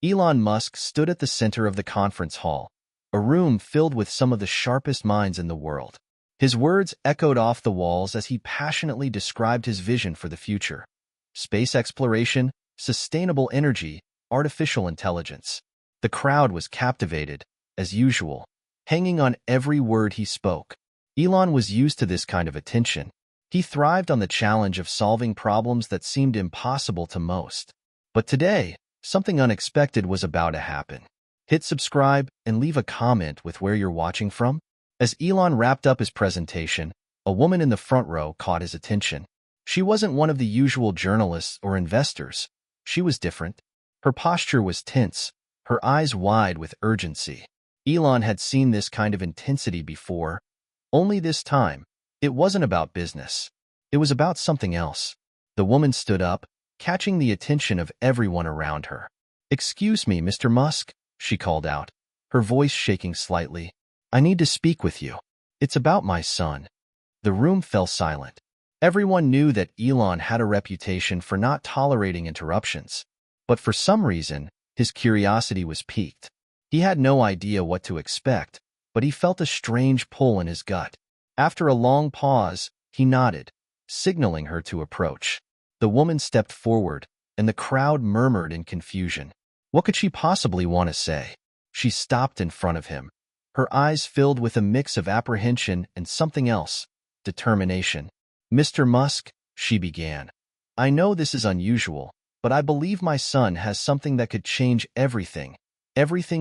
Elon Musk stood at the center of the conference hall, a room filled with some of the sharpest minds in the world. His words echoed off the walls as he passionately described his vision for the future: space exploration, sustainable energy, artificial intelligence. The crowd was captivated, as usual, hanging on every word he spoke. Elon was used to this kind of attention. He thrived on the challenge of solving problems that seemed impossible to most. But today, something unexpected was about to happen. Hit subscribe and leave a comment with where you're watching from. As Elon wrapped up his presentation, a woman in the front row caught his attention. She wasn't one of the usual journalists or investors. She was different. Her posture was tense, her eyes wide with urgency. Elon had seen this kind of intensity before. Only this time, it wasn't about business. It was about something else. The woman stood up, catching the attention of everyone around her. "Excuse me, Mr. Musk," she called out, her voice shaking slightly. "I need to speak with you. It's about my son." The room fell silent. Everyone knew that Elon had a reputation for not tolerating interruptions, but for some reason, his curiosity was piqued. He had no idea what to expect, but he felt a strange pull in his gut. After a long pause, he nodded, signaling her to approach. The woman stepped forward, and the crowd murmured in confusion. What could she possibly want to say? She stopped in front of him, her eyes filled with a mix of apprehension and something else: determination. "Mr. Musk," she began, "I know this is unusual, but I believe my son has something that could change everything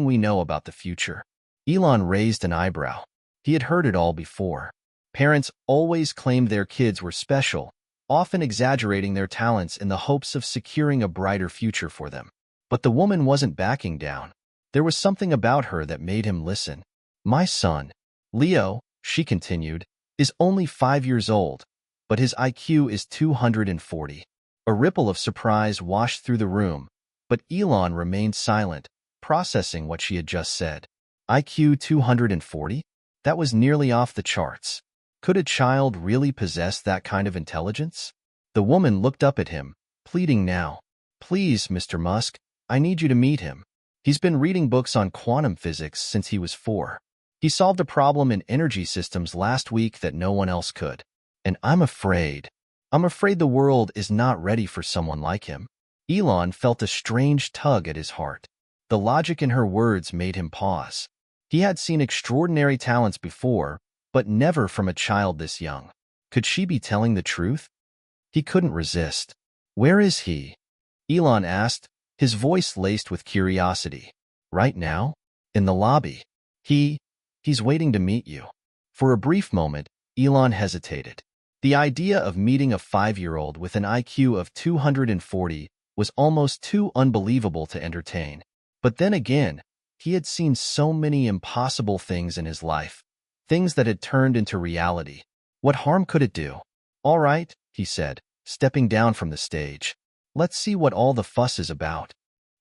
we know about the future." Elon raised an eyebrow. He had heard it all before. Parents always claimed their kids were special, often exaggerating their talents in the hopes of securing a brighter future for them. But the woman wasn't backing down. There was something about her that made him listen. "My son, Leo," she continued, "is only 5 years old, but his IQ is 240. A ripple of surprise washed through the room, but Elon remained silent, processing what she had just said. IQ 240? That was nearly off the charts. Could a child really possess that kind of intelligence? The woman looked up at him, pleading now. "Please, Mr. Musk, I need you to meet him. He's been reading books on quantum physics since he was 4. He solved a problem in energy systems last week that no one else could. And I'm afraid the world is not ready for someone like him." Elon felt a strange tug at his heart. The logic in her words made him pause. He had seen extraordinary talents before, but never from a child this young. Could she be telling the truth? He couldn't resist. "Where is he?" Elon asked, his voice laced with curiosity. "Right now? In the lobby. He's waiting to meet you." For a brief moment, Elon hesitated. The idea of meeting a 5-year-old with an IQ of 240 was almost too unbelievable to entertain. But then again, he had seen so many impossible things in his life, things that had turned into reality. What harm could it do? "All right," he said, stepping down from the stage. "Let's see what all the fuss is about."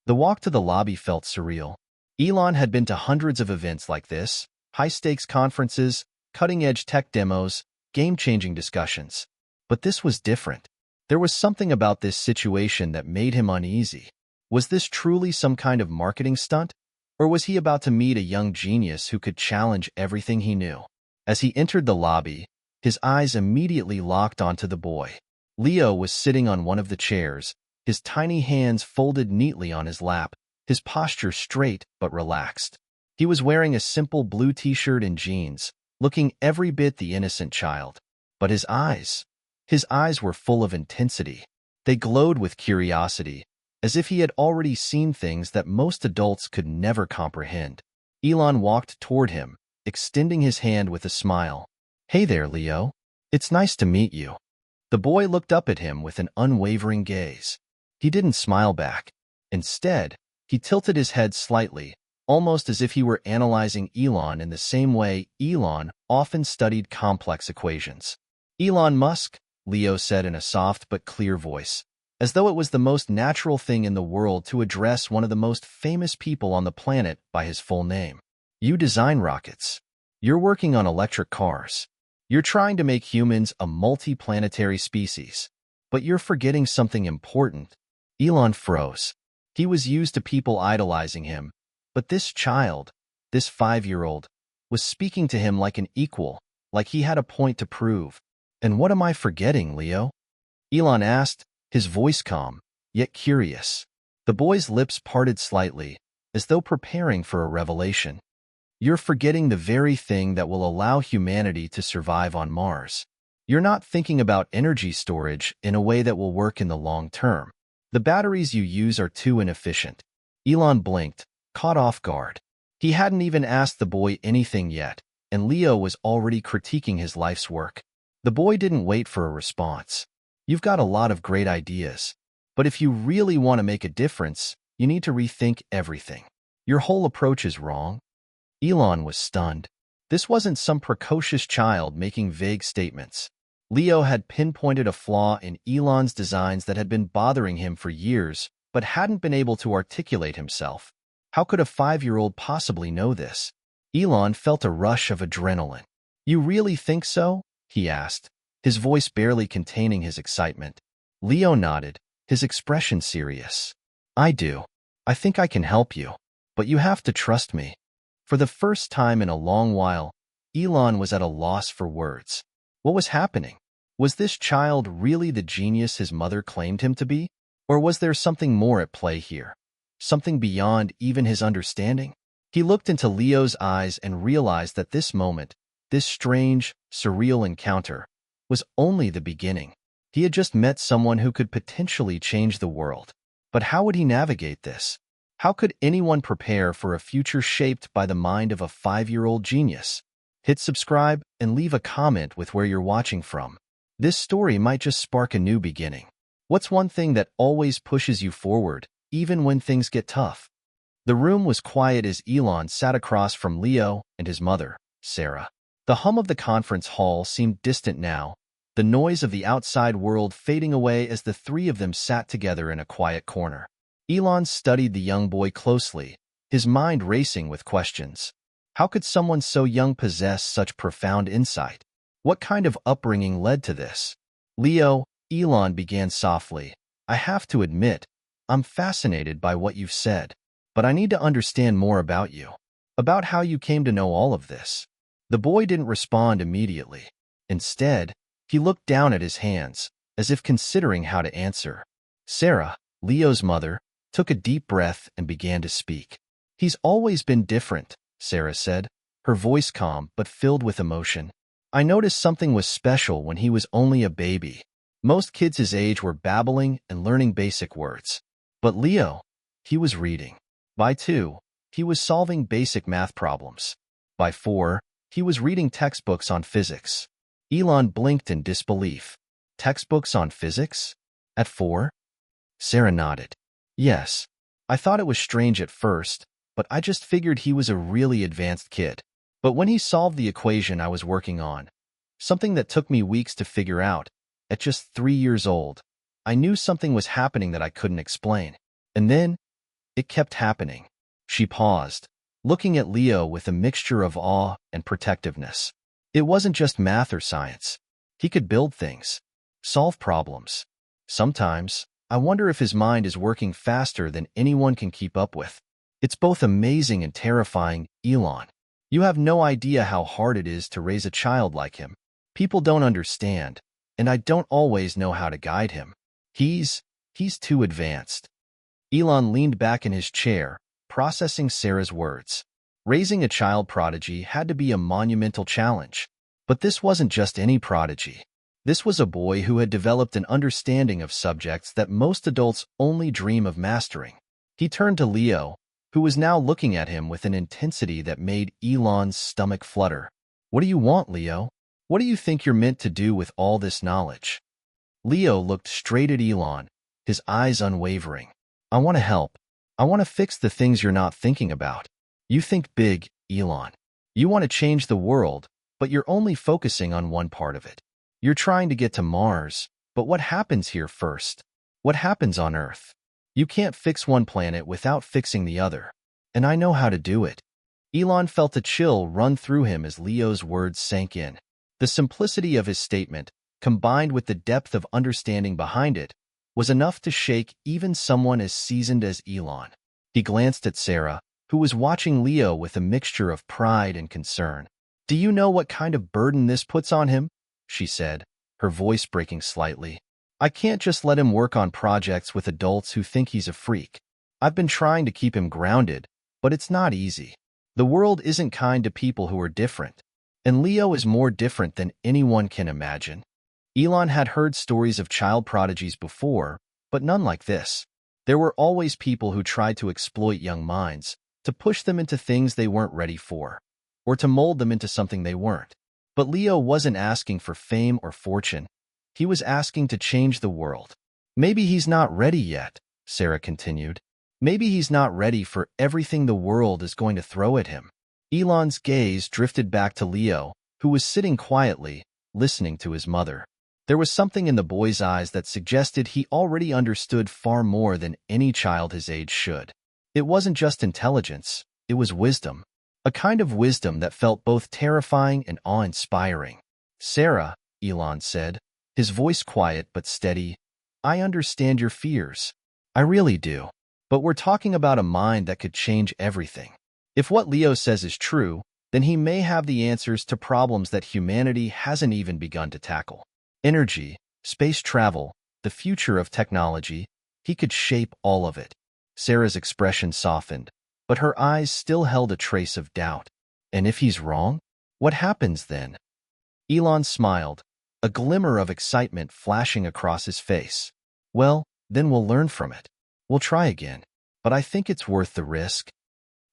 The walk to the lobby felt surreal. Elon had been to hundreds of events like this: high-stakes conferences, cutting-edge tech demos, game-changing discussions. But this was different. There was something about this situation that made him uneasy. Was this truly some kind of marketing stunt? Or was he about to meet a young genius who could challenge everything he knew? As he entered the lobby, his eyes immediately locked onto the boy. Leo was sitting on one of the chairs, his tiny hands folded neatly on his lap, his posture straight but relaxed. He was wearing a simple blue t-shirt and jeans, looking every bit the innocent child. But his eyes were full of intensity. They glowed with curiosity, as if he had already seen things that most adults could never comprehend. Elon walked toward him, extending his hand with a smile. "Hey there, Leo. It's nice to meet you." The boy looked up at him with an unwavering gaze. He didn't smile back. Instead, he tilted his head slightly, almost as if he were analyzing Elon in the same way Elon often studied complex equations. "Elon Musk," Leo said in a soft but clear voice, as though it was the most natural thing in the world to address one of the most famous people on the planet by his full name. "You design rockets. You're working on electric cars. You're trying to make humans a multi-planetary species. But you're forgetting something important." Elon froze. He was used to people idolizing him, but this child, this 5-year-old, was speaking to him like an equal, like he had a point to prove. "And what am I forgetting, Leo?" Elon asked, his voice calm, yet curious. The boy's lips parted slightly, as though preparing for a revelation. "You're forgetting the very thing that will allow humanity to survive on Mars. You're not thinking about energy storage in a way that will work in the long term. The batteries you use are too inefficient." Elon blinked, caught off guard. He hadn't even asked the boy anything yet, and Leo was already critiquing his life's work. The boy didn't wait for a response. "You've got a lot of great ideas, but if you really want to make a difference, you need to rethink everything. Your whole approach is wrong." Elon was stunned. This wasn't some precocious child making vague statements. Leo had pinpointed a flaw in Elon's designs that had been bothering him for years, but hadn't been able to articulate himself. How could a 5-year-old possibly know this? Elon felt a rush of adrenaline. "You really think so?" he asked, his voice barely containing his excitement. Leo nodded, his expression serious. "I do. I think I can help you, but you have to trust me." For the first time in a long while, Elon was at a loss for words. What was happening? Was this child really the genius his mother claimed him to be? Or was there something more at play here? Something beyond even his understanding? He looked into Leo's eyes and realized that this moment, this strange, surreal encounter, was only the beginning. He had just met someone who could potentially change the world. But how would he navigate this? How could anyone prepare for a future shaped by the mind of a 5-year-old genius? Hit subscribe and leave a comment with where you're watching from. This story might just spark a new beginning. What's one thing that always pushes you forward, even when things get tough? The room was quiet as Elon sat across from Leo and his mother, Sarah. The hum of the conference hall seemed distant now, the noise of the outside world fading away as the three of them sat together in a quiet corner. Elon studied the young boy closely, his mind racing with questions. How could someone so young possess such profound insight? What kind of upbringing led to this? "Leo," Elon began softly, "I have to admit, I'm fascinated by what you've said, but I need to understand more about you, about how you came to know all of this." The boy didn't respond immediately. Instead, he looked down at his hands, as if considering how to answer. Sarah, Leo's mother, took a deep breath and began to speak. "He's always been different," Sarah said, her voice calm but filled with emotion. "I noticed something was special when he was only a baby. Most kids his age were babbling and learning basic words. But Leo, he was reading. By 2, he was solving basic math problems. By 4, he was reading textbooks on physics." Elon blinked in disbelief. "Textbooks on physics? At 4? Sarah nodded. "Yes. I thought it was strange at first, but I just figured he was a really advanced kid. But when he solved the equation I was working on, something that took me weeks to figure out, at just 3 years old, I knew something was happening that I couldn't explain. And then, it kept happening." She paused, looking at Leo with a mixture of awe and protectiveness. It wasn't just math or science. He could build things, solve problems. Sometimes, I wonder if his mind is working faster than anyone can keep up with. It's both amazing and terrifying, Elon. You have no idea how hard it is to raise a child like him. People don't understand, and I don't always know how to guide him. He's too advanced." Elon leaned back in his chair, processing Sarah's words. Raising a child prodigy had to be a monumental challenge. But this wasn't just any prodigy. This was a boy who had developed an understanding of subjects that most adults only dream of mastering. He turned to Leo, who was now looking at him with an intensity that made Elon's stomach flutter. "What do you want, Leo? What do you think you're meant to do with all this knowledge?" Leo looked straight at Elon, his eyes unwavering. "I want to help. I want to fix the things you're not thinking about. You think big, Elon. You want to change the world, but you're only focusing on one part of it. You're trying to get to Mars, but what happens here first? What happens on Earth? You can't fix one planet without fixing the other, and I know how to do it." Elon felt a chill run through him as Leo's words sank in. The simplicity of his statement, combined with the depth of understanding behind it, was enough to shake even someone as seasoned as Elon. He glanced at Sarah, who was watching Leo with a mixture of pride and concern. "Do you know what kind of burden this puts on him?" she said, her voice breaking slightly. "I can't just let him work on projects with adults who think he's a freak. I've been trying to keep him grounded, but it's not easy. The world isn't kind to people who are different, and Leo is more different than anyone can imagine." Elon had heard stories of child prodigies before, but none like this. There were always people who tried to exploit young minds, to push them into things they weren't ready for, or to mold them into something they weren't. But Leo wasn't asking for fame or fortune. He was asking to change the world. "Maybe he's not ready yet," Sarah continued. "Maybe he's not ready for everything the world is going to throw at him." Elon's gaze drifted back to Leo, who was sitting quietly, listening to his mother. There was something in the boy's eyes that suggested he already understood far more than any child his age should. It wasn't just intelligence, it was wisdom. A kind of wisdom that felt both terrifying and awe-inspiring. "Sarah," Elon said, his voice quiet but steady, "I understand your fears. I really do. But we're talking about a mind that could change everything. If what Leo says is true, then he may have the answers to problems that humanity hasn't even begun to tackle. Energy, space travel, the future of technology, he could shape all of it." Sarah's expression softened, but her eyes still held a trace of doubt. "And if he's wrong? What happens then?" Elon smiled, a glimmer of excitement flashing across his face. "Well, then we'll learn from it. We'll try again. But I think it's worth the risk."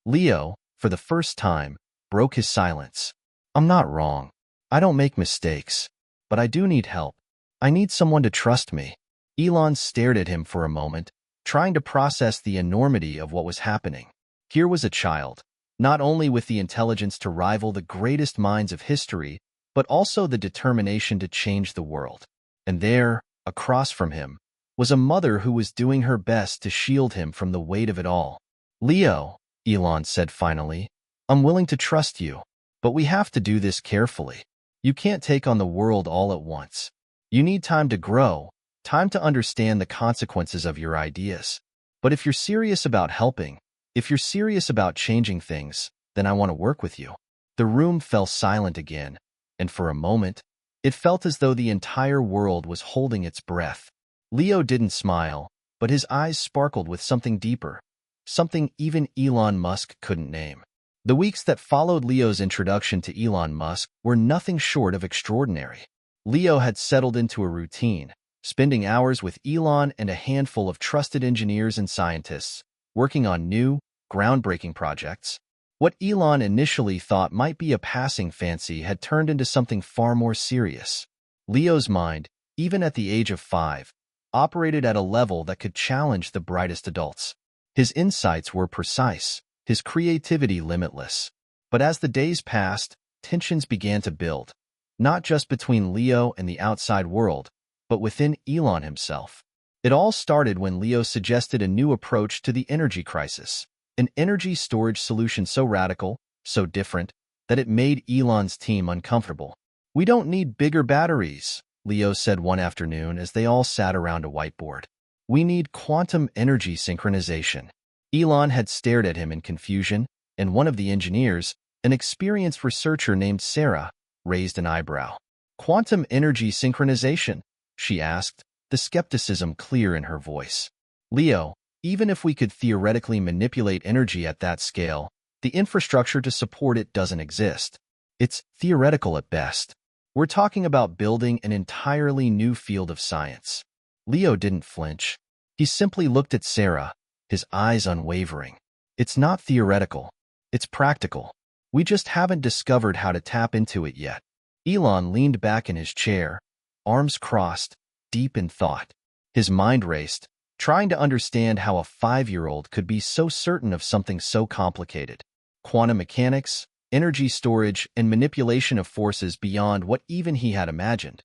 Leo, for the first time, broke his silence. "I'm not wrong. I don't make mistakes. But I do need help. I need someone to trust me." Elon stared at him for a moment, trying to process the enormity of what was happening. Here was a child, not only with the intelligence to rival the greatest minds of history, but also the determination to change the world. And there, across from him, was a mother who was doing her best to shield him from the weight of it all. "Leo," Elon said finally, "I'm willing to trust you, but we have to do this carefully. You can't take on the world all at once. You need time to grow, time to understand the consequences of your ideas. But if you're serious about helping, if you're serious about changing things, then I want to work with you." The room fell silent again, and for a moment, it felt as though the entire world was holding its breath. Leo didn't smile, but his eyes sparkled with something deeper, something even Elon Musk couldn't name. The weeks that followed Leo's introduction to Elon Musk were nothing short of extraordinary. Leo had settled into a routine, spending hours with Elon and a handful of trusted engineers and scientists, working on new, groundbreaking projects. What Elon initially thought might be a passing fancy had turned into something far more serious. Leo's mind, even at the age of 5, operated at a level that could challenge the brightest adults. His insights were precise, his creativity limitless. But as the days passed, tensions began to build, not just between Leo and the outside world, but within Elon himself. It all started when Leo suggested a new approach to the energy crisis, an energy storage solution so radical, so different, that it made Elon's team uncomfortable. "We don't need bigger batteries," Leo said one afternoon as they all sat around a whiteboard. "We need quantum energy synchronization." Elon had stared at him in confusion, and one of the engineers, an experienced researcher named Sarah, raised an eyebrow. "Quantum energy synchronization?" she asked, the skepticism clear in her voice. "Leo, even if we could theoretically manipulate energy at that scale, the infrastructure to support it doesn't exist. It's theoretical at best. We're talking about building an entirely new field of science." Leo didn't flinch. He simply looked at Sarah, his eyes unwavering. "It's not theoretical. It's practical. We just haven't discovered how to tap into it yet." Elon leaned back in his chair, arms crossed, deep in thought. His mind raced, trying to understand how a 5-year-old could be so certain of something so complicated. Quantum mechanics, energy storage, and manipulation of forces beyond what even he had imagined.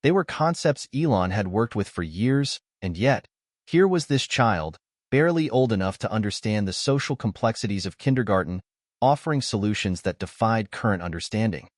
They were concepts Elon had worked with for years, and yet, here was this child, barely old enough to understand the social complexities of kindergarten, offering solutions that defied current understanding.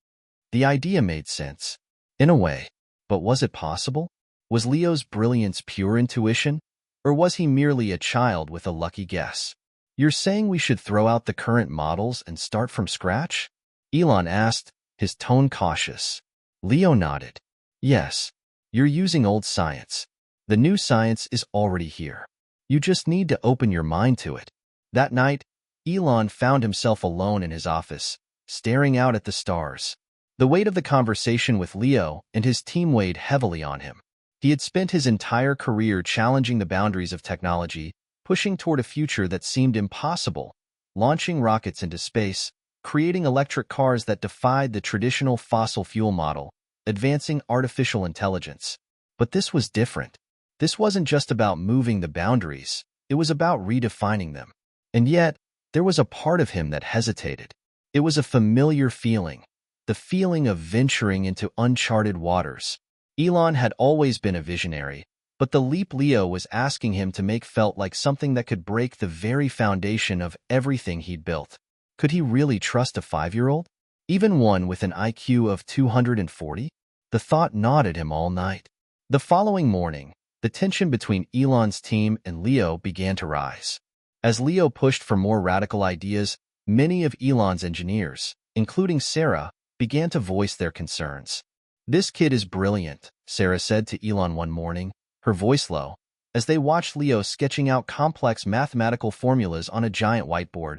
The idea made sense, in a way, but was it possible? Was Leo's brilliance pure intuition, or was he merely a child with a lucky guess? You're saying we should throw out the current models and start from scratch? Elon asked, his tone cautious. Leo nodded. Yes, you're using old science. The new science is already here. You just need to open your mind to it. That night, Elon found himself alone in his office, staring out at the stars. The weight of the conversation with Leo and his team weighed heavily on him. He had spent his entire career challenging the boundaries of technology, pushing toward a future that seemed impossible, launching rockets into space, creating electric cars that defied the traditional fossil fuel model, advancing artificial intelligence. But this was different. This wasn't just about moving the boundaries, it was about redefining them. And yet, there was a part of him that hesitated. It was a familiar feeling, the feeling of venturing into uncharted waters. Elon had always been a visionary, but the leap Leo was asking him to make felt like something that could break the very foundation of everything he'd built. Could he really trust a 5-year-old? Even one with an IQ of 240? The thought gnawed at him all night. The following morning, the tension between Elon's team and Leo began to rise. As Leo pushed for more radical ideas, many of Elon's engineers, including Sarah, began to voice their concerns. This kid is brilliant, Sarah said to Elon one morning, her voice low, as they watched Leo sketching out complex mathematical formulas on a giant whiteboard.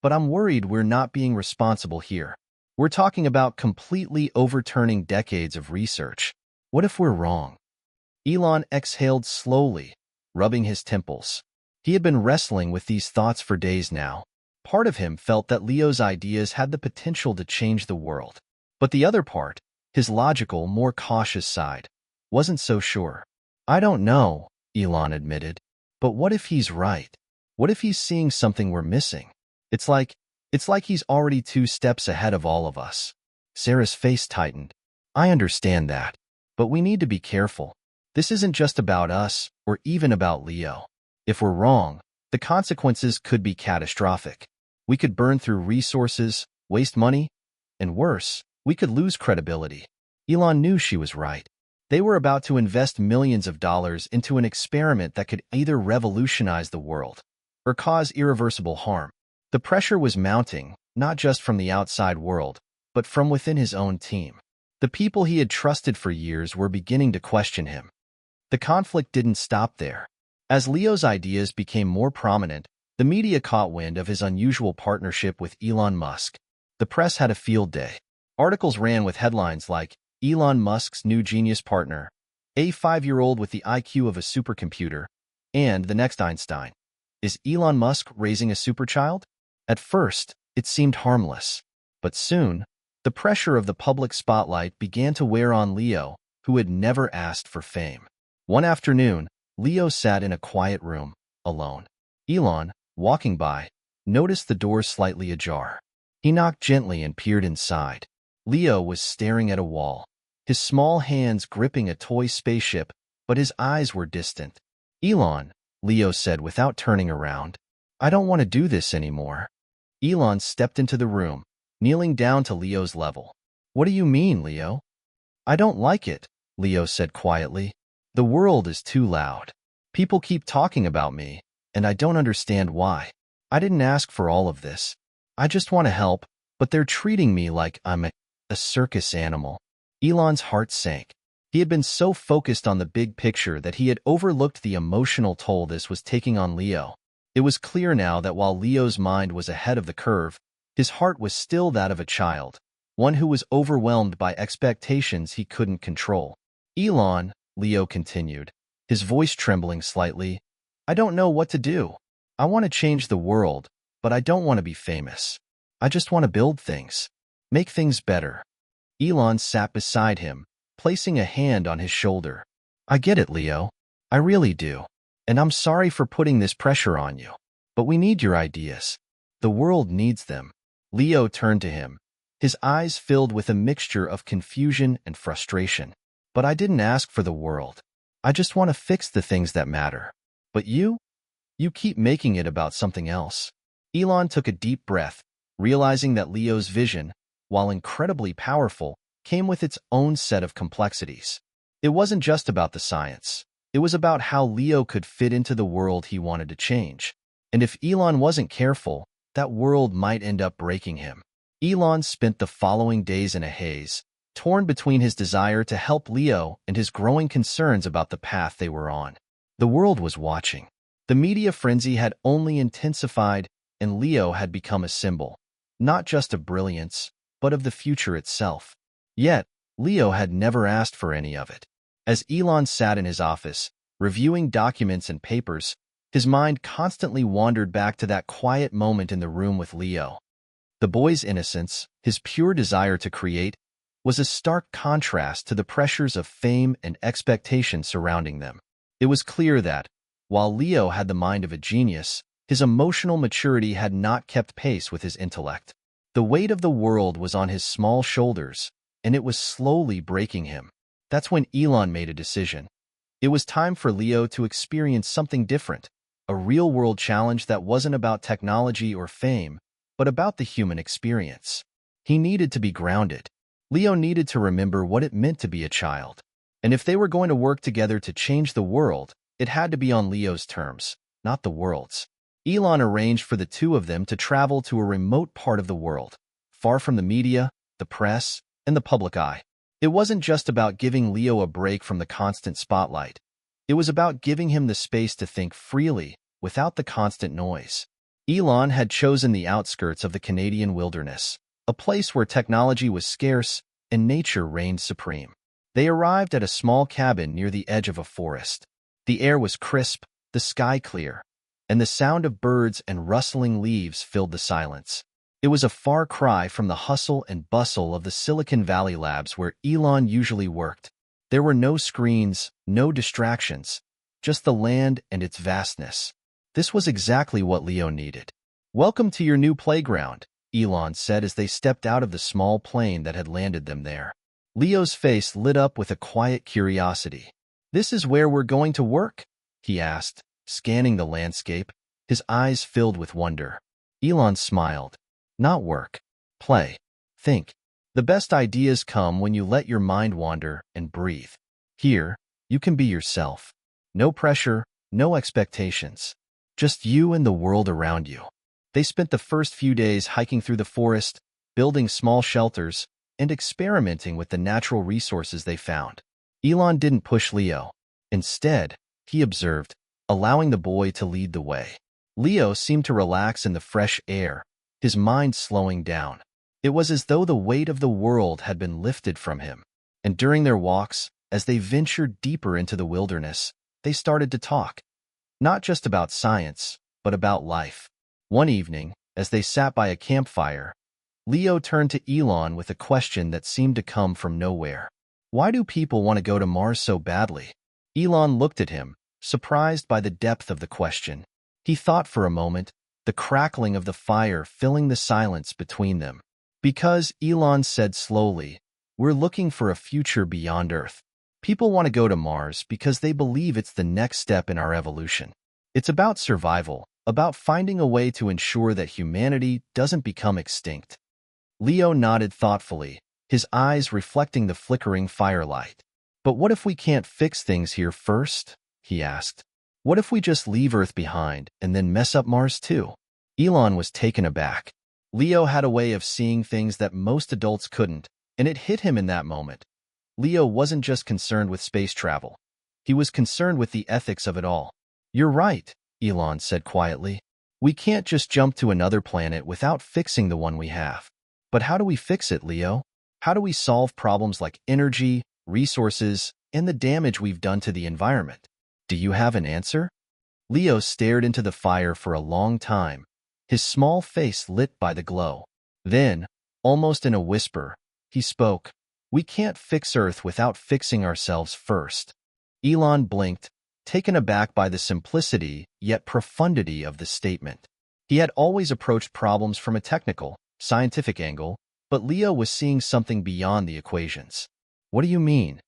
But I'm worried we're not being responsible here. We're talking about completely overturning decades of research. What if we're wrong? Elon exhaled slowly, rubbing his temples. He had been wrestling with these thoughts for days now. Part of him felt that Leo's ideas had the potential to change the world. But the other part, his logical, more cautious side, wasn't so sure. I don't know, Elon admitted. But what if he's right? What if he's seeing something we're missing? It's like he's already 2 steps ahead of all of us. Sarah's face tightened. I understand that. But we need to be careful. This isn't just about us, or even about Leo. If we're wrong, the consequences could be catastrophic. We could burn through resources, waste money, and worse, we could lose credibility. Elon knew she was right. They were about to invest millions of dollars into an experiment that could either revolutionize the world or cause irreversible harm. The pressure was mounting, not just from the outside world, but from within his own team. The people he had trusted for years were beginning to question him. The conflict didn't stop there. As Leo's ideas became more prominent, the media caught wind of his unusual partnership with Elon Musk. The press had a field day. Articles ran with headlines like, Elon Musk's new genius partner, a 5-year-old with the IQ of a supercomputer, and the next Einstein. Is Elon Musk raising a superchild? At first, it seemed harmless. But soon, the pressure of the public spotlight began to wear on Leo, who had never asked for fame. One afternoon, Leo sat in a quiet room, alone. Elon, walking by, noticed the door slightly ajar. He knocked gently and peered inside. Leo was staring at a wall, his small hands gripping a toy spaceship, but his eyes were distant. Elon, Leo said without turning around, I don't want to do this anymore. Elon stepped into the room, kneeling down to Leo's level. What do you mean, Leo? I don't like it, Leo said quietly. The world is too loud. People keep talking about me, and I don't understand why. I didn't ask for all of this. I just want to help, but they're treating me like I'm a circus animal. Elon's heart sank. He had been so focused on the big picture that he had overlooked the emotional toll this was taking on Leo. It was clear now that while Leo's mind was ahead of the curve, his heart was still that of a child, one who was overwhelmed by expectations he couldn't control. Elon, Leo continued, his voice trembling slightly, I don't know what to do. I want to change the world, but I don't want to be famous. I just want to build things. Make things better. Elon sat beside him, placing a hand on his shoulder. I get it, Leo. I really do. And I'm sorry for putting this pressure on you. But we need your ideas. The world needs them. Leo turned to him, his eyes filled with a mixture of confusion and frustration. But I didn't ask for the world. I just want to fix the things that matter. But you keep making it about something else. Elon took a deep breath, realizing that Leo's vision, while incredibly powerful, came with its own set of complexities. It wasn't just about the science. It was about how Leo could fit into the world he wanted to change. And if Elon wasn't careful, that world might end up breaking him. Elon spent the following days in a haze, torn between his desire to help Leo and his growing concerns about the path they were on. The world was watching. The media frenzy had only intensified, and Leo had become a symbol, not just of brilliance, but of the future itself. Yet, Leo had never asked for any of it. As Elon sat in his office, reviewing documents and papers, his mind constantly wandered back to that quiet moment in the room with Leo. The boy's innocence, his pure desire to create, was a stark contrast to the pressures of fame and expectation surrounding them. It was clear that, while Leo had the mind of a genius, his emotional maturity had not kept pace with his intellect. The weight of the world was on his small shoulders, and it was slowly breaking him. That's when Elon made a decision. It was time for Leo to experience something different, a real-world challenge that wasn't about technology or fame, but about the human experience. He needed to be grounded. Leo needed to remember what it meant to be a child. And if they were going to work together to change the world, it had to be on Leo's terms, not the world's. Elon arranged for the two of them to travel to a remote part of the world, far from the media, the press, and the public eye. It wasn't just about giving Leo a break from the constant spotlight. It was about giving him the space to think freely, without the constant noise. Elon had chosen the outskirts of the Canadian wilderness, a place where technology was scarce and nature reigned supreme. They arrived at a small cabin near the edge of a forest. The air was crisp, the sky clear, and the sound of birds and rustling leaves filled the silence. It was a far cry from the hustle and bustle of the Silicon Valley labs where Elon usually worked. There were no screens, no distractions, just the land and its vastness. This was exactly what Leo needed. "Welcome to your new playground," Elon said as they stepped out of the small plane that had landed them there. Leo's face lit up with a quiet curiosity. "This is where we're going to work?" he asked, scanning the landscape, his eyes filled with wonder. Elon smiled. "Not work. Play. Think. The best ideas come when you let your mind wander and breathe. Here, you can be yourself. No pressure, no expectations. Just you and the world around you." They spent the first few days hiking through the forest, building small shelters, and experimenting with the natural resources they found. Elon didn't push Leo. Instead, he observed, allowing the boy to lead the way. Leo seemed to relax in the fresh air, his mind slowing down. It was as though the weight of the world had been lifted from him. And during their walks, as they ventured deeper into the wilderness, they started to talk. Not just about science, but about life. One evening, as they sat by a campfire, Leo turned to Elon with a question that seemed to come from nowhere. "Why do people want to go to Mars so badly?" Elon looked at him, surprised by the depth of the question. He thought for a moment, the crackling of the fire filling the silence between them. "Because," Elon said slowly, "we're looking for a future beyond Earth. People want to go to Mars because they believe it's the next step in our evolution. It's about survival, about finding a way to ensure that humanity doesn't become extinct." Leo nodded thoughtfully, his eyes reflecting the flickering firelight. "But what if we can't fix things here first?" he asked. "What if we just leave Earth behind and then mess up Mars too?" Elon was taken aback. Leo had a way of seeing things that most adults couldn't, and it hit him in that moment. Leo wasn't just concerned with space travel. He was concerned with the ethics of it all. "You're right," Elon said quietly. "We can't just jump to another planet without fixing the one we have." "But how do we fix it, Leo? How do we solve problems like energy, resources, and the damage we've done to the environment? Do you have an answer?" Leo stared into the fire for a long time, his small face lit by the glow. Then, almost in a whisper, he spoke. "We can't fix Earth without fixing ourselves first." Elon blinked, taken aback by the simplicity yet profundity of the statement. He had always approached problems from a technical, scientific angle, but Leo was seeing something beyond the equations. "What do you mean?"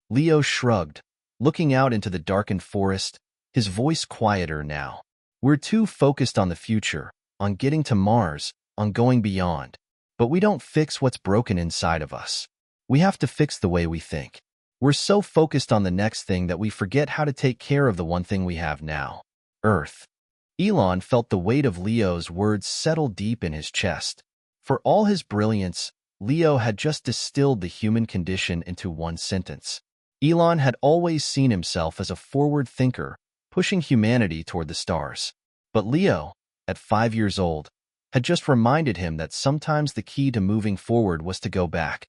Leo shrugged, looking out into the darkened forest, his voice quieter now. "We're too focused on the future, on getting to Mars, on going beyond. But we don't fix what's broken inside of us. We have to fix the way we think. We're so focused on the next thing that we forget how to take care of the one thing we have now, Earth. Elon felt the weight of Leo's words settle deep in his chest. For all his brilliance, Leo had just distilled the human condition into one sentence. Elon had always seen himself as a forward thinker, pushing humanity toward the stars. But Leo, at 5 years old, had just reminded him that sometimes the key to moving forward was to go back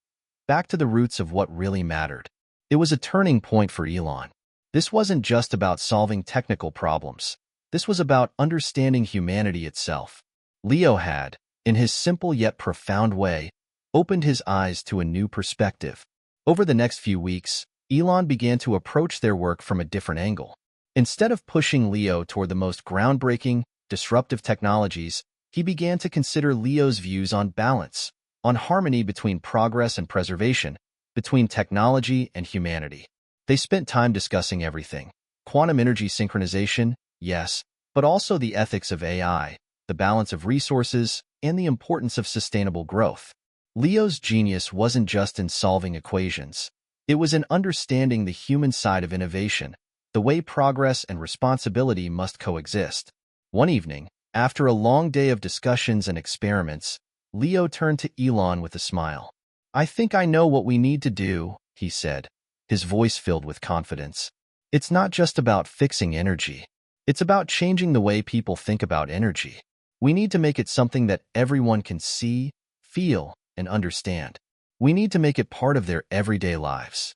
to the roots of what really mattered. It was a turning point for Elon. This wasn't just about solving technical problems. This was about understanding humanity itself. Leo had, in his simple yet profound way, opened his eyes to a new perspective. Over the next few weeks, Elon began to approach their work from a different angle. Instead of pushing Leo toward the most groundbreaking, disruptive technologies, he began to consider Leo's views on balance, on harmony between progress and preservation, between technology and humanity. They spent time discussing everything. Quantum energy synchronization, yes, but also the ethics of AI, the balance of resources, and the importance of sustainable growth. Leo's genius wasn't just in solving equations. It was in understanding the human side of innovation, the way progress and responsibility must coexist. One evening, after a long day of discussions and experiments, Leo turned to Elon with a smile. "I think I know what we need to do," he said, his voice filled with confidence. "It's not just about fixing energy. It's about changing the way people think about energy. We need to make it something that everyone can see, feel, and understand. We need to make it part of their everyday lives."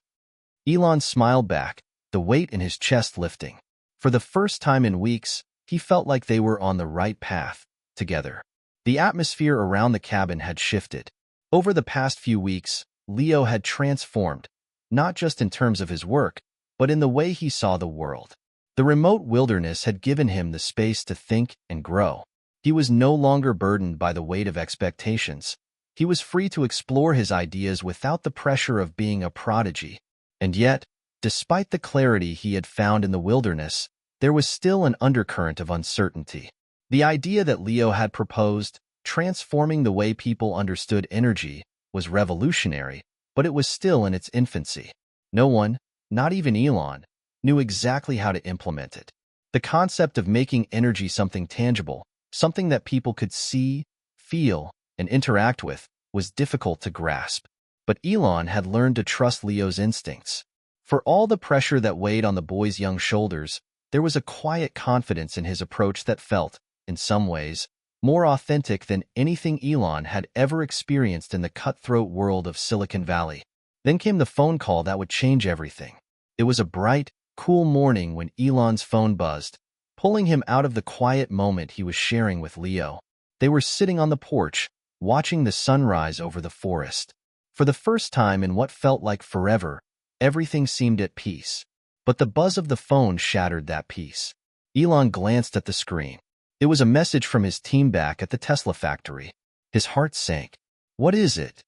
Elon smiled back, the weight in his chest lifting. For the first time in weeks, he felt like they were on the right path, together. The atmosphere around the cabin had shifted. Over the past few weeks, Leo had transformed, not just in terms of his work, but in the way he saw the world. The remote wilderness had given him the space to think and grow. He was no longer burdened by the weight of expectations. He was free to explore his ideas without the pressure of being a prodigy. And yet, despite the clarity he had found in the wilderness, there was still an undercurrent of uncertainty. The idea that Leo had proposed, transforming the way people understood energy, was revolutionary, but it was still in its infancy. No one, not even Elon, knew exactly how to implement it. The concept of making energy something tangible, something that people could see, feel, and interact with, was difficult to grasp. But Elon had learned to trust Leo's instincts. For all the pressure that weighed on the boy's young shoulders, there was a quiet confidence in his approach that felt, in some ways, more authentic than anything Elon had ever experienced in the cutthroat world of Silicon Valley. Then came the phone call that would change everything. It was a bright, cool morning when Elon's phone buzzed, pulling him out of the quiet moment he was sharing with Leo. They were sitting on the porch, watching the sunrise over the forest. For the first time in what felt like forever, everything seemed at peace. But the buzz of the phone shattered that peace. Elon glanced at the screen. It was a message from his team back at the Tesla factory. His heart sank. "What is it?"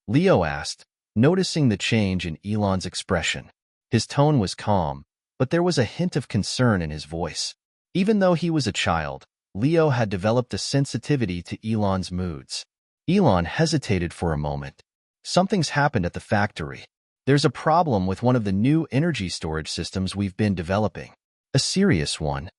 Leo asked, noticing the change in Elon's expression. His tone was calm, but there was a hint of concern in his voice. Even though he was a child, Leo had developed a sensitivity to Elon's moods. Elon hesitated for a moment. "Something's happened at the factory. There's a problem with one of the new energy storage systems we've been developing." "A serious one?"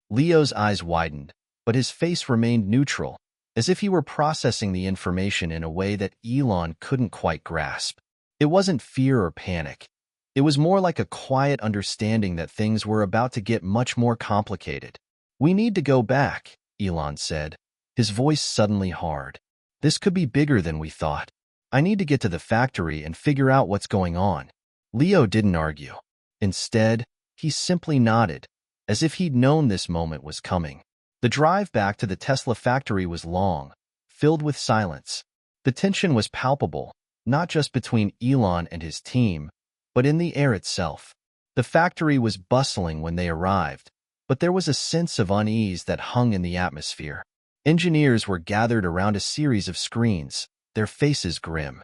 Leo's eyes widened, but his face remained neutral, as if he were processing the information in a way that Elon couldn't quite grasp. It wasn't fear or panic. It was more like a quiet understanding that things were about to get much more complicated. "We need to go back," Elon said, his voice suddenly hard. "This could be bigger than we thought. I need to get to the factory and figure out what's going on." Leo didn't argue. Instead, he simply nodded, as if he'd known this moment was coming. The drive back to the Tesla factory was long, filled with silence. The tension was palpable, not just between Elon and his team, but in the air itself. The factory was bustling when they arrived, but there was a sense of unease that hung in the atmosphere. Engineers were gathered around a series of screens, their faces grim.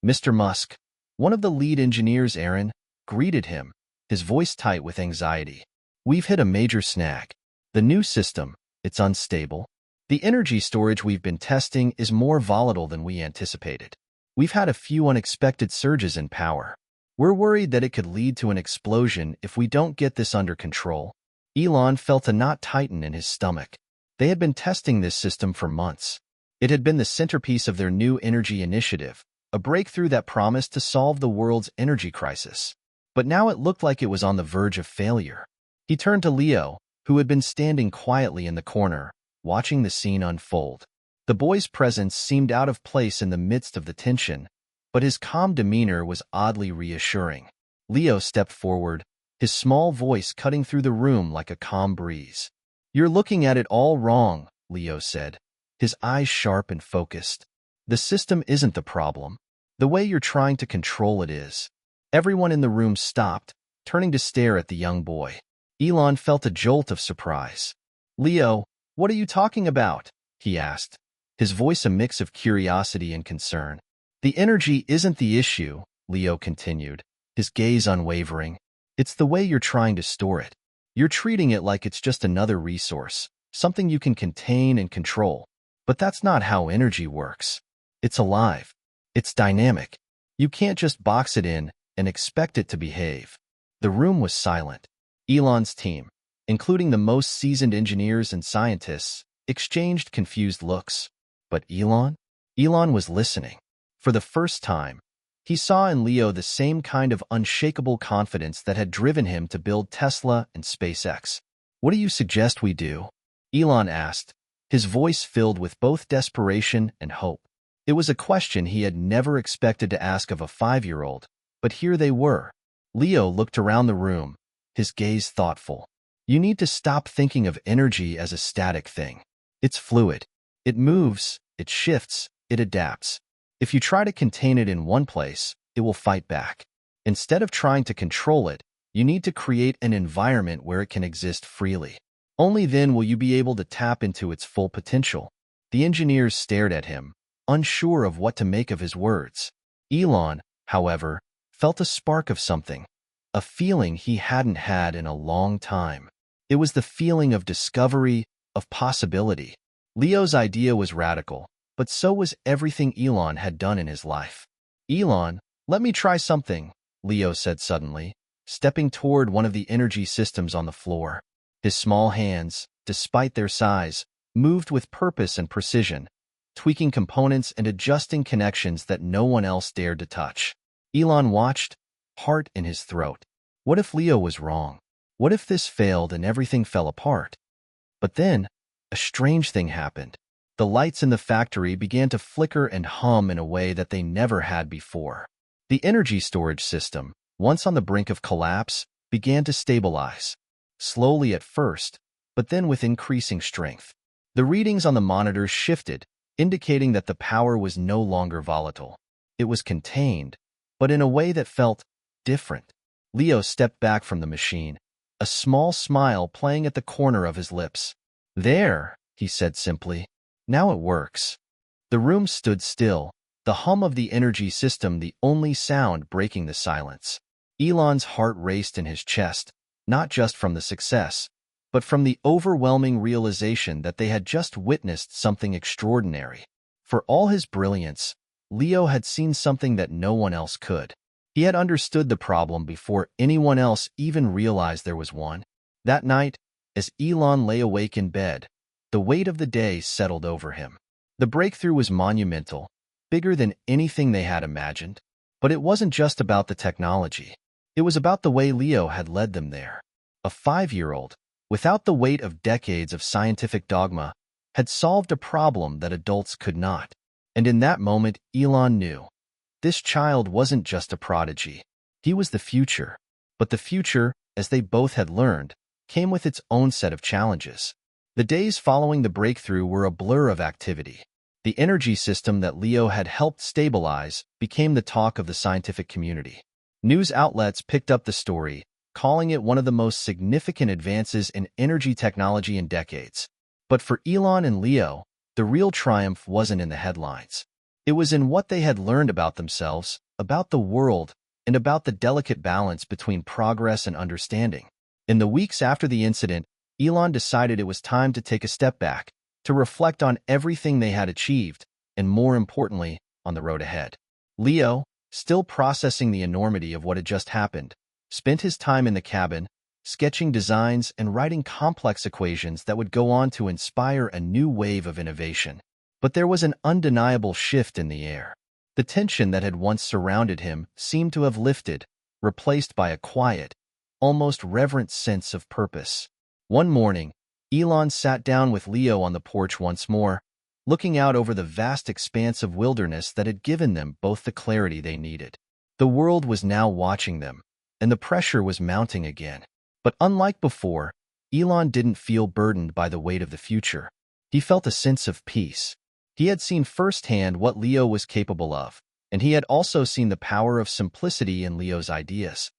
Mr. Musk, one of the lead engineers, Aaron, greeted him, his voice tight with anxiety. "We've hit a major snag. The new system, it's unstable. The energy storage we've been testing is more volatile than we anticipated. We've had a few unexpected surges in power." We're worried that it could lead to an explosion if we don't get this under control. Elon felt a knot tighten in his stomach. They had been testing this system for months. It had been the centerpiece of their new energy initiative, a breakthrough that promised to solve the world's energy crisis. But now it looked like it was on the verge of failure. He turned to Leo, who had been standing quietly in the corner, watching the scene unfold. The boy's presence seemed out of place in the midst of the tension, but his calm demeanor was oddly reassuring. Leo stepped forward, his small voice cutting through the room like a calm breeze. "You're looking at it all wrong," Leo said, his eyes sharp and focused. "The system isn't the problem. The way you're trying to control it is." Everyone in the room stopped, turning to stare at the young boy. Elon felt a jolt of surprise. "Leo, what are you talking about?" he asked, his voice a mix of curiosity and concern. "The energy isn't the issue," Leo continued, his gaze unwavering. "It's the way you're trying to store it. You're treating it like it's just another resource, something you can contain and control. But that's not how energy works. It's alive. It's dynamic. You can't just box it in and expect it to behave." The room was silent. Elon's team, including the most seasoned engineers and scientists, exchanged confused looks. But Elon? Elon was listening. For the first time, he saw in Leo the same kind of unshakable confidence that had driven him to build Tesla and SpaceX. "What do you suggest we do?" Elon asked, his voice filled with both desperation and hope. It was a question he had never expected to ask of a 5-year-old, but here they were. Leo looked around the room, his gaze thoughtful. "You need to stop thinking of energy as a static thing. It's fluid. It moves, it shifts, it adapts. If you try to contain it in one place, it will fight back. Instead of trying to control it, you need to create an environment where it can exist freely. Only then will you be able to tap into its full potential." The engineers stared at him, unsure of what to make of his words. Elon, however, felt a spark of something, a feeling he hadn't had in a long time. It was the feeling of discovery, of possibility. Leo's idea was radical, but so was everything Elon had done in his life. "Elon, let me try something," Leo said suddenly, stepping toward one of the energy systems on the floor. His small hands, despite their size, moved with purpose and precision, tweaking components and adjusting connections that no one else dared to touch. Elon watched, heart in his throat. What if Leo was wrong? What if this failed and everything fell apart? But then, a strange thing happened. The lights in the factory began to flicker and hum in a way that they never had before. The energy storage system, once on the brink of collapse, began to stabilize. Slowly at first, but then with increasing strength. The readings on the monitors shifted, indicating that the power was no longer volatile. It was contained, but in a way that felt different. Leo stepped back from the machine, a small smile playing at the corner of his lips. "There," he said simply. "Now it works." The room stood still, the hum of the energy system the only sound breaking the silence. Elon's heart raced in his chest, not just from the success, but from the overwhelming realization that they had just witnessed something extraordinary. For all his brilliance, Leo had seen something that no one else could. He had understood the problem before anyone else even realized there was one. That night, as Elon lay awake in bed, the weight of the day settled over him. The breakthrough was monumental, bigger than anything they had imagined. But it wasn't just about the technology. It was about the way Leo had led them there. A 5-year-old, without the weight of decades of scientific dogma, had solved a problem that adults could not. And in that moment, Elon knew. This child wasn't just a prodigy. He was the future. But the future, as they both had learned, came with its own set of challenges. The days following the breakthrough were a blur of activity. The energy system that Leo had helped stabilize became the talk of the scientific community. News outlets picked up the story, calling it one of the most significant advances in energy technology in decades. But for Elon and Leo, the real triumph wasn't in the headlines. It was in what they had learned about themselves, about the world, and about the delicate balance between progress and understanding. In the weeks after the incident, Elon decided it was time to take a step back, to reflect on everything they had achieved, and more importantly, on the road ahead. Leo, still processing the enormity of what had just happened, spent his time in the cabin, sketching designs and writing complex equations that would go on to inspire a new wave of innovation. But there was an undeniable shift in the air. The tension that had once surrounded him seemed to have lifted, replaced by a quiet, almost reverent sense of purpose. One morning, Elon sat down with Leo on the porch once more, looking out over the vast expanse of wilderness that had given them both the clarity they needed. The world was now watching them, and the pressure was mounting again. But unlike before, Elon didn't feel burdened by the weight of the future. He felt a sense of peace. He had seen firsthand what Leo was capable of, and he had also seen the power of simplicity in Leo's ideas.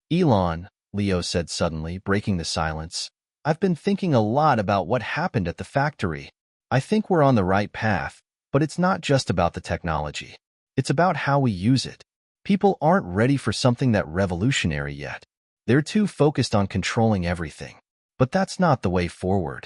"Elon," Leo said suddenly, breaking the silence, "I've been thinking a lot about what happened at the factory. I think we're on the right path, but it's not just about the technology. It's about how we use it. People aren't ready for something that revolutionary yet. They're too focused on controlling everything. But that's not the way forward."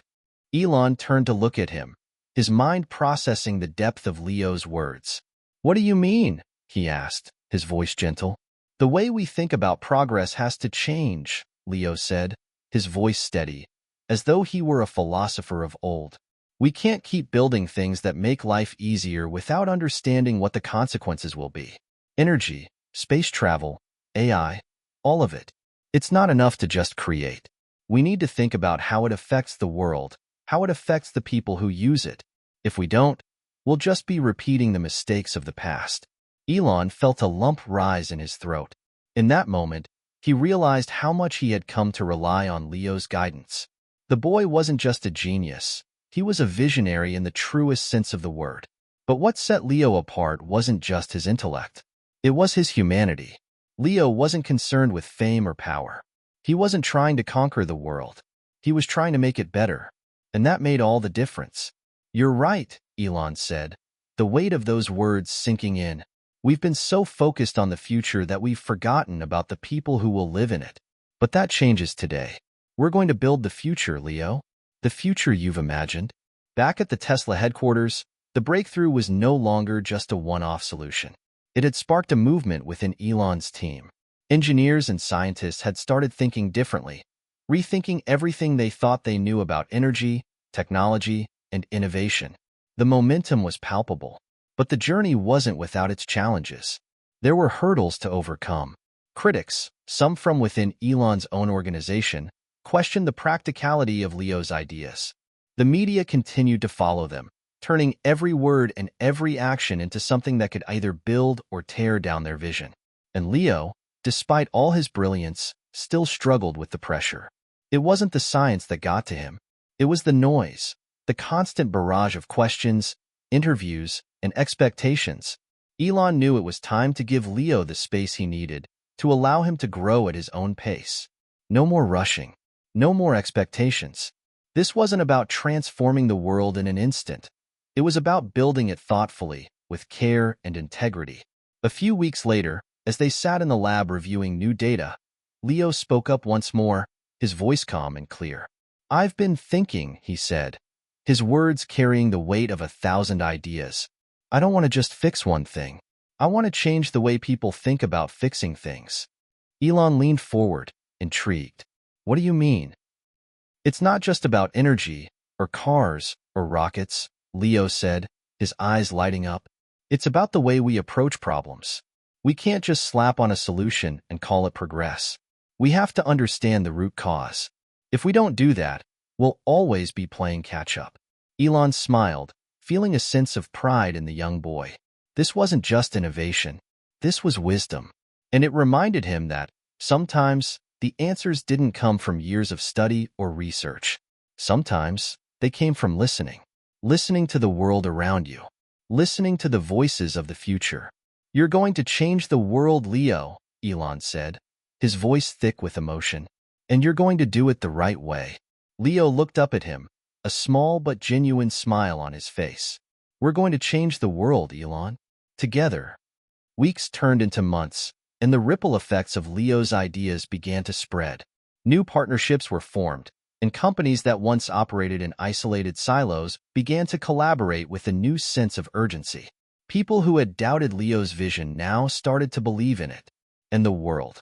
Elon turned to look at him, his mind processing the depth of Leo's words. "What do you mean?" he asked, his voice gentle. "The way we think about progress has to change," Leo said, his voice steady, as though he were a philosopher of old. "We can't keep building things that make life easier without understanding what the consequences will be. Energy, space travel, AI, all of it. It's not enough to just create. We need to think about how it affects the world, how it affects the people who use it. If we don't, we'll just be repeating the mistakes of the past." Elon felt a lump rise in his throat. In that moment, he realized how much he had come to rely on Leo's guidance. The boy wasn't just a genius. He was a visionary in the truest sense of the word. But what set Leo apart wasn't just his intellect. It was his humanity. Leo wasn't concerned with fame or power. He wasn't trying to conquer the world. He was trying to make it better. And that made all the difference. "You're right," Elon said, the weight of those words sinking in. "We've been so focused on the future that we've forgotten about the people who will live in it. But that changes today. We're going to build the future, Leo. The future you've imagined." Back at the Tesla headquarters, the breakthrough was no longer just a one-off solution. It had sparked a movement within Elon's team. Engineers and scientists had started thinking differently, rethinking everything they thought they knew about energy, technology, and innovation. The momentum was palpable, but the journey wasn't without its challenges. There were hurdles to overcome. Critics, some from within Elon's own organization, questioned the practicality of Leo's ideas. The media continued to follow them, turning every word and every action into something that could either build or tear down their vision. And Leo, despite all his brilliance, still struggled with the pressure. It wasn't the science that got to him. It was the noise, the constant barrage of questions, interviews, and expectations. Elon knew it was time to give Leo the space he needed to allow him to grow at his own pace. No more rushing. No more expectations. This wasn't about transforming the world in an instant. It was about building it thoughtfully, with care and integrity. A few weeks later, as they sat in the lab reviewing new data, Leo spoke up once more, his voice calm and clear. "I've been thinking," he said, his words carrying the weight of 1,000 ideas. "I don't want to just fix one thing. I want to change the way people think about fixing things." Elon leaned forward, intrigued. "What do you mean?" "It's not just about energy, or cars, or rockets," Leo said, his eyes lighting up. "It's about the way we approach problems. We can't just slap on a solution and call it progress. We have to understand the root cause. If we don't do that, we'll always be playing catch-up." Elon smiled, feeling a sense of pride in the young boy. This wasn't just innovation. This was wisdom. And it reminded him that, sometimes, the answers didn't come from years of study or research. Sometimes, they came from listening. Listening to the world around you. Listening to the voices of the future. "You're going to change the world, Leo," Elon said, his voice thick with emotion. "And you're going to do it the right way." Leo looked up at him, a small but genuine smile on his face. "We're going to change the world, Elon. Together." Weeks turned into months, and the ripple effects of Leo's ideas began to spread. New partnerships were formed, and companies that once operated in isolated silos began to collaborate with a new sense of urgency. People who had doubted Leo's vision now started to believe in it, and the world,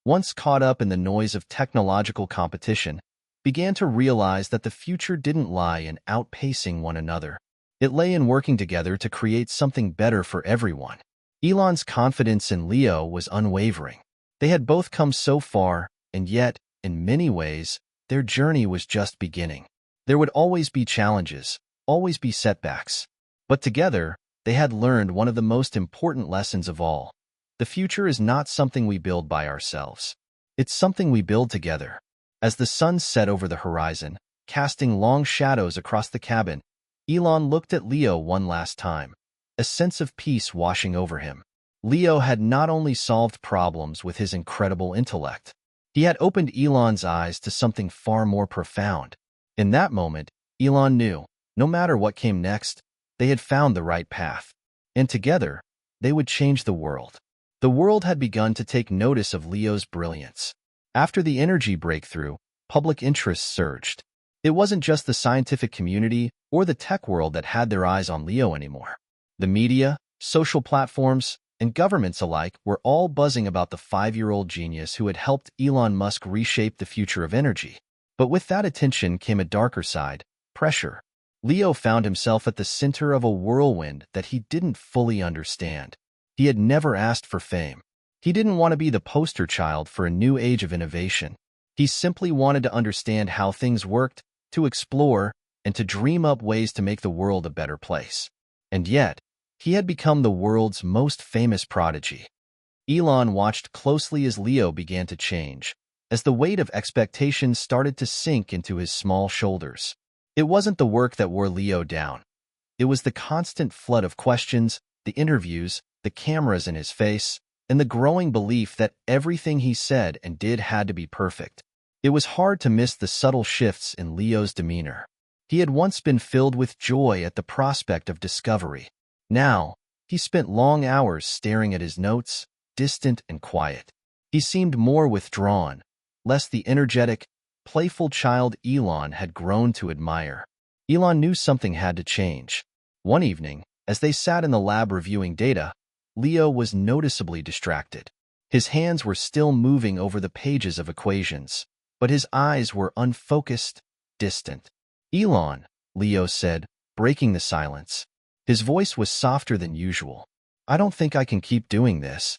once caught up in the noise of technological competition, began to realize that the future didn't lie in outpacing one another. It lay in working together to create something better for everyone. Elon's confidence in Leo was unwavering. They had both come so far, and yet, in many ways, their journey was just beginning. There would always be challenges, always be setbacks. But together, they had learned one of the most important lessons of all. The future is not something we build by ourselves. It's something we build together. As the sun set over the horizon, casting long shadows across the cabin, Elon looked at Leo one last time, a sense of peace washing over him. Leo had not only solved problems with his incredible intellect, he had opened Elon's eyes to something far more profound. In that moment, Elon knew, no matter what came next, they had found the right path. And together, they would change the world. The world had begun to take notice of Leo's brilliance. After the energy breakthrough, public interest surged. It wasn't just the scientific community or the tech world that had their eyes on Leo anymore. The media, social platforms, and governments alike were all buzzing about the 5-year-old genius who had helped Elon Musk reshape the future of energy. But with that attention came a darker side, pressure. Leo found himself at the center of a whirlwind that he didn't fully understand. He had never asked for fame. He didn't want to be the poster child for a new age of innovation. He simply wanted to understand how things worked, to explore, and to dream up ways to make the world a better place. And yet, he had become the world's most famous prodigy. Elon watched closely as Leo began to change, as the weight of expectations started to sink into his small shoulders. It wasn't the work that wore Leo down. It was the constant flood of questions, the interviews, the cameras in his face, and the growing belief that everything he said and did had to be perfect. It was hard to miss the subtle shifts in Leo's demeanor. He had once been filled with joy at the prospect of discovery. Now, he spent long hours staring at his notes, distant and quiet. He seemed more withdrawn, less the energetic, playful child Elon had grown to admire. Elon knew something had to change. One evening, as they sat in the lab reviewing data, Leo was noticeably distracted. His hands were still moving over the pages of equations, but his eyes were unfocused, distant. "Elon," Leo said, breaking the silence. His voice was softer than usual. "I don't think I can keep doing this."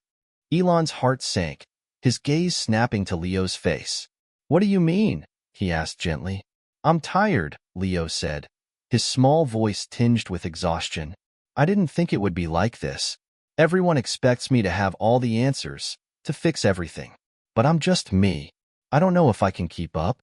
Elon's heart sank, his gaze snapping to Leo's face. "What do you mean?" he asked gently. "I'm tired," Leo said, his small voice tinged with exhaustion. "I didn't think it would be like this. Everyone expects me to have all the answers, to fix everything. But I'm just me. I don't know if I can keep up."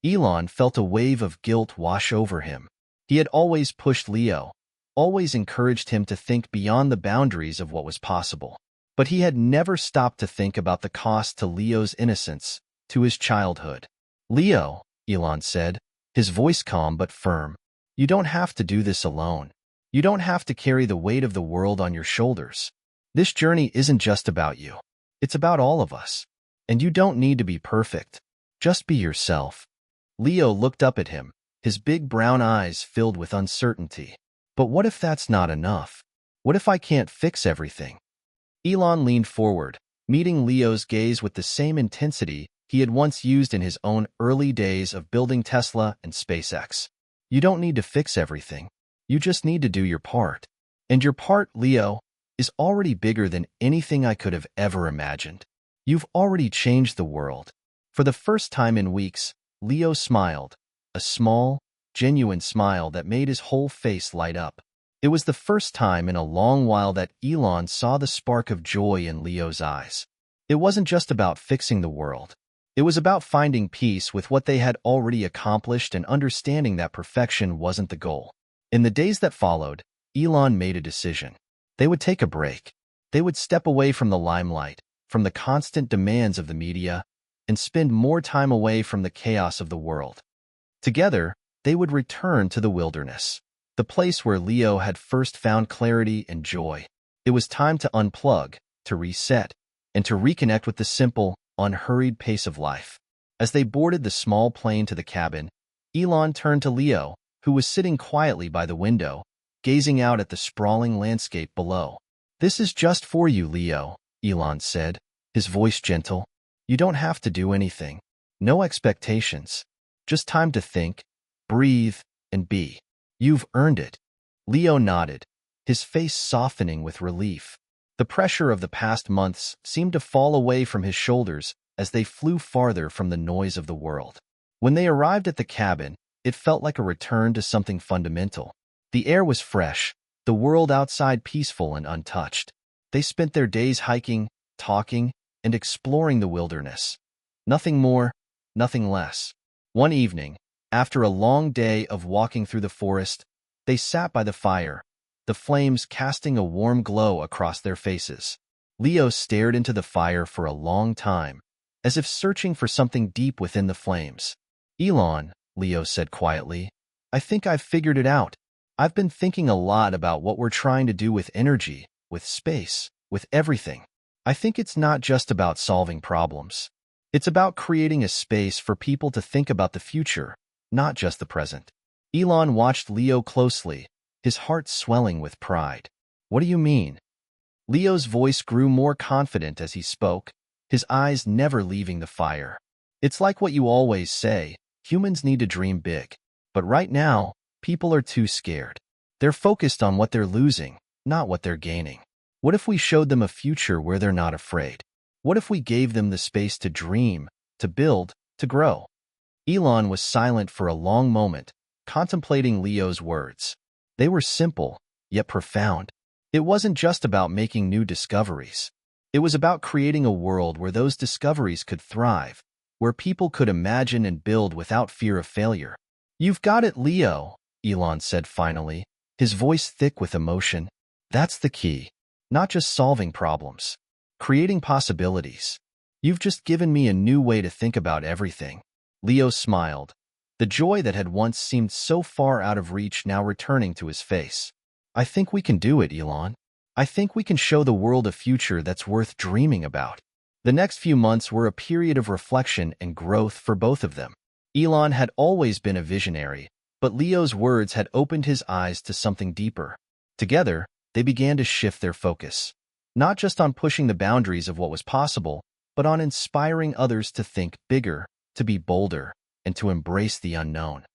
Elon felt a wave of guilt wash over him. He had always pushed Leo, always encouraged him to think beyond the boundaries of what was possible. But he had never stopped to think about the cost to Leo's innocence, to his childhood. "Leo," Elon said, his voice calm but firm, "you don't have to do this alone. You don't have to carry the weight of the world on your shoulders. This journey isn't just about you. It's about all of us. And you don't need to be perfect. Just be yourself." Leo looked up at him, his big brown eyes filled with uncertainty. "But what if that's not enough? What if I can't fix everything?" Elon leaned forward, meeting Leo's gaze with the same intensity he had once used in his own early days of building Tesla and SpaceX. "You don't need to fix everything. You just need to do your part. And your part, Leo, is already bigger than anything I could have ever imagined. You've already changed the world." For the first time in weeks, Leo smiled, a small, genuine smile that made his whole face light up. It was the first time in a long while that Elon saw the spark of joy in Leo's eyes. It wasn't just about fixing the world. It was about finding peace with what they had already accomplished and understanding that perfection wasn't the goal. In the days that followed, Elon made a decision. They would take a break. They would step away from the limelight, from the constant demands of the media, and spend more time away from the chaos of the world. Together, they would return to the wilderness, the place where Leo had first found clarity and joy. It was time to unplug, to reset, and to reconnect with the simple, unhurried pace of life. As they boarded the small plane to the cabin, Elon turned to Leo, who was sitting quietly by the window, gazing out at the sprawling landscape below. "This is just for you, Leo," Elon said, his voice gentle. "You don't have to do anything. No expectations. Just time to think, breathe, and be. You've earned it." Leo nodded, his face softening with relief. The pressure of the past months seemed to fall away from his shoulders as they flew farther from the noise of the world. When they arrived at the cabin, it felt like a return to something fundamental. The air was fresh, the world outside peaceful and untouched. They spent their days hiking, talking, and exploring the wilderness. Nothing more, nothing less. One evening, after a long day of walking through the forest, they sat by the fire, the flames casting a warm glow across their faces. Leo stared into the fire for a long time, as if searching for something deep within the flames. "Elon," Leo said quietly, "I think I've figured it out. I've been thinking a lot about what we're trying to do with energy, with space, with everything. I think it's not just about solving problems. It's about creating a space for people to think about the future, not just the present." Elon watched Leo closely, his heart swelling with pride. "What do you mean?" Leo's voice grew more confident as he spoke, his eyes never leaving the fire. "It's like what you always say, humans need to dream big. But right now, people are too scared. They're focused on what they're losing, not what they're gaining. What if we showed them a future where they're not afraid? What if we gave them the space to dream, to build, to grow?" Elon was silent for a long moment, contemplating Leo's words. They were simple, yet profound. It wasn't just about making new discoveries. It was about creating a world where those discoveries could thrive, where people could imagine and build without fear of failure. "You've got it, Leo," Elon said finally, his voice thick with emotion. "That's the key. Not just solving problems, creating possibilities. You've just given me a new way to think about everything." Leo smiled, the joy that had once seemed so far out of reach now returning to his face. "I think we can do it, Elon. I think we can show the world a future that's worth dreaming about." The next few months were a period of reflection and growth for both of them. Elon had always been a visionary, but Leo's words had opened his eyes to something deeper. Together, they began to shift their focus, not just on pushing the boundaries of what was possible, but on inspiring others to think bigger, to be bolder, and to embrace the unknown.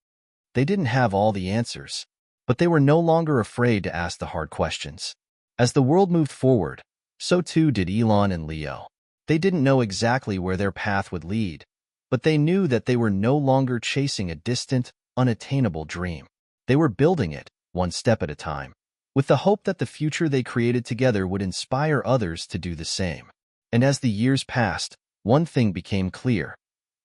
They didn't have all the answers, but they were no longer afraid to ask the hard questions. As the world moved forward, so too did Elon and Leo. They didn't know exactly where their path would lead, but they knew that they were no longer chasing a distant, unattainable dream. They were building it, one step at a time, with the hope that the future they created together would inspire others to do the same. And as the years passed, one thing became clear.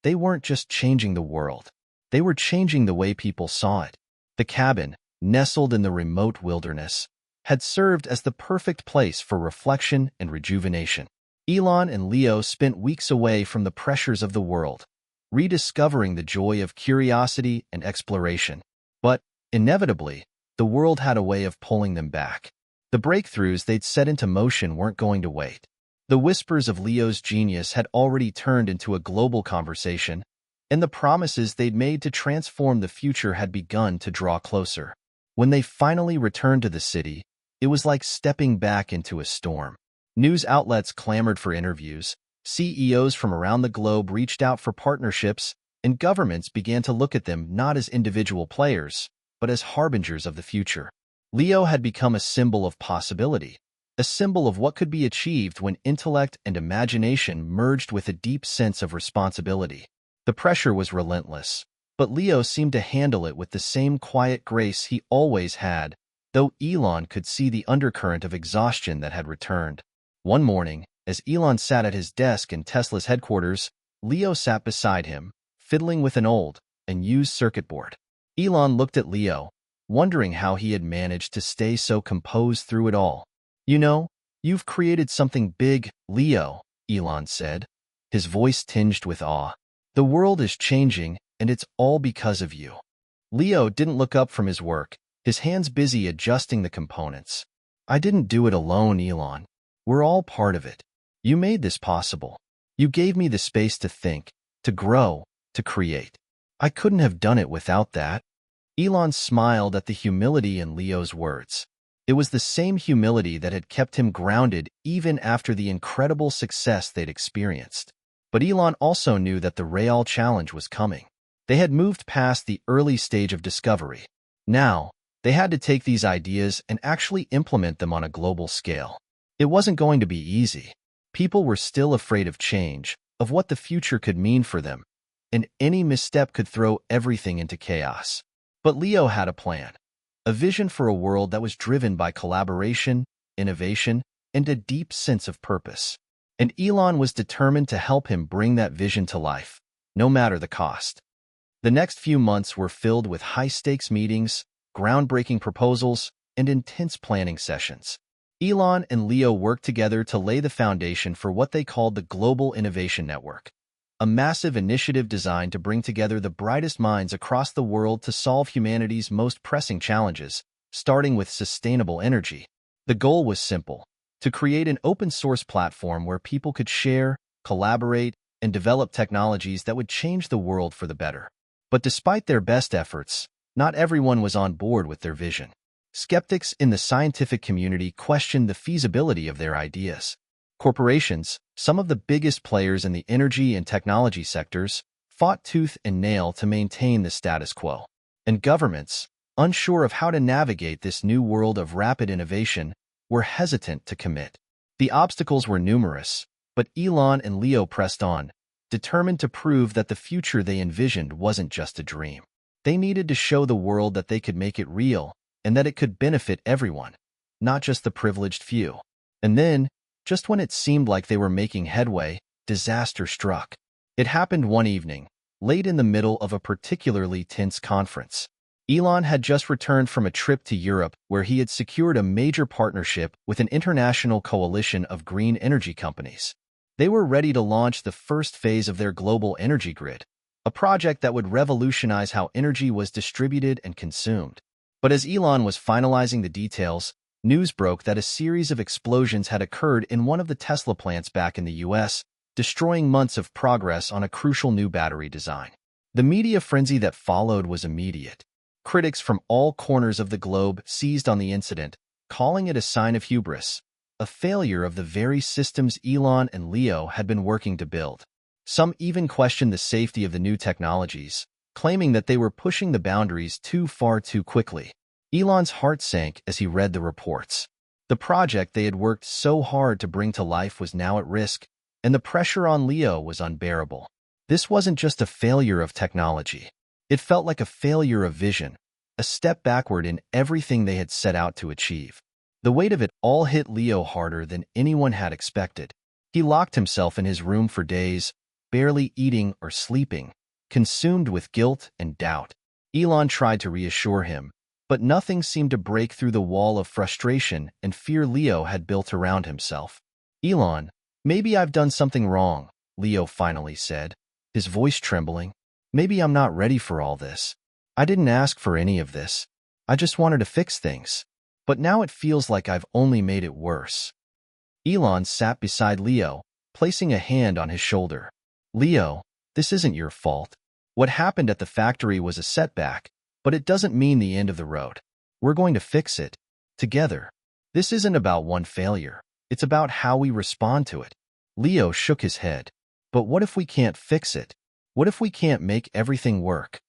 They weren't just changing the world. They were changing the way people saw it. The cabin, nestled in the remote wilderness, had served as the perfect place for reflection and rejuvenation. Elon and Leo spent weeks away from the pressures of the world, rediscovering the joy of curiosity and exploration. But, inevitably, the world had a way of pulling them back. The breakthroughs they'd set into motion weren't going to wait. The whispers of Leo's genius had already turned into a global conversation, and the promises they'd made to transform the future had begun to draw closer. When they finally returned to the city, it was like stepping back into a storm. News outlets clamored for interviews, CEOs from around the globe reached out for partnerships, and governments began to look at them not as individual players, but as harbingers of the future. Leo had become a symbol of possibility, a symbol of what could be achieved when intellect and imagination merged with a deep sense of responsibility. The pressure was relentless, but Leo seemed to handle it with the same quiet grace he always had, though Elon could see the undercurrent of exhaustion that had returned. One morning, as Elon sat at his desk in Tesla's headquarters, Leo sat beside him, fiddling with an old, unused circuit board. Elon looked at Leo, wondering how he had managed to stay so composed through it all. "You know, you've created something big, Leo," Elon said, his voice tinged with awe. "The world is changing, and it's all because of you." Leo didn't look up from his work, his hands busy adjusting the components. "I didn't do it alone, Elon. We're all part of it. You made this possible. You gave me the space to think, to grow, to create. I couldn't have done it without that." Elon smiled at the humility in Leo's words. It was the same humility that had kept him grounded even after the incredible success they'd experienced. But Elon also knew that the real challenge was coming. They had moved past the early stage of discovery. Now, they had to take these ideas and actually implement them on a global scale. It wasn't going to be easy. People were still afraid of change, of what the future could mean for them, and any misstep could throw everything into chaos. But Leo had a plan, a vision for a world that was driven by collaboration, innovation, and a deep sense of purpose. And Elon was determined to help him bring that vision to life, no matter the cost. The next few months were filled with high-stakes meetings, groundbreaking proposals, and intense planning sessions. Elon and Leo worked together to lay the foundation for what they called the Global Innovation Network, a massive initiative designed to bring together the brightest minds across the world to solve humanity's most pressing challenges, starting with sustainable energy. The goal was simple: to create an open-source platform where people could share, collaborate, and develop technologies that would change the world for the better. But despite their best efforts, not everyone was on board with their vision. Skeptics in the scientific community questioned the feasibility of their ideas. Corporations, some of the biggest players in the energy and technology sectors, fought tooth and nail to maintain the status quo. And governments, unsure of how to navigate this new world of rapid innovation, were hesitant to commit. The obstacles were numerous, but Elon and Leo pressed on, determined to prove that the future they envisioned wasn't just a dream. They needed to show the world that they could make it real and that it could benefit everyone, not just the privileged few. And then, just when it seemed like they were making headway, disaster struck. It happened one evening, late in the middle of a particularly tense conference. Elon had just returned from a trip to Europe where he had secured a major partnership with an international coalition of green energy companies. They were ready to launch the first phase of their global energy grid, a project that would revolutionize how energy was distributed and consumed. But as Elon was finalizing the details, news broke that a series of explosions had occurred in one of the Tesla plants back in the US, destroying months of progress on a crucial new battery design. The media frenzy that followed was immediate. Critics from all corners of the globe seized on the incident, calling it a sign of hubris, a failure of the very systems Elon and Leo had been working to build. Some even questioned the safety of the new technologies, claiming that they were pushing the boundaries too far too quickly. Elon's heart sank as he read the reports. The project they had worked so hard to bring to life was now at risk, and the pressure on Leo was unbearable. This wasn't just a failure of technology. It felt like a failure of vision, a step backward in everything they had set out to achieve. The weight of it all hit Leo harder than anyone had expected. He locked himself in his room for days, barely eating or sleeping, consumed with guilt and doubt. Elon tried to reassure him, but nothing seemed to break through the wall of frustration and fear Leo had built around himself. "Elon, maybe I've done something wrong," Leo finally said, his voice trembling. "Maybe I'm not ready for all this. I didn't ask for any of this. I just wanted to fix things. But now it feels like I've only made it worse." Elon sat beside Leo, placing a hand on his shoulder. "Leo, this isn't your fault. What happened at the factory was a setback, but it doesn't mean the end of the road. We're going to fix it, together. This isn't about one failure. It's about how we respond to it." Leo shook his head. "But what if we can't fix it? What if we can't make everything work?"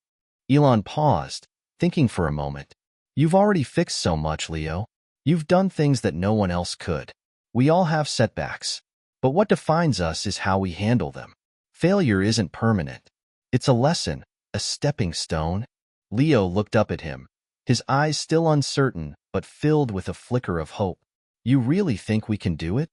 Elon paused, thinking for a moment. "You've already fixed so much, Leo. You've done things that no one else could. We all have setbacks. But what defines us is how we handle them. Failure isn't permanent. It's a lesson, a stepping stone." Leo looked up at him, his eyes still uncertain but filled with a flicker of hope. "You really think we can do it?"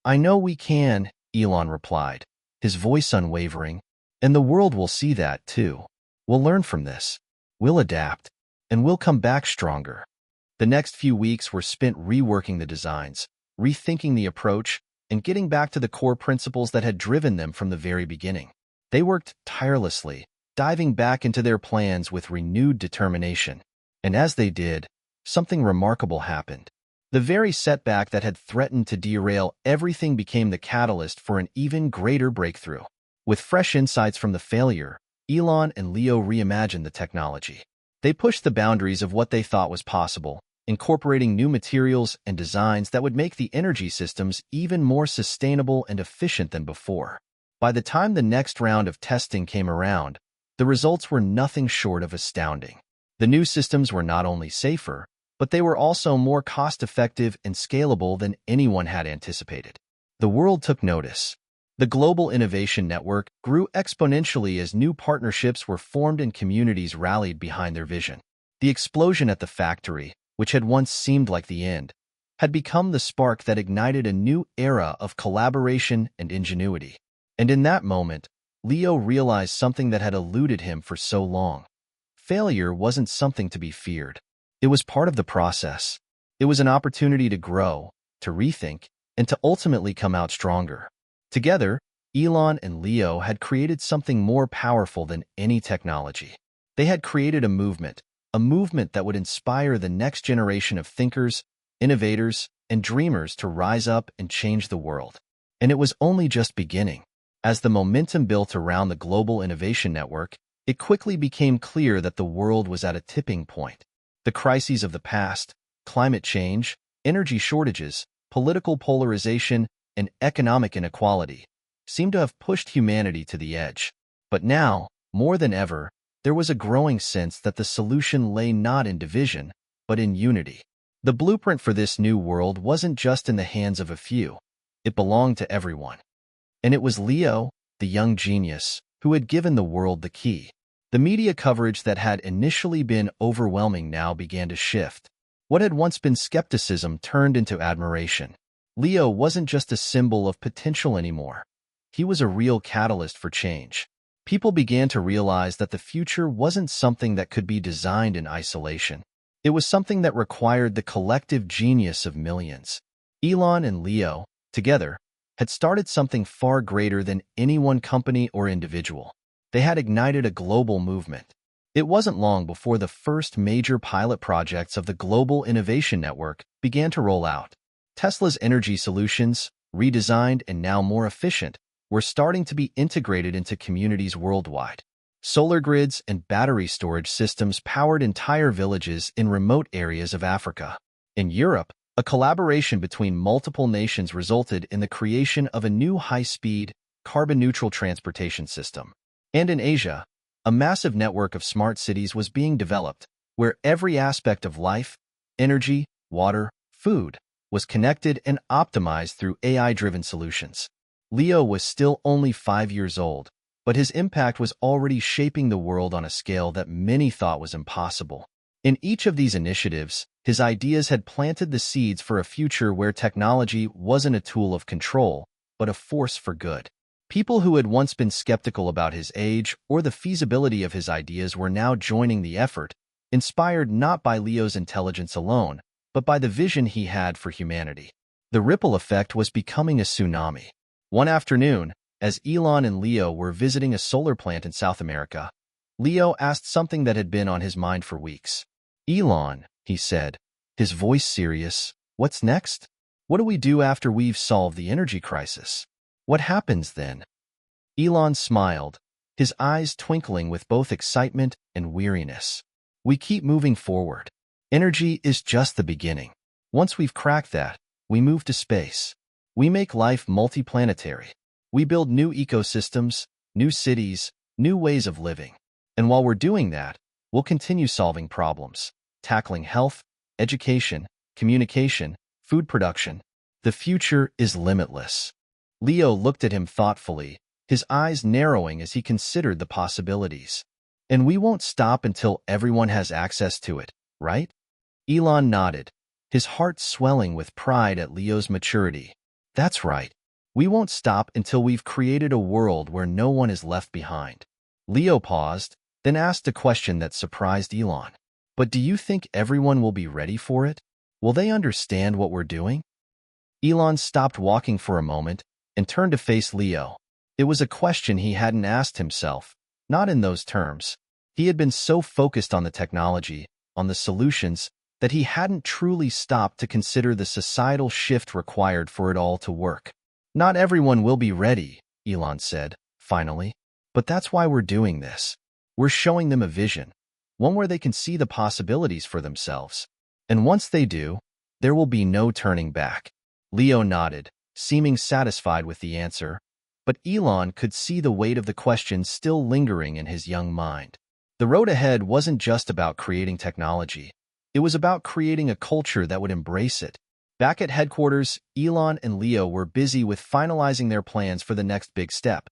"I know we can," Elon replied, his voice unwavering. "And the world will see that, too. We'll learn from this. We'll adapt. And we'll come back stronger." The next few weeks were spent reworking the designs, rethinking the approach, and getting back to the core principles that had driven them from the very beginning. They worked tirelessly, diving back into their plans with renewed determination. And as they did, something remarkable happened. The very setback that had threatened to derail everything became the catalyst for an even greater breakthrough. With fresh insights from the failure, Elon and Leo reimagined the technology. They pushed the boundaries of what they thought was possible, incorporating new materials and designs that would make the energy systems even more sustainable and efficient than before. By the time the next round of testing came around, the results were nothing short of astounding. The new systems were not only safer, but they were also more cost-effective and scalable than anyone had anticipated. The world took notice. The global innovation network grew exponentially as new partnerships were formed and communities rallied behind their vision. The explosion at the factory, which had once seemed like the end, had become the spark that ignited a new era of collaboration and ingenuity. And in that moment, Leo realized something that had eluded him for so long. Failure wasn't something to be feared. It was part of the process. It was an opportunity to grow, to rethink, and to ultimately come out stronger. Together, Elon and Leo had created something more powerful than any technology. They had created a movement that would inspire the next generation of thinkers, innovators, and dreamers to rise up and change the world. And it was only just beginning. As the momentum built around the global innovation network, it quickly became clear that the world was at a tipping point. The crises of the past, climate change, energy shortages, political polarization, and economic inequality seemed to have pushed humanity to the edge. But now, more than ever, there was a growing sense that the solution lay not in division, but in unity. The blueprint for this new world wasn't just in the hands of a few. It belonged to everyone. And it was Leo, the young genius, who had given the world the key. The media coverage that had initially been overwhelming now began to shift. What had once been skepticism turned into admiration. Leo wasn't just a symbol of potential anymore. He was a real catalyst for change. People began to realize that the future wasn't something that could be designed in isolation. It was something that required the collective genius of millions. Elon and Leo, together, had started something far greater than any one company or individual. They had ignited a global movement. It wasn't long before the first major pilot projects of the Global Innovation Network began to roll out. Tesla's energy solutions, redesigned and now more efficient, were starting to be integrated into communities worldwide. Solar grids and battery storage systems powered entire villages in remote areas of Africa. In Europe, a collaboration between multiple nations resulted in the creation of a new high-speed, carbon-neutral transportation system. And in Asia, a massive network of smart cities was being developed, where every aspect of life, energy, water, food, was connected and optimized through AI-driven solutions. Leo was still only 5 years old, but his impact was already shaping the world on a scale that many thought was impossible. In each of these initiatives, his ideas had planted the seeds for a future where technology wasn't a tool of control, but a force for good. People who had once been skeptical about his age or the feasibility of his ideas were now joining the effort, inspired not by Leo's intelligence alone, but by the vision he had for humanity. The ripple effect was becoming a tsunami. One afternoon, as Elon and Leo were visiting a solar plant in South America, Leo asked something that had been on his mind for weeks. "Elon," he said, his voice serious, "what's next? What do we do after we've solved the energy crisis? What happens then?" Elon smiled, his eyes twinkling with both excitement and weariness. "We keep moving forward. Energy is just the beginning. Once we've cracked that, we move to space. We make life multiplanetary. We build new ecosystems, new cities, new ways of living. And while we're doing that, we'll continue solving problems, tackling health, education, communication, food production. The future is limitless." Leo looked at him thoughtfully, his eyes narrowing as he considered the possibilities. "And we won't stop until everyone has access to it, right?" Elon nodded, his heart swelling with pride at Leo's maturity. "That's right. We won't stop until we've created a world where no one is left behind." Leo paused, then asked a question that surprised Elon. "But do you think everyone will be ready for it? Will they understand what we're doing?" Elon stopped walking for a moment and turned to face Leo. It was a question he hadn't asked himself, not in those terms. He had been so focused on the technology, on the solutions, that he hadn't truly stopped to consider the societal shift required for it all to work. "Not everyone will be ready," Elon said, finally. "But that's why we're doing this. We're showing them a vision. one where they can see the possibilities for themselves. And once they do, there will be no turning back. Leo nodded, seeming satisfied with the answer, but Elon could see the weight of the question still lingering in his young mind. The road ahead wasn't just about creating technology. It was about creating a culture that would embrace it. Back at headquarters, Elon and Leo were busy with finalizing their plans for the next big step,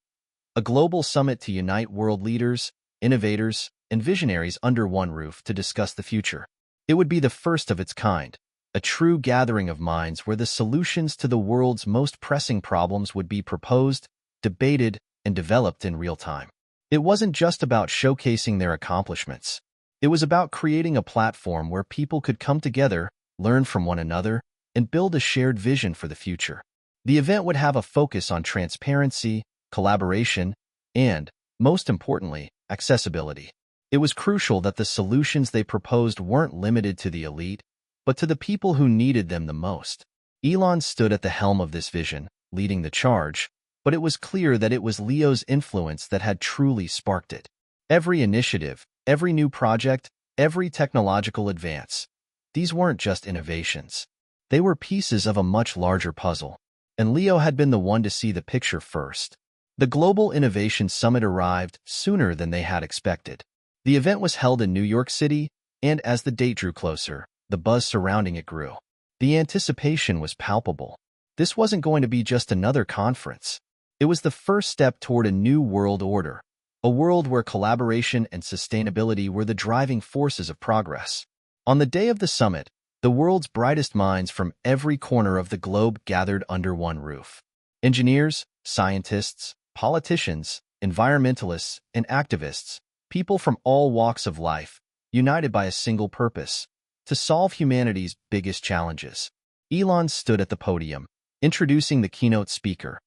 a global summit to unite world leaders, innovators, and visionaries under one roof to discuss the future. It would be the first of its kind, a true gathering of minds where the solutions to the world's most pressing problems would be proposed, debated, and developed in real time. It wasn't just about showcasing their accomplishments. It was about creating a platform where people could come together, learn from one another, and build a shared vision for the future. The event would have a focus on transparency, collaboration, and, most importantly, accessibility. It was crucial that the solutions they proposed weren't limited to the elite, but to the people who needed them the most. Elon stood at the helm of this vision, leading the charge, but it was clear that it was Leo's influence that had truly sparked it. Every initiative, every new project, every technological advance, these weren't just innovations. They were pieces of a much larger puzzle, and Leo had been the one to see the picture first. The Global Innovation Summit arrived sooner than they had expected. The event was held in New York City, and as the date drew closer, the buzz surrounding it grew. The anticipation was palpable. This wasn't going to be just another conference. It was the first step toward a new world order, a world where collaboration and sustainability were the driving forces of progress. On the day of the summit, the world's brightest minds from every corner of the globe gathered under one roof. Engineers, scientists, politicians, environmentalists, and activists, people from all walks of life, united by a single purpose: to solve humanity's biggest challenges. Elon stood at the podium, introducing the keynote speaker,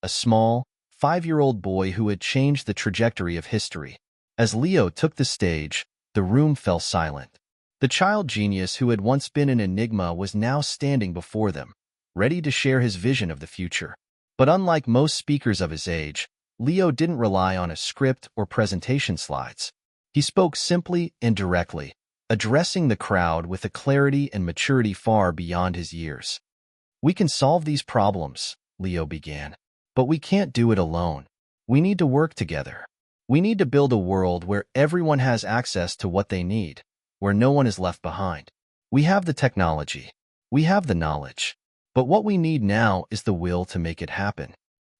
a small, 5-year-old boy who had changed the trajectory of history. As Leo took the stage, the room fell silent. The child genius who had once been an enigma was now standing before them, ready to share his vision of the future. But unlike most speakers of his age, Leo didn't rely on a script or presentation slides. He spoke simply and directly, addressing the crowd with a clarity and maturity far beyond his years. "We can solve these problems," Leo began, "but we can't do it alone. We need to work together. We need to build a world where everyone has access to what they need, where no one is left behind. We have the technology. We have the knowledge. But what we need now is the will to make it happen."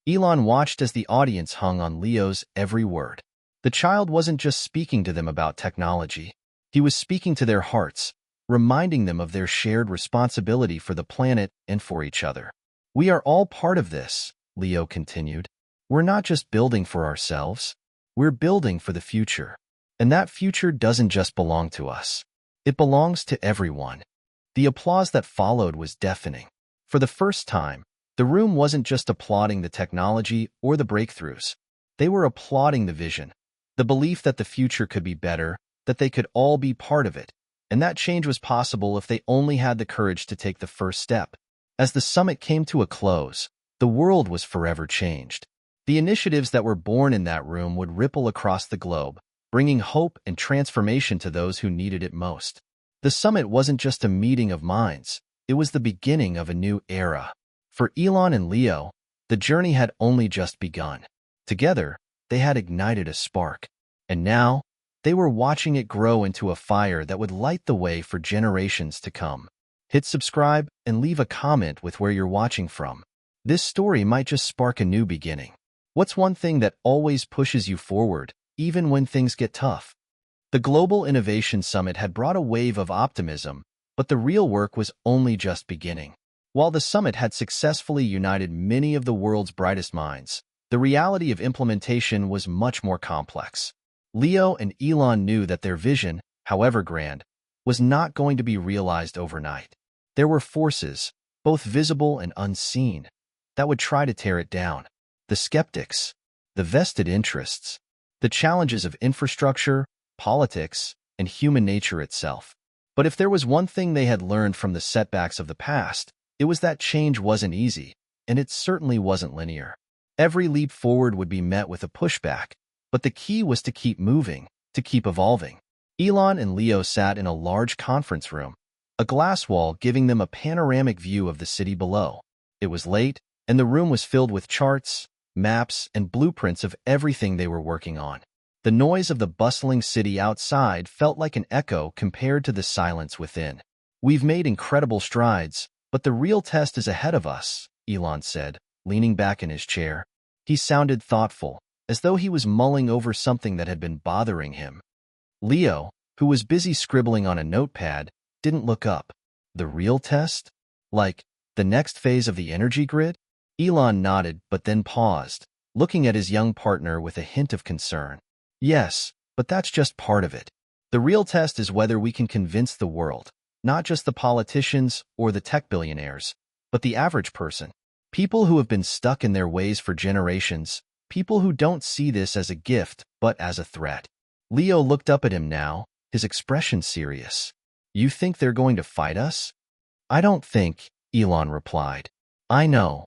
Elon watched as the audience hung on Leo's every word. The child wasn't just speaking to them about technology. He was speaking to their hearts, reminding them of their shared responsibility for the planet and for each other. "We are all part of this," Leo continued. "We're not just building for ourselves. We're building for the future. And that future doesn't just belong to us. It belongs to everyone." The applause that followed was deafening. For the first time, the room wasn't just applauding the technology or the breakthroughs. They were applauding the vision, the belief that the future could be better, that they could all be part of it, and that change was possible if they only had the courage to take the first step. As the summit came to a close, the world was forever changed. The initiatives that were born in that room would ripple across the globe, bringing hope and transformation to those who needed it most. The summit wasn't just a meeting of minds. It was the beginning of a new era. For Elon and Leo, the journey had only just begun. Together, they had ignited a spark. And now, they were watching it grow into a fire that would light the way for generations to come. Hit subscribe and leave a comment with where you're watching from. This story might just spark a new beginning. What's one thing that always pushes you forward, even when things get tough? The Global Innovation Summit had brought a wave of optimism, but the real work was only just beginning. While the summit had successfully united many of the world's brightest minds, the reality of implementation was much more complex. Leo and Elon knew that their vision, however grand, was not going to be realized overnight. There were forces, both visible and unseen, that would try to tear it down. The skeptics, the vested interests, the challenges of infrastructure, politics, and human nature itself. But if there was one thing they had learned from the setbacks of the past, it was that change wasn't easy, and it certainly wasn't linear. Every leap forward would be met with a pushback, but the key was to keep moving, to keep evolving. Elon and Leo sat in a large conference room, a glass wall giving them a panoramic view of the city below. It was late, and the room was filled with charts, maps, and blueprints of everything they were working on. The noise of the bustling city outside felt like an echo compared to the silence within. "We've made incredible strides, but the real test is ahead of us," Elon said, leaning back in his chair. He sounded thoughtful, as though he was mulling over something that had been bothering him. Leo, who was busy scribbling on a notepad, didn't look up. "The real test? Like, the next phase of the energy grid?" Elon nodded but then paused, looking at his young partner with a hint of concern. "Yes, but that's just part of it. The real test is whether we can convince the world, not just the politicians or the tech billionaires, but the average person. People who have been stuck in their ways for generations, people who don't see this as a gift but as a threat." Leo looked up at him now, his expression serious. "You think they're going to fight us?" "I don't think," Elon replied. "I know."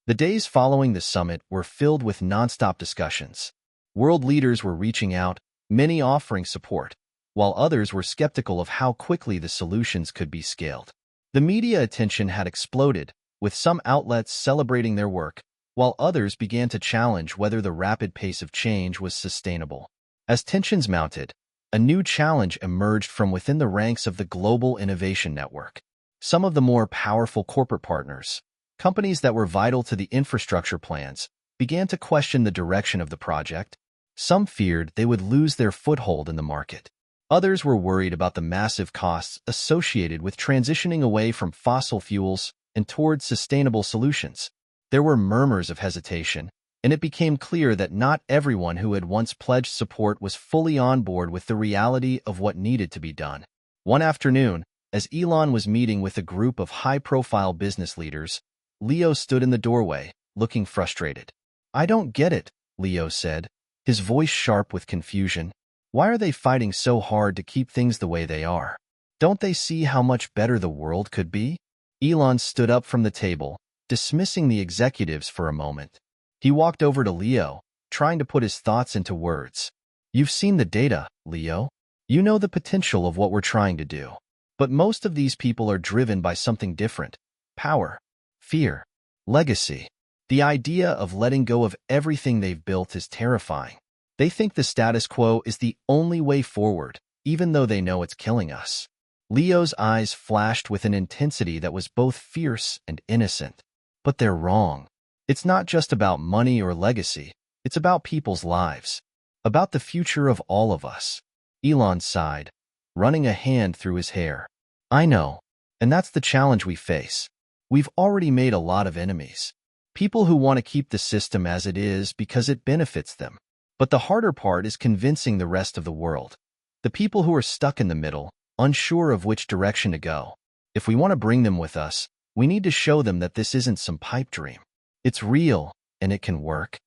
The days following the summit were filled with nonstop discussions. World leaders were reaching out, many offering support, while others were skeptical of how quickly the solutions could be scaled. The media attention had exploded, with some outlets celebrating their work, while others began to challenge whether the rapid pace of change was sustainable. As tensions mounted, a new challenge emerged from within the ranks of the global innovation network. Some of the more powerful corporate partners, companies that were vital to the infrastructure plans, began to question the direction of the project. Some feared they would lose their foothold in the market. Others were worried about the massive costs associated with transitioning away from fossil fuels and towards sustainable solutions. There were murmurs of hesitation, and it became clear that not everyone who had once pledged support was fully on board with the reality of what needed to be done. One afternoon, as Elon was meeting with a group of high-profile business leaders, Leo stood in the doorway, looking frustrated. "I don't get it," Leo said, his voice sharp with confusion. "Why are they fighting so hard to keep things the way they are? Don't they see how much better the world could be?" Elon stood up from the table, dismissing the executives for a moment. He walked over to Leo, trying to put his thoughts into words. "You've seen the data, Leo. You know the potential of what we're trying to do. But most of these people are driven by something different: power, fear, legacy. The idea of letting go of everything they've built is terrifying. They think the status quo is the only way forward, even though they know it's killing us." Leo's eyes flashed with an intensity that was both fierce and innocent. "But they're wrong. It's not just about money or legacy. It's about people's lives. About the future of all of us." Elon sighed, running a hand through his hair. "I know. And that's the challenge we face. We've already made a lot of enemies. People who want to keep the system as it is because it benefits them. But the harder part is convincing the rest of the world. The people who are stuck in the middle, unsure of which direction to go. If we want to bring them with us, we need to show them that this isn't some pipe dream. It's real, and it can work."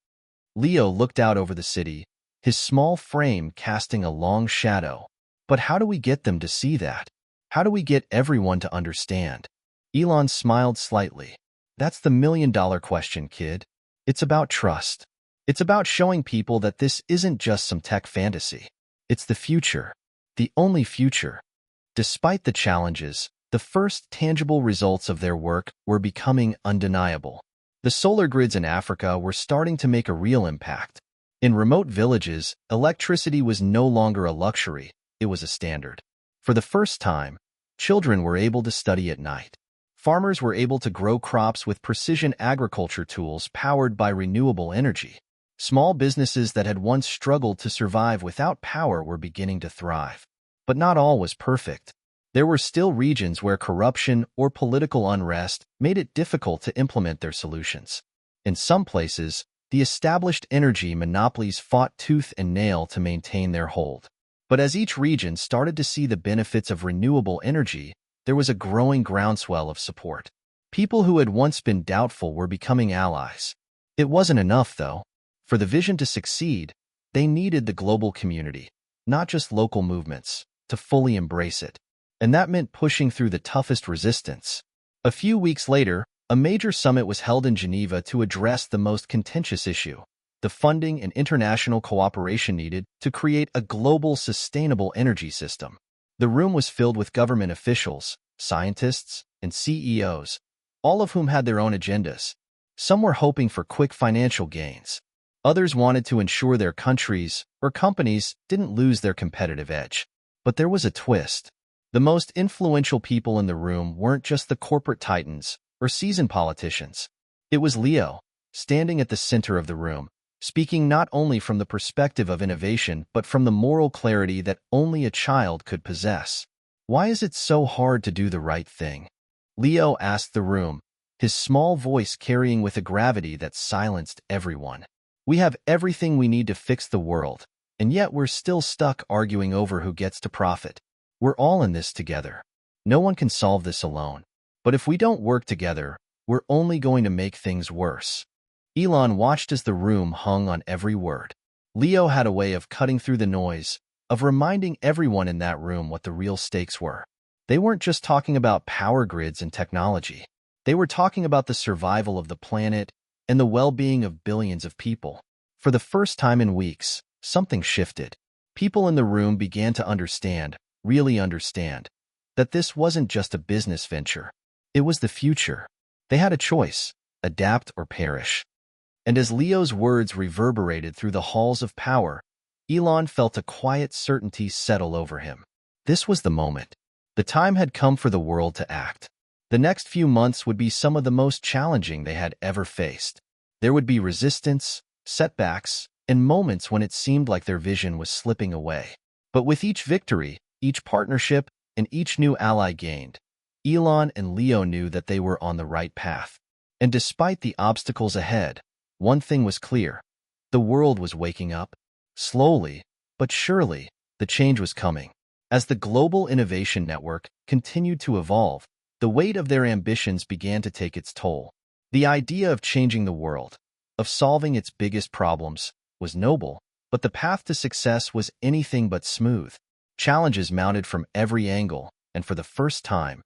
Leo looked out over the city, his small frame casting a long shadow. "But how do we get them to see that? How do we get everyone to understand?" Elon smiled slightly. "That's the million-dollar question, kid. It's about trust. It's about showing people that this isn't just some tech fantasy. It's the future. The only future." Despite the challenges, the first tangible results of their work were becoming undeniable. The solar grids in Africa were starting to make a real impact. In remote villages, electricity was no longer a luxury, it was a standard. For the first time, children were able to study at night. Farmers were able to grow crops with precision agriculture tools powered by renewable energy. Small businesses that had once struggled to survive without power were beginning to thrive. But not all was perfect. There were still regions where corruption or political unrest made it difficult to implement their solutions. In some places, the established energy monopolies fought tooth and nail to maintain their hold. But as each region started to see the benefits of renewable energy, there was a growing groundswell of support. People who had once been doubtful were becoming allies. It wasn't enough, though. For the vision to succeed, they needed the global community, not just local movements, to fully embrace it. And that meant pushing through the toughest resistance. A few weeks later, a major summit was held in Geneva to address the most contentious issue: the funding and international cooperation needed to create a global sustainable energy system. The room was filled with government officials, scientists, and CEOs, all of whom had their own agendas. Some were hoping for quick financial gains. Others wanted to ensure their countries or companies didn't lose their competitive edge. But there was a twist. The most influential people in the room weren't just the corporate titans or seasoned politicians. It was Leo, standing at the center of the room, speaking not only from the perspective of innovation but from the moral clarity that only a child could possess. "Why is it so hard to do the right thing?" Leo asked the room, his small voice carrying with a gravity that silenced everyone. "We have everything we need to fix the world, and yet we're still stuck arguing over who gets to profit. We're all in this together. No one can solve this alone. But if we don't work together, we're only going to make things worse." Elon watched as the room hung on every word. Leo had a way of cutting through the noise, of reminding everyone in that room what the real stakes were. They weren't just talking about power grids and technology. They were talking about the survival of the planet and the well-being of billions of people. For the first time in weeks, something shifted. People in the room began to understand, really understand, that this wasn't just a business venture. It was the future. They had a choice, adapt or perish. And as Leo's words reverberated through the halls of power, Elon felt a quiet certainty settle over him. This was the moment. The time had come for the world to act. The next few months would be some of the most challenging they had ever faced. There would be resistance, setbacks, and moments when it seemed like their vision was slipping away. But with each victory, each partnership, and each new ally gained, Elon and Leo knew that they were on the right path. And despite the obstacles ahead, one thing was clear. The world was waking up. Slowly, but surely, the change was coming. As the global innovation network continued to evolve, the weight of their ambitions began to take its toll. The idea of changing the world, of solving its biggest problems, was noble, but the path to success was anything but smooth. Challenges mounted from every angle, and for the first time,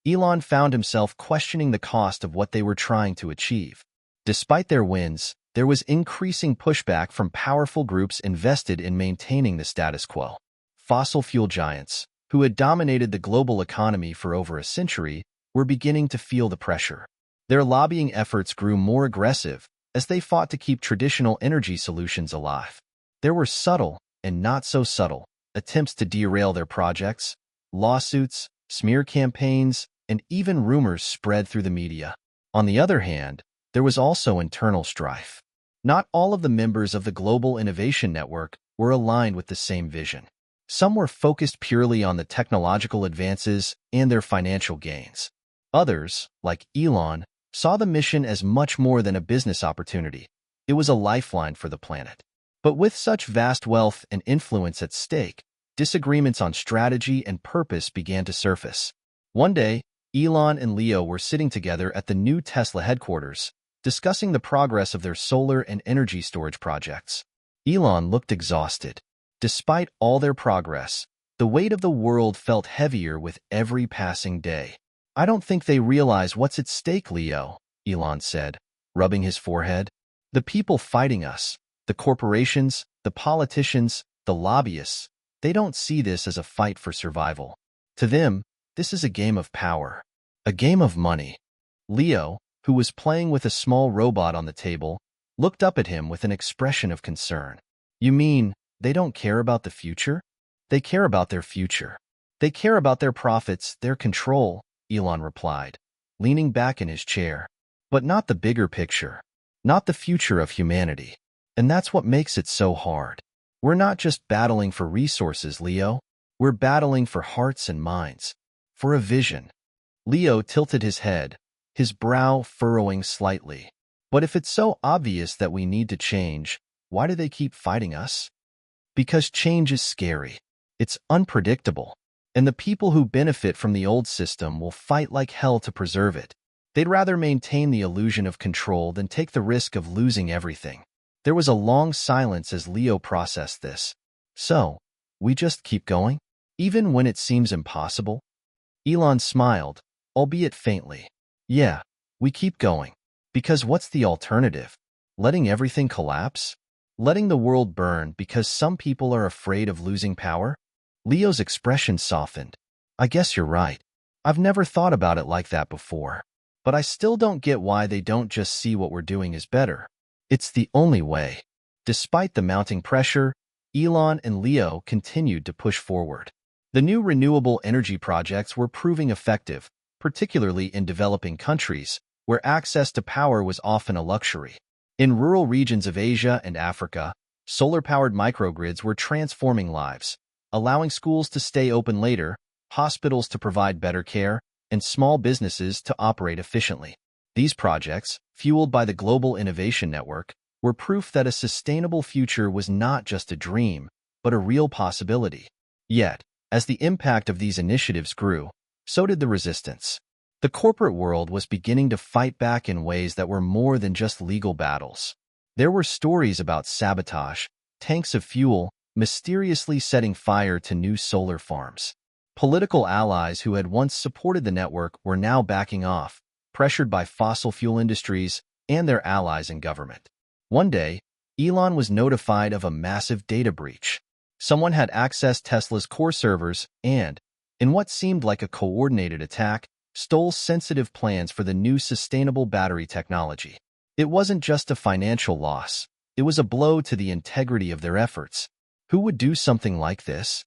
Elon found himself questioning the cost of what they were trying to achieve. Despite their wins, there was increasing pushback from powerful groups invested in maintaining the status quo. Fossil fuel giants, who had dominated the global economy for over a century, were beginning to feel the pressure. Their lobbying efforts grew more aggressive as they fought to keep traditional energy solutions alive. There were subtle, and not so subtle, attempts to derail their projects. Lawsuits, smear campaigns, and even rumors spread through the media. On the other hand, there was also internal strife. Not all of the members of the Global Innovation Network were aligned with the same vision. Some were focused purely on the technological advances and their financial gains. Others, like Elon, saw the mission as much more than a business opportunity. It was a lifeline for the planet. But with such vast wealth and influence at stake, disagreements on strategy and purpose began to surface. One day, Elon and Leo were sitting together at the new Tesla headquarters, discussing the progress of their solar and energy storage projects. Elon looked exhausted. Despite all their progress, the weight of the world felt heavier with every passing day. "I don't think they realize what's at stake, Leo," Elon said, rubbing his forehead. "The people fighting us, the corporations, the politicians, the lobbyists, they don't see this as a fight for survival. To them, this is a game of power, a game of money." Leo, who was playing with a small robot on the table, looked up at him with an expression of concern. "You mean they don't care about the future?" "They care about their future. They care about their profits, their control," Elon replied, leaning back in his chair. "But not the bigger picture, not the future of humanity. And that's what makes it so hard. We're not just battling for resources, Leo. We're battling for hearts and minds, for a vision." Leo tilted his head, his brow furrowing slightly. "But if it's so obvious that we need to change, why do they keep fighting us?" "Because change is scary. It's unpredictable. And the people who benefit from the old system will fight like hell to preserve it. They'd rather maintain the illusion of control than take the risk of losing everything." There was a long silence as Leo processed this. "So, we just keep going? Even when it seems impossible?" Elon smiled, albeit faintly. "Yeah, we keep going. Because what's the alternative? Letting everything collapse? Letting the world burn because some people are afraid of losing power? Leo's expression softened. I guess you're right. I've never thought about it like that before. But I still don't get why they don't just see what we're doing is better. It's the only way. Despite the mounting pressure, Elon and Leo continued to push forward. The new renewable energy projects were proving effective, particularly in developing countries, where access to power was often a luxury. In rural regions of Asia and Africa, solar-powered microgrids were transforming lives, allowing schools to stay open later, hospitals to provide better care, and small businesses to operate efficiently. These projects, fueled by the Global Innovation Network, were proof that a sustainable future was not just a dream, but a real possibility. Yet, as the impact of these initiatives grew, so did the resistance. The corporate world was beginning to fight back in ways that were more than just legal battles. There were stories about sabotage, tanks of fuel mysteriously setting fire to new solar farms. Political allies who had once supported the network were now backing off, pressured by fossil fuel industries and their allies in government. One day, Elon was notified of a massive data breach. Someone had accessed Tesla's core servers and, in what seemed like a coordinated attack, stole sensitive plans for the new sustainable battery technology. It wasn't just a financial loss. It was a blow to the integrity of their efforts. Who would do something like this?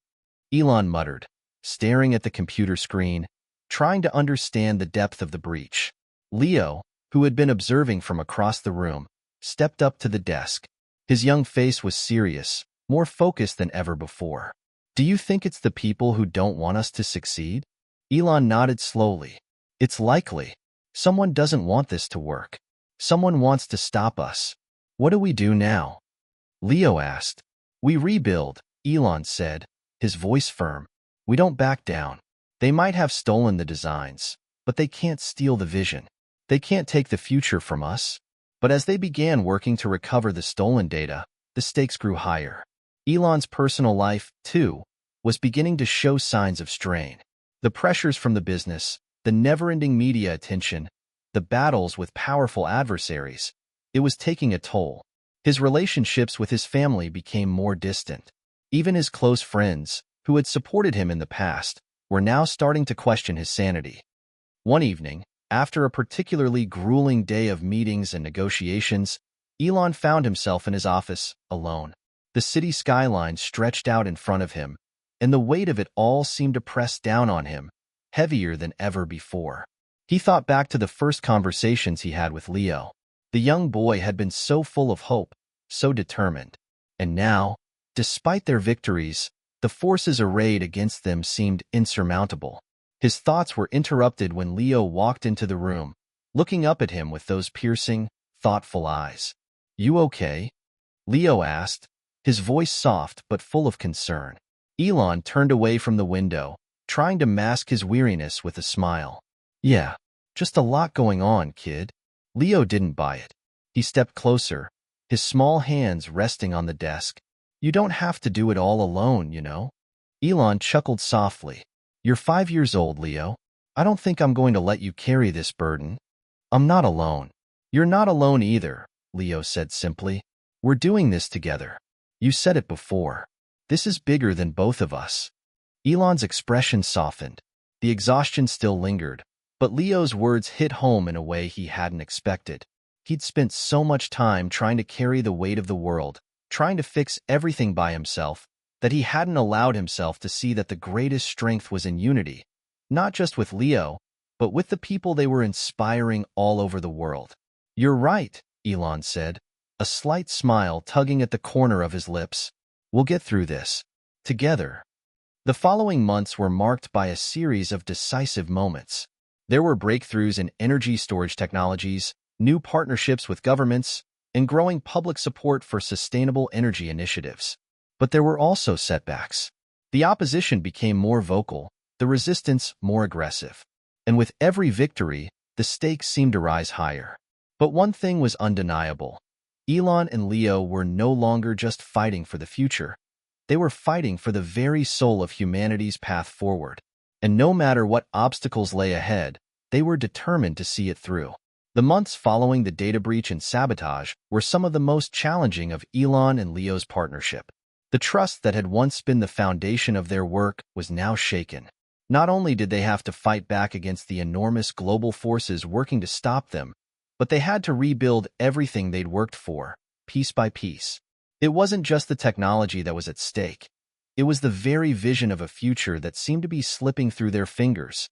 Elon muttered, staring at the computer screen, trying to understand the depth of the breach. Leo, who had been observing from across the room, stepped up to the desk. His young face was serious, more focused than ever before. Do you think it's the people who don't want us to succeed? Elon nodded slowly. It's likely. Someone doesn't want this to work. Someone wants to stop us. What do we do now? Leo asked. We rebuild, Elon said, his voice firm. We don't back down. They might have stolen the designs, but they can't steal the vision. They can't take the future from us. But as they began working to recover the stolen data, the stakes grew higher. Elon's personal life, too, was beginning to show signs of strain. The pressures from the business, the never-ending media attention, the battles with powerful adversaries, it was taking a toll. His relationships with his family became more distant. Even his close friends, who had supported him in the past, were now starting to question his sanity. One evening, after a particularly grueling day of meetings and negotiations, Elon found himself in his office, alone. The city skyline stretched out in front of him, and the weight of it all seemed to press down on him, heavier than ever before. He thought back to the first conversations he had with Leo. The young boy had been so full of hope, so determined. And now, despite their victories, the forces arrayed against them seemed insurmountable. His thoughts were interrupted when Leo walked into the room, looking up at him with those piercing, thoughtful eyes. You okay? Leo asked, his voice soft but full of concern. Elon turned away from the window, trying to mask his weariness with a smile. Yeah, just a lot going on, kid. Leo didn't buy it. He stepped closer, his small hands resting on the desk. You don't have to do it all alone, you know. Elon chuckled softly. You're 5 years old, Leo. I don't think I'm going to let you carry this burden. I'm not alone. You're not alone either, Leo said simply. We're doing this together. You said it before. This is bigger than both of us. Elon's expression softened. The exhaustion still lingered, but Leo's words hit home in a way he hadn't expected. He'd spent so much time trying to carry the weight of the world, trying to fix everything by himself, that he hadn't allowed himself to see that the greatest strength was in unity, not just with Leo, but with the people they were inspiring all over the world. You're right, Elon said, a slight smile tugging at the corner of his lips. We'll get through this. Together. The following months were marked by a series of decisive moments. There were breakthroughs in energy storage technologies, new partnerships with governments, and growing public support for sustainable energy initiatives. But there were also setbacks. The opposition became more vocal, the resistance more aggressive. And with every victory, the stakes seemed to rise higher. But one thing was undeniable. Elon and Leo were no longer just fighting for the future. They were fighting for the very soul of humanity's path forward. And no matter what obstacles lay ahead, they were determined to see it through. The months following the data breach and sabotage were some of the most challenging of Elon and Leo's partnership. The trust that had once been the foundation of their work was now shaken. Not only did they have to fight back against the enormous global forces working to stop them, but they had to rebuild everything they'd worked for, piece by piece. It wasn't just the technology that was at stake. It was the very vision of a future that seemed to be slipping through their fingers.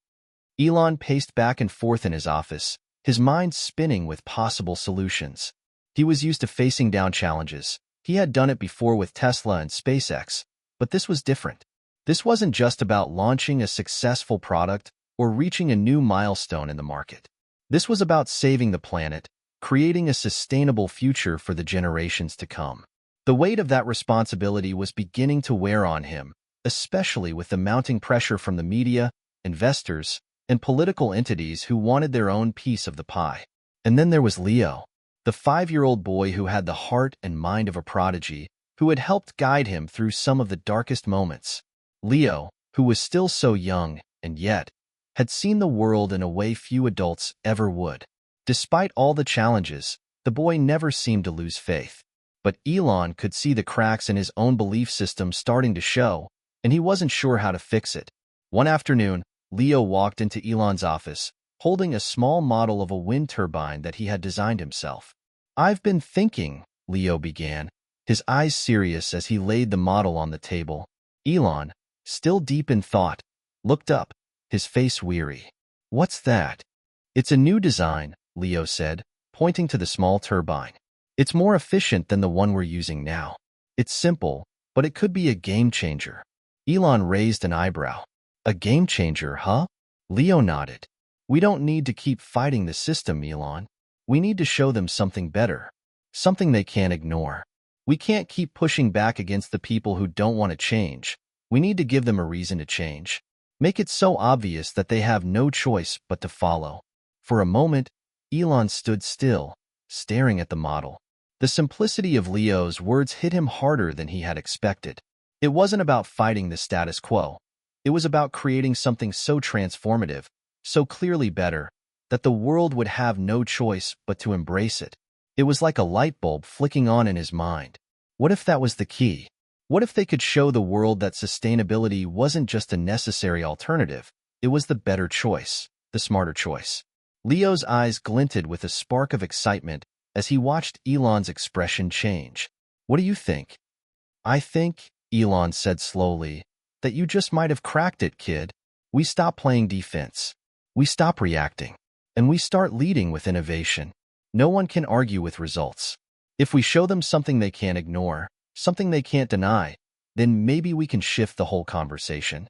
Elon paced back and forth in his office, his mind spinning with possible solutions. He was used to facing down challenges. He had done it before with Tesla and SpaceX, but this was different. This wasn't just about launching a successful product or reaching a new milestone in the market. This was about saving the planet, creating a sustainable future for the generations to come. The weight of that responsibility was beginning to wear on him, especially with the mounting pressure from the media, investors, and political entities who wanted their own piece of the pie. And then there was Leo, the 5-year-old boy who had the heart and mind of a prodigy, who had helped guide him through some of the darkest moments. Leo, who was still so young, and yet, had seen the world in a way few adults ever would. Despite all the challenges, the boy never seemed to lose faith. But Elon could see the cracks in his own belief system starting to show, and he wasn't sure how to fix it. One afternoon, Leo walked into Elon's office, holding a small model of a wind turbine that he had designed himself. "I've been thinking," Leo began, his eyes serious as he laid the model on the table. Elon, still deep in thought, looked up, his face weary. "What's that?" "It's a new design," Leo said, pointing to the small turbine. "It's more efficient than the one we're using now. It's simple, but it could be a game changer." Elon raised an eyebrow. "A game changer, huh?" Leo nodded. "We don't need to keep fighting the system, Elon. We need to show them something better, something they can't ignore. We can't keep pushing back against the people who don't want to change. We need to give them a reason to change. Make it so obvious that they have no choice but to follow." For a moment, Elon stood still, staring at the model. The simplicity of Leo's words hit him harder than he had expected. It wasn't about fighting the status quo. It was about creating something so transformative, so clearly better, that the world would have no choice but to embrace it. It was like a light bulb flicking on in his mind. What if that was the key? What if they could show the world that sustainability wasn't just a necessary alternative, it was the better choice, the smarter choice? Leo's eyes glinted with a spark of excitement as he watched Elon's expression change. "What do you think?" "I think," Elon said slowly, "that you just might have cracked it, kid. We stop playing defense. We stop reacting. And we start leading with innovation. No one can argue with results. If we show them something they can't ignore, something they can't deny, then maybe we can shift the whole conversation."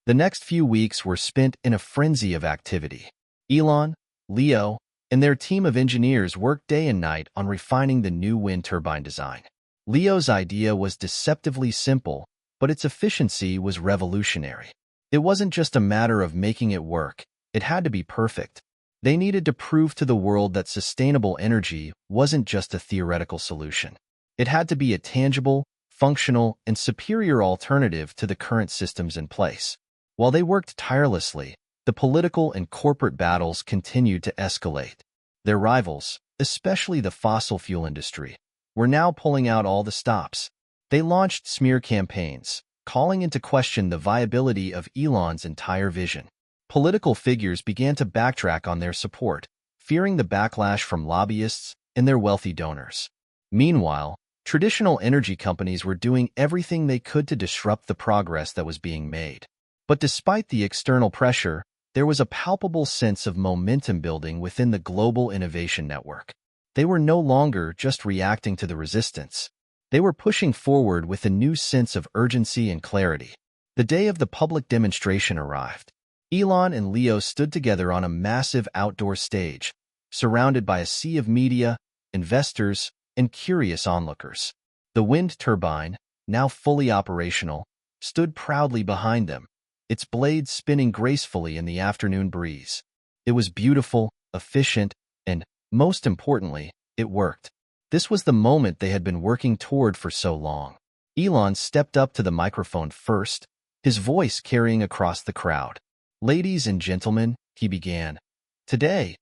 The next few weeks were spent in a frenzy of activity. Elon, Leo, and their team of engineers worked day and night on refining the new wind turbine design. Leo's idea was deceptively simple, but its efficiency was revolutionary. It wasn't just a matter of making it work, it had to be perfect. They needed to prove to the world that sustainable energy wasn't just a theoretical solution. It had to be a tangible, functional, and superior alternative to the current systems in place. While they worked tirelessly, the political and corporate battles continued to escalate. Their rivals, especially the fossil fuel industry, were now pulling out all the stops. They launched smear campaigns, calling into question the viability of Elon's entire vision. Political figures began to backtrack on their support, fearing the backlash from lobbyists and their wealthy donors. Meanwhile, traditional energy companies were doing everything they could to disrupt the progress that was being made. But despite the external pressure, there was a palpable sense of momentum building within the global innovation network. They were no longer just reacting to the resistance. They were pushing forward with a new sense of urgency and clarity. The day of the public demonstration arrived. Elon and Leo stood together on a massive outdoor stage, surrounded by a sea of media, investors, and curious onlookers. The wind turbine, now fully operational, stood proudly behind them, its blades spinning gracefully in the afternoon breeze. It was beautiful, efficient, and, most importantly, it worked. This was the moment they had been working toward for so long. Elon stepped up to the microphone first, his voice carrying across the crowd. "Ladies and gentlemen," he began, "today,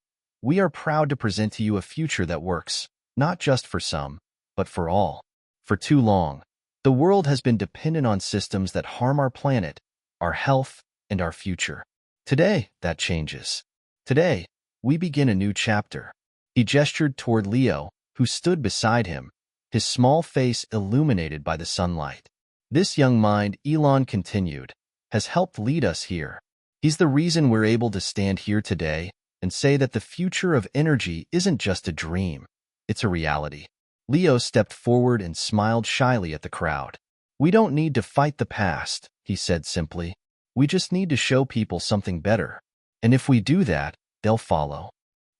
we are proud to present to you a future that works, not just for some, but for all. For too long, the world has been dependent on systems that harm our planet, our health, and our future. Today, that changes. Today, we begin a new chapter. He gestured toward Leo, who stood beside him, his small face illuminated by the sunlight. This young mind, Elon continued, has helped lead us here. He's the reason we're able to stand here today and say that the future of energy isn't just a dream, it's a reality. Leo stepped forward and smiled shyly at the crowd. We don't need to fight the past, he said simply. We just need to show people something better. And if we do that, they'll follow.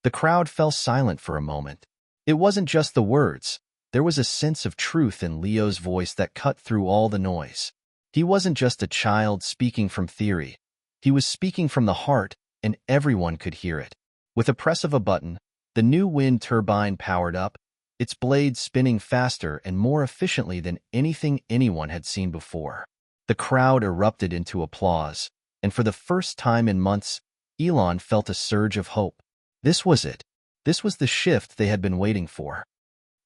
The crowd fell silent for a moment. It wasn't just the words. There was a sense of truth in Leo's voice that cut through all the noise. He wasn't just a child speaking from theory. He was speaking from the heart, and everyone could hear it. With a press of a button, the new wind turbine powered up, its blades spinning faster and more efficiently than anything anyone had seen before. The crowd erupted into applause, and for the first time in months, Elon felt a surge of hope. This was it. This was the shift they had been waiting for.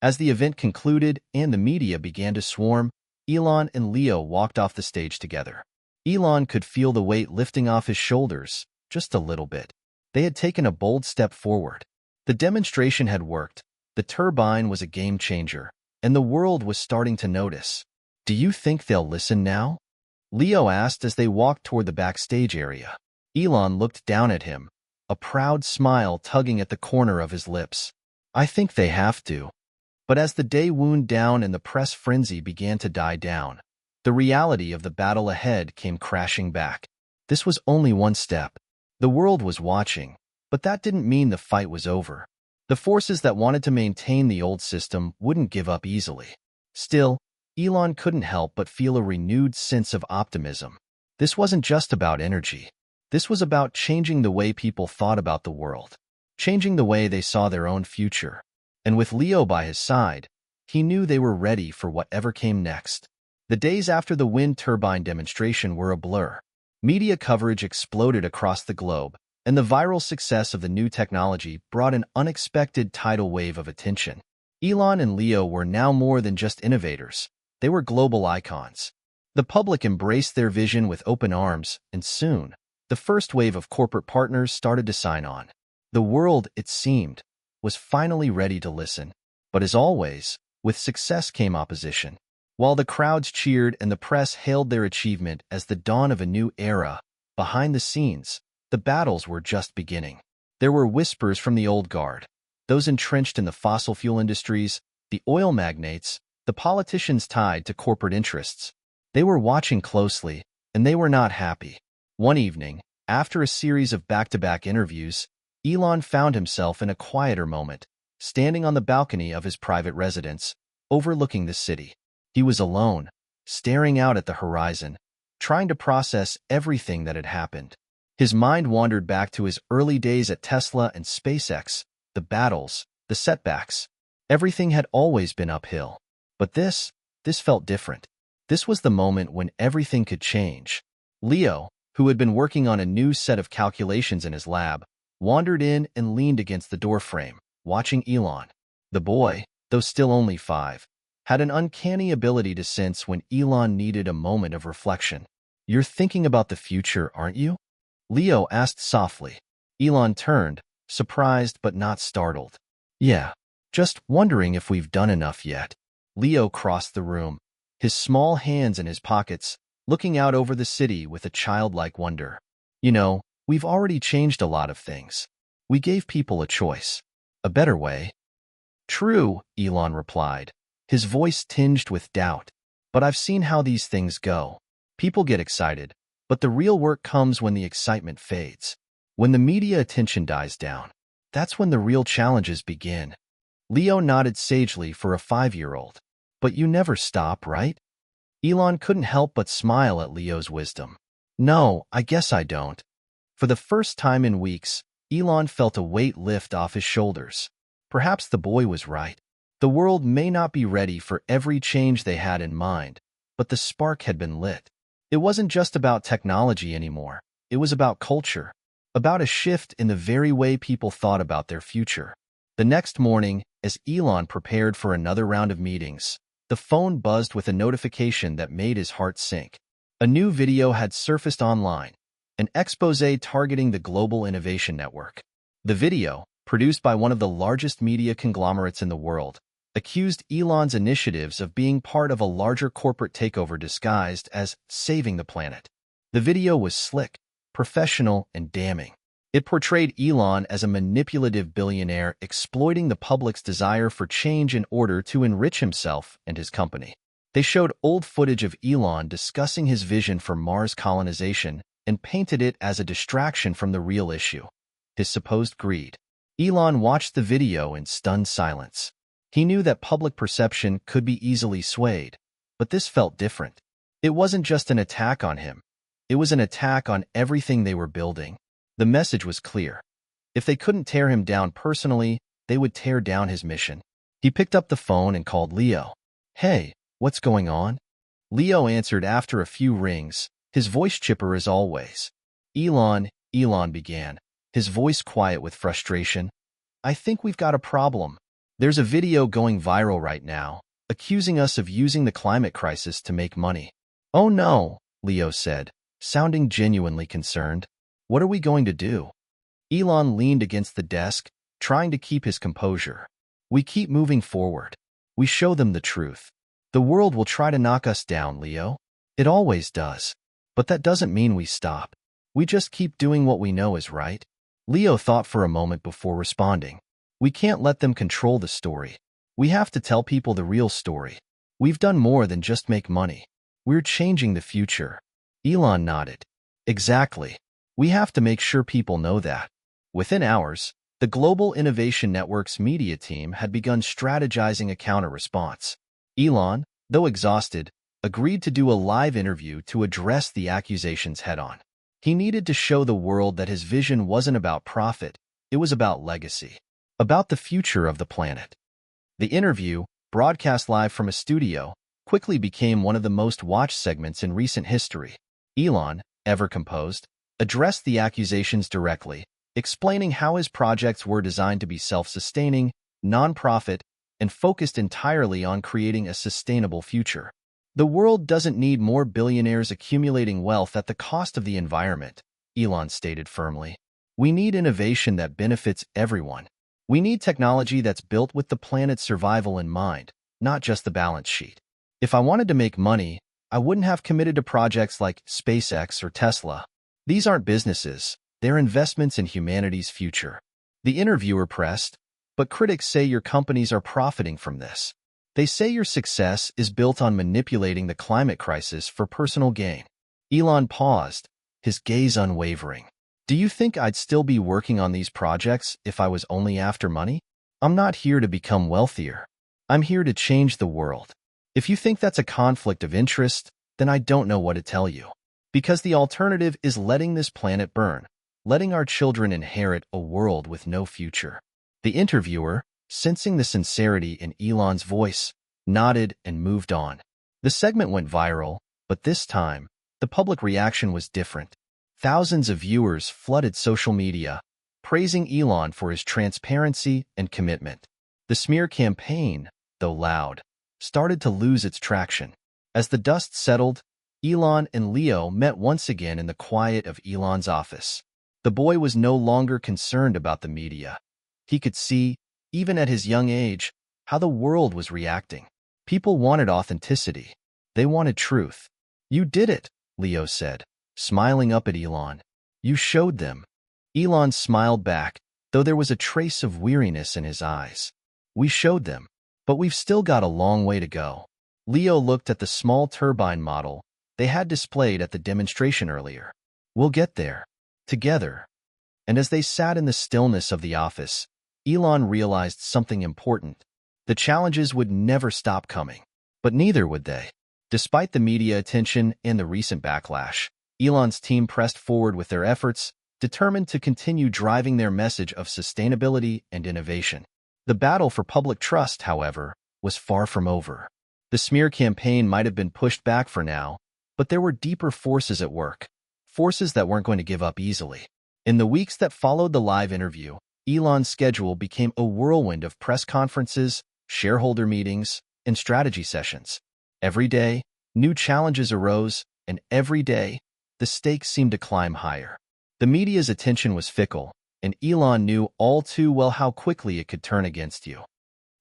As the event concluded and the media began to swarm, Elon and Leo walked off the stage together. Elon could feel the weight lifting off his shoulders, just a little bit. They had taken a bold step forward. The demonstration had worked, the turbine was a game changer, and the world was starting to notice. Do you think they'll listen now? Leo asked as they walked toward the backstage area. Elon looked down at him, a proud smile tugging at the corner of his lips. I think they have to. But as the day wound down and the press frenzy began to die down, the reality of the battle ahead came crashing back. This was only one step. The world was watching, but that didn't mean the fight was over. The forces that wanted to maintain the old system wouldn't give up easily. Still, Elon couldn't help but feel a renewed sense of optimism. This wasn't just about energy. This was about changing the way people thought about the world, changing the way they saw their own future. And with Leo by his side, he knew they were ready for whatever came next. The days after the wind turbine demonstration were a blur. Media coverage exploded across the globe, and the viral success of the new technology brought an unexpected tidal wave of attention. Elon and Leo were now more than just innovators. They were global icons. The public embraced their vision with open arms, and soon, the first wave of corporate partners started to sign on. The world, it seemed, was finally ready to listen. But as always, with success came opposition. While the crowds cheered and the press hailed their achievement as the dawn of a new era, behind the scenes, the battles were just beginning. There were whispers from the old guard, those entrenched in the fossil fuel industries, the oil magnates, the politicians tied to corporate interests. They were watching closely, and they were not happy. One evening, after a series of back-to-back interviews, Elon found himself in a quieter moment, standing on the balcony of his private residence, overlooking the city. He was alone, staring out at the horizon, trying to process everything that had happened. His mind wandered back to his early days at Tesla and SpaceX, the battles, the setbacks. Everything had always been uphill. But this felt different. This was the moment when everything could change. Leo, who had been working on a new set of calculations in his lab, wandered in and leaned against the doorframe, watching Elon. The boy, though still only 5, had an uncanny ability to sense when Elon needed a moment of reflection. You're thinking about the future, aren't you? Leo asked softly. Elon turned, surprised but not startled. Yeah, just wondering if we've done enough yet. Leo crossed the room, his small hands in his pockets, looking out over the city with a childlike wonder. You know, we've already changed a lot of things. We gave people a choice. A better way. True, Elon replied, his voice tinged with doubt. But I've seen how these things go. People get excited, but the real work comes when the excitement fades. When the media attention dies down, that's when the real challenges begin. Leo nodded sagely for a 5-year-old. But you never stop, right? Elon couldn't help but smile at Leo's wisdom. No, I guess I don't. For the first time in weeks, Elon felt a weight lift off his shoulders. Perhaps the boy was right. The world may not be ready for every change they had in mind, but the spark had been lit. It wasn't just about technology anymore. It was about culture. about a shift in the very way people thought about their future. The next morning, as Elon prepared for another round of meetings, the phone buzzed with a notification that made his heart sink. A new video had surfaced online, an exposé targeting the Global Innovation Network. The video, produced by one of the largest media conglomerates in the world, accused Elon's initiatives of being part of a larger corporate takeover disguised as saving the planet. The video was slick, professional, and damning. It portrayed Elon as a manipulative billionaire exploiting the public's desire for change in order to enrich himself and his company. They showed old footage of Elon discussing his vision for Mars colonization and painted it as a distraction from the real issue, his supposed greed. Elon watched the video in stunned silence. He knew that public perception could be easily swayed, but this felt different. It wasn't just an attack on him. It was an attack on everything they were building. The message was clear. If they couldn't tear him down personally, they would tear down his mission. He picked up the phone and called Leo. "Hey, what's going on?" Leo answered after a few rings, his voice chipper as always. Elon began, his voice quiet with frustration. "I think we've got a problem. There's a video going viral right now, accusing us of using the climate crisis to make money." "Oh no," Leo said, sounding genuinely concerned. "What are we going to do?" Elon leaned against the desk, trying to keep his composure. "We keep moving forward. We show them the truth. The world will try to knock us down, Leo. It always does. But that doesn't mean we stop. We just keep doing what we know is right." Leo thought for a moment before responding. "We can't let them control the story. We have to tell people the real story. We've done more than just make money. We're changing the future." Elon nodded. "Exactly. We have to make sure people know that." Within hours, the Global Innovation Network's media team had begun strategizing a counter-response. Elon, though exhausted, agreed to do a live interview to address the accusations head-on. He needed to show the world that his vision wasn't about profit, it was about legacy, about the future of the planet. The interview, broadcast live from a studio, quickly became one of the most watched segments in recent history. Elon, ever composed, addressed the accusations directly, explaining how his projects were designed to be self-sustaining, non-profit, and focused entirely on creating a sustainable future. "The world doesn't need more billionaires accumulating wealth at the cost of the environment," Elon stated firmly. "We need innovation that benefits everyone. We need technology that's built with the planet's survival in mind, not just the balance sheet. If I wanted to make money, I wouldn't have committed to projects like SpaceX or Tesla. These aren't businesses, they're investments in humanity's future." The interviewer pressed, "But critics say your companies are profiting from this. They say your success is built on manipulating the climate crisis for personal gain." Elon paused, his gaze unwavering. "Do you think I'd still be working on these projects if I was only after money? I'm not here to become wealthier. I'm here to change the world. If you think that's a conflict of interest, then I don't know what to tell you. Because the alternative is letting this planet burn, letting our children inherit a world with no future." The interviewer, sensing the sincerity in Elon's voice, nodded and moved on. The segment went viral, but this time, the public reaction was different. Thousands of viewers flooded social media, praising Elon for his transparency and commitment. The smear campaign, though loud, started to lose its traction. As the dust settled, Elon and Leo met once again in the quiet of Elon's office. The boy was no longer concerned about the media. He could see, even at his young age, how the world was reacting. People wanted authenticity. They wanted truth. "You did it," Leo said, smiling up at Elon. "You showed them." Elon smiled back, though there was a trace of weariness in his eyes. "We showed them. But we've still got a long way to go." Leo looked at the small turbine model they had displayed at the demonstration earlier. "We'll get there. Together." And as they sat in the stillness of the office, Elon realized something important. The challenges would never stop coming. But neither would they. Despite the media attention and the recent backlash, Elon's team pressed forward with their efforts, determined to continue driving their message of sustainability and innovation. The battle for public trust, however, was far from over. The smear campaign might have been pushed back for now, but there were deeper forces at work, forces that weren't going to give up easily. In the weeks that followed the live interview, Elon's schedule became a whirlwind of press conferences, shareholder meetings, and strategy sessions. Every day, new challenges arose, and every day, the stakes seemed to climb higher. The media's attention was fickle, and Elon knew all too well how quickly it could turn against you.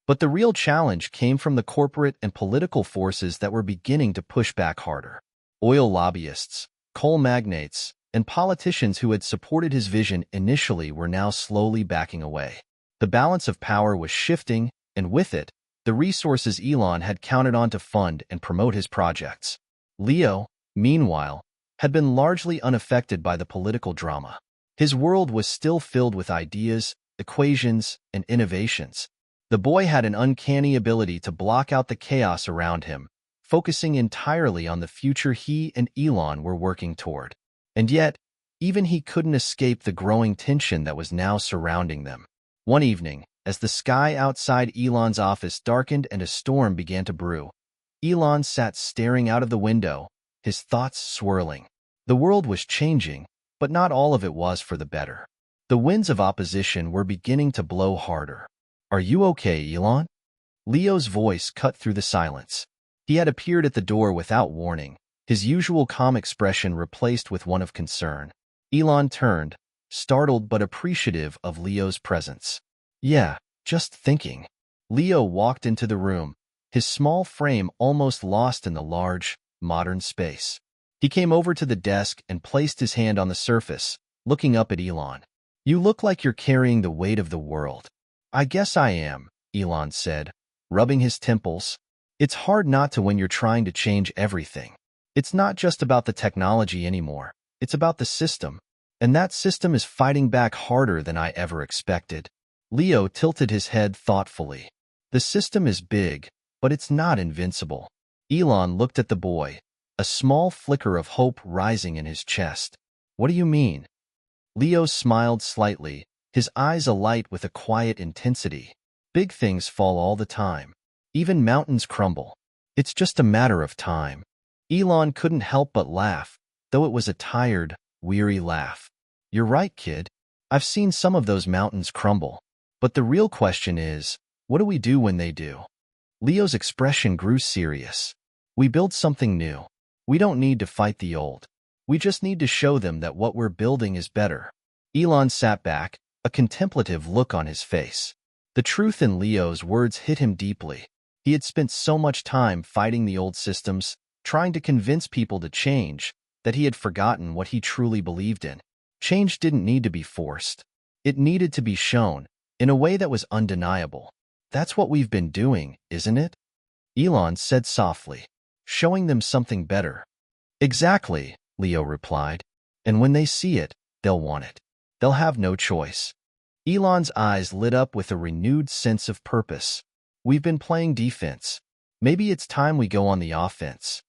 But the real challenge came from the corporate and political forces that were beginning to push back harder. Oil lobbyists, coal magnates, and politicians who had supported his vision initially were now slowly backing away. The balance of power was shifting, and with it, the resources Elon had counted on to fund and promote his projects. Leo, meanwhile, had been largely unaffected by the political drama. His world was still filled with ideas, equations, and innovations. The boy had an uncanny ability to block out the chaos around him, focusing entirely on the future he and Elon were working toward. And yet, even he couldn't escape the growing tension that was now surrounding them. One evening, as the sky outside Elon's office darkened and a storm began to brew, Elon sat staring out of the window, his thoughts swirling. The world was changing, but not all of it was for the better. The winds of opposition were beginning to blow harder. "Are you okay, Elon?" Leo's voice cut through the silence. He had appeared at the door without warning, his usual calm expression replaced with one of concern. Elon turned, startled but appreciative of Leo's presence. "Yeah, just thinking." Leo walked into the room, his small frame almost lost in the large, modern space. He came over to the desk and placed his hand on the surface, looking up at Elon. "You look like you're carrying the weight of the world." "I guess I am," Elon said, rubbing his temples. "It's hard not to when you're trying to change everything. It's not just about the technology anymore. It's about the system. And that system is fighting back harder than I ever expected." Leo tilted his head thoughtfully. "The system is big, but it's not invincible." Elon looked at the boy, a small flicker of hope rising in his chest. "What do you mean?" Leo smiled slightly, his eyes alight with a quiet intensity. "Big things fall all the time. Even mountains crumble. It's just a matter of time." Elon couldn't help but laugh, though it was a tired, weary laugh. "You're right, kid. I've seen some of those mountains crumble. But the real question is, what do we do when they do?" Leo's expression grew serious. "We build something new. We don't need to fight the old. We just need to show them that what we're building is better." Elon sat back, a contemplative look on his face. The truth in Leo's words hit him deeply. He had spent so much time fighting the old systems, trying to convince people to change, that he had forgotten what he truly believed in. Change didn't need to be forced. It needed to be shown, in a way that was undeniable. "That's what we've been doing, isn't it?" Elon said softly. "Showing them something better." "Exactly," Leo replied. "And when they see it, they'll want it. They'll have no choice." Elon's eyes lit up with a renewed sense of purpose. "We've been playing defense. Maybe it's time we go on the offense."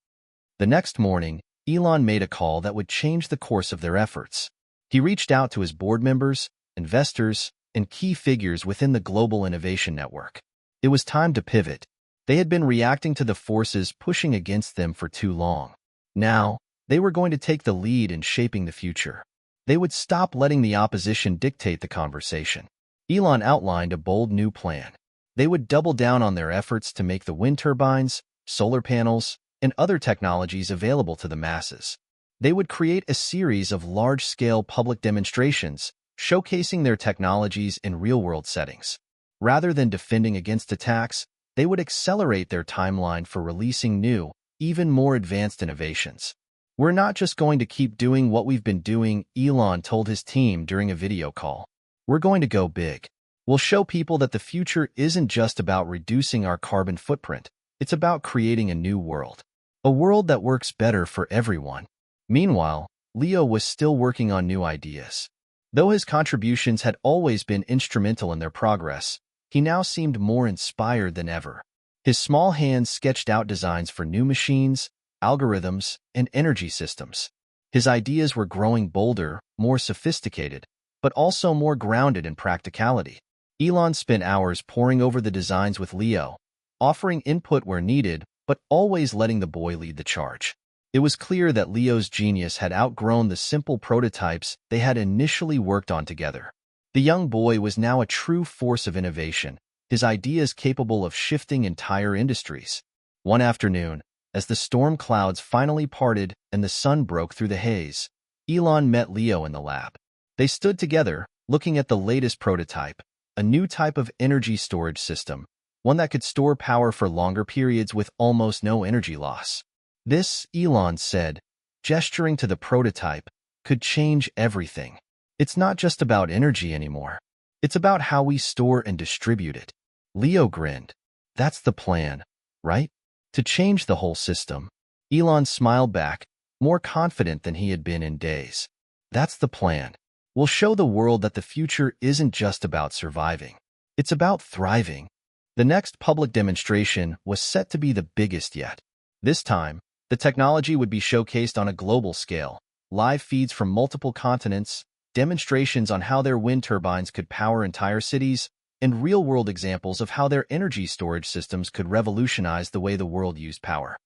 The next morning, Elon made a call that would change the course of their efforts. He reached out to his board members, investors, and key figures within the global innovation network. It was time to pivot. They had been reacting to the forces pushing against them for too long. Now, they were going to take the lead in shaping the future. They would stop letting the opposition dictate the conversation. Elon outlined a bold new plan. They would double down on their efforts to make the wind turbines, solar panels, and other technologies available to the masses. They would create a series of large-scale public demonstrations showcasing their technologies in real-world settings. Rather than defending against attacks, they would accelerate their timeline for releasing new, even more advanced innovations. "We're not just going to keep doing what we've been doing," Elon told his team during a video call. "We're going to go big. We'll show people that the future isn't just about reducing our carbon footprint. It's about creating a new world. A world that works better for everyone." Meanwhile, Leo was still working on new ideas. Though his contributions had always been instrumental in their progress, he now seemed more inspired than ever. His small hands sketched out designs for new machines, algorithms, and energy systems. His ideas were growing bolder, more sophisticated, but also more grounded in practicality. Elon spent hours poring over the designs with Leo, offering input where needed, but always letting the boy lead the charge. It was clear that Leo's genius had outgrown the simple prototypes they had initially worked on together. The young boy was now a true force of innovation, his ideas capable of shifting entire industries. One afternoon, as the storm clouds finally parted and the sun broke through the haze, Elon met Leo in the lab. They stood together, looking at the latest prototype, a new type of energy storage system, one that could store power for longer periods with almost no energy loss. This, Elon said, gesturing to the prototype, could change everything. It's not just about energy anymore. It's about how we store and distribute it. Leo grinned. That's the plan, right? To change the whole system. Elon smiled back, more confident than he had been in days. That's the plan. We'll show the world that the future isn't just about surviving. It's about thriving. The next public demonstration was set to be the biggest yet. This time, the technology would be showcased on a global scale, live feeds from multiple continents, demonstrations on how their wind turbines could power entire cities, and real-world examples of how their energy storage systems could revolutionize the way the world used power.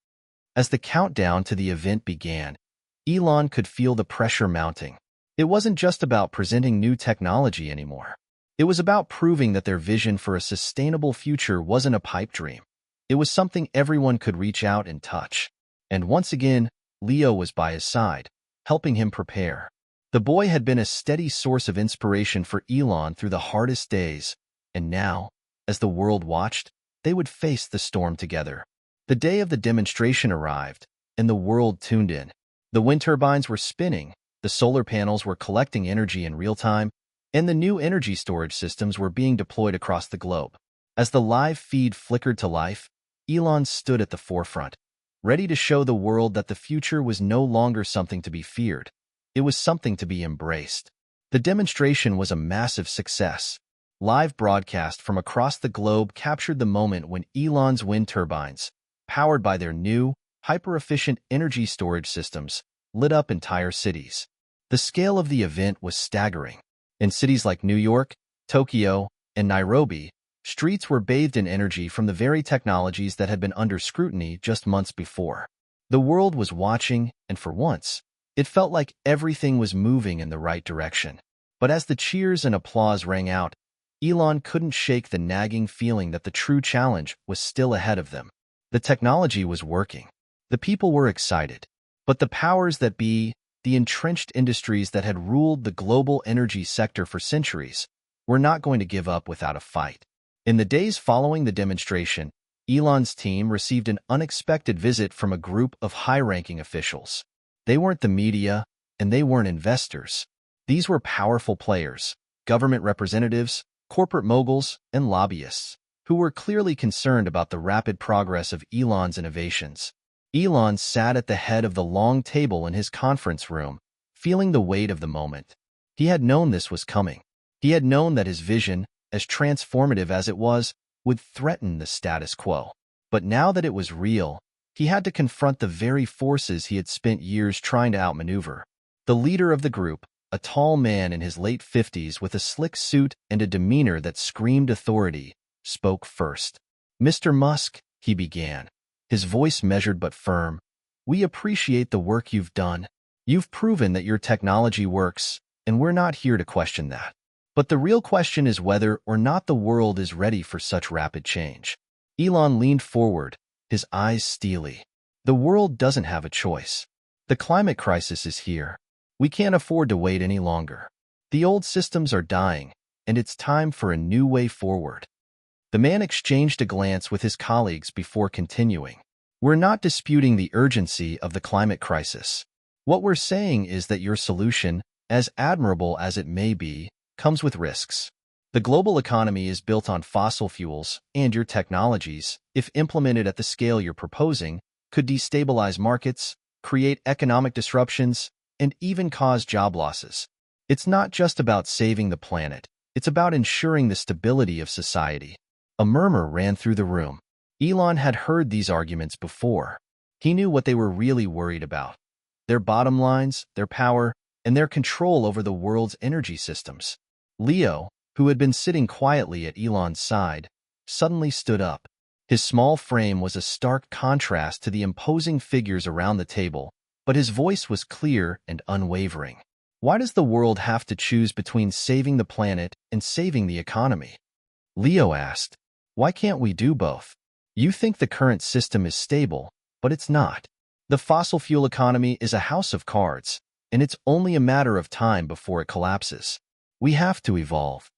As the countdown to the event began, Elon could feel the pressure mounting. It wasn't just about presenting new technology anymore. It was about proving that their vision for a sustainable future wasn't a pipe dream. It was something everyone could reach out and touch. And once again, Leo was by his side, helping him prepare. The boy had been a steady source of inspiration for Elon through the hardest days, and now, as the world watched, they would face the storm together. The day of the demonstration arrived, and the world tuned in. The wind turbines were spinning, the solar panels were collecting energy in real time, and the new energy storage systems were being deployed across the globe. As the live feed flickered to life, Elon stood at the forefront, ready to show the world that the future was no longer something to be feared. It was something to be embraced. The demonstration was a massive success. Live broadcast from across the globe captured the moment when Elon's wind turbines, powered by their new, hyper-efficient energy storage systems, lit up entire cities. The scale of the event was staggering. In cities like New York, Tokyo, and Nairobi, streets were bathed in energy from the very technologies that had been under scrutiny just months before. The world was watching, and for once, it felt like everything was moving in the right direction. But as the cheers and applause rang out, Elon couldn't shake the nagging feeling that the true challenge was still ahead of them. The technology was working. The people were excited. But the powers that be, the entrenched industries that had ruled the global energy sector for centuries, were not going to give up without a fight. In the days following the demonstration, Elon's team received an unexpected visit from a group of high-ranking officials. They weren't the media, and they weren't investors. These were powerful players, government representatives, corporate moguls, and lobbyists, who were clearly concerned about the rapid progress of Elon's innovations. Elon sat at the head of the long table in his conference room, feeling the weight of the moment. He had known this was coming. He had known that his vision, as transformative as it was, would threaten the status quo. But now that it was real, he had to confront the very forces he had spent years trying to outmaneuver. The leader of the group, a tall man in his late 50s with a slick suit and a demeanor that screamed authority, spoke first. "Mr. Musk," he began, his voice measured but firm, "we appreciate the work you've done. You've proven that your technology works, and we're not here to question that. But the real question is whether or not the world is ready for such rapid change." Elon leaned forward, his eyes steely. "The world doesn't have a choice. The climate crisis is here. We can't afford to wait any longer. The old systems are dying, and it's time for a new way forward." The man exchanged a glance with his colleagues before continuing. "We're not disputing the urgency of the climate crisis. What we're saying is that your solution, as admirable as it may be, comes with risks. The global economy is built on fossil fuels, and your technologies, if implemented at the scale you're proposing, could destabilize markets, create economic disruptions, and even cause job losses. It's not just about saving the planet. It's about ensuring the stability of society." A murmur ran through the room. Elon had heard these arguments before. He knew what they were really worried about: their bottom lines, their power, and their control over the world's energy systems. Leo, who had been sitting quietly at Elon's side, suddenly stood up. His small frame was a stark contrast to the imposing figures around the table, but his voice was clear and unwavering. Why does the world have to choose between saving the planet and saving the economy? Leo asked. Why can't we do both? You think the current system is stable, but it's not. The fossil fuel economy is a house of cards, and it's only a matter of time before it collapses. We have to evolve.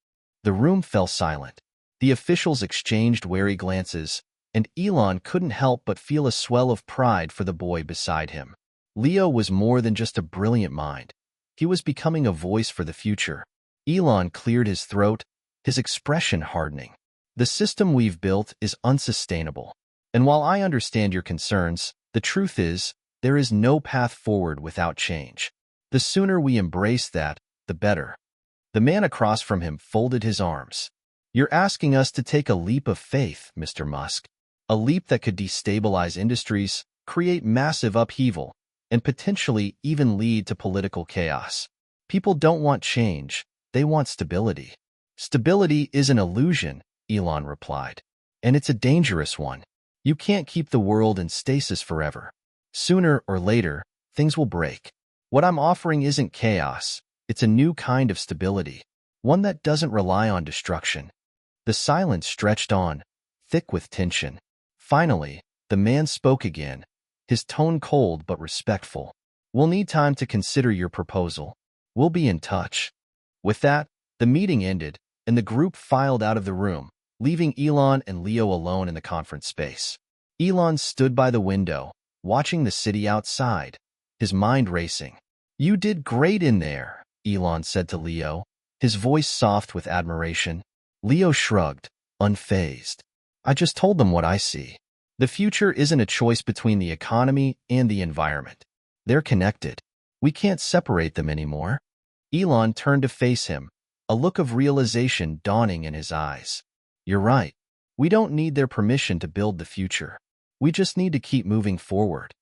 The room fell silent. The officials exchanged wary glances, and Elon couldn't help but feel a swell of pride for the boy beside him. Leo was more than just a brilliant mind. He was becoming a voice for the future. Elon cleared his throat, his expression hardening. The system we've built is unsustainable. And while I understand your concerns, the truth is, there is no path forward without change. The sooner we embrace that, the better. The man across from him folded his arms. You're asking us to take a leap of faith, Mr. Musk. A leap that could destabilize industries, create massive upheaval, and potentially even lead to political chaos. People don't want change, they want stability. Stability is an illusion, Elon replied. And it's a dangerous one. You can't keep the world in stasis forever. Sooner or later, things will break. What I'm offering isn't chaos, it's a new kind of stability, one that doesn't rely on destruction. The silence stretched on, thick with tension. Finally, the man spoke again, his tone cold but respectful. We'll need time to consider your proposal. We'll be in touch. With that, the meeting ended, and the group filed out of the room, leaving Elon and Leo alone in the conference space. Elon stood by the window, watching the city outside, his mind racing. You did great in there, Elon said to Leo, his voice soft with admiration. Leo shrugged, unfazed. I just told them what I see. The future isn't a choice between the economy and the environment. They're connected. We can't separate them anymore. Elon turned to face him, a look of realization dawning in his eyes. You're right. We don't need their permission to build the future. We just need to keep moving forward.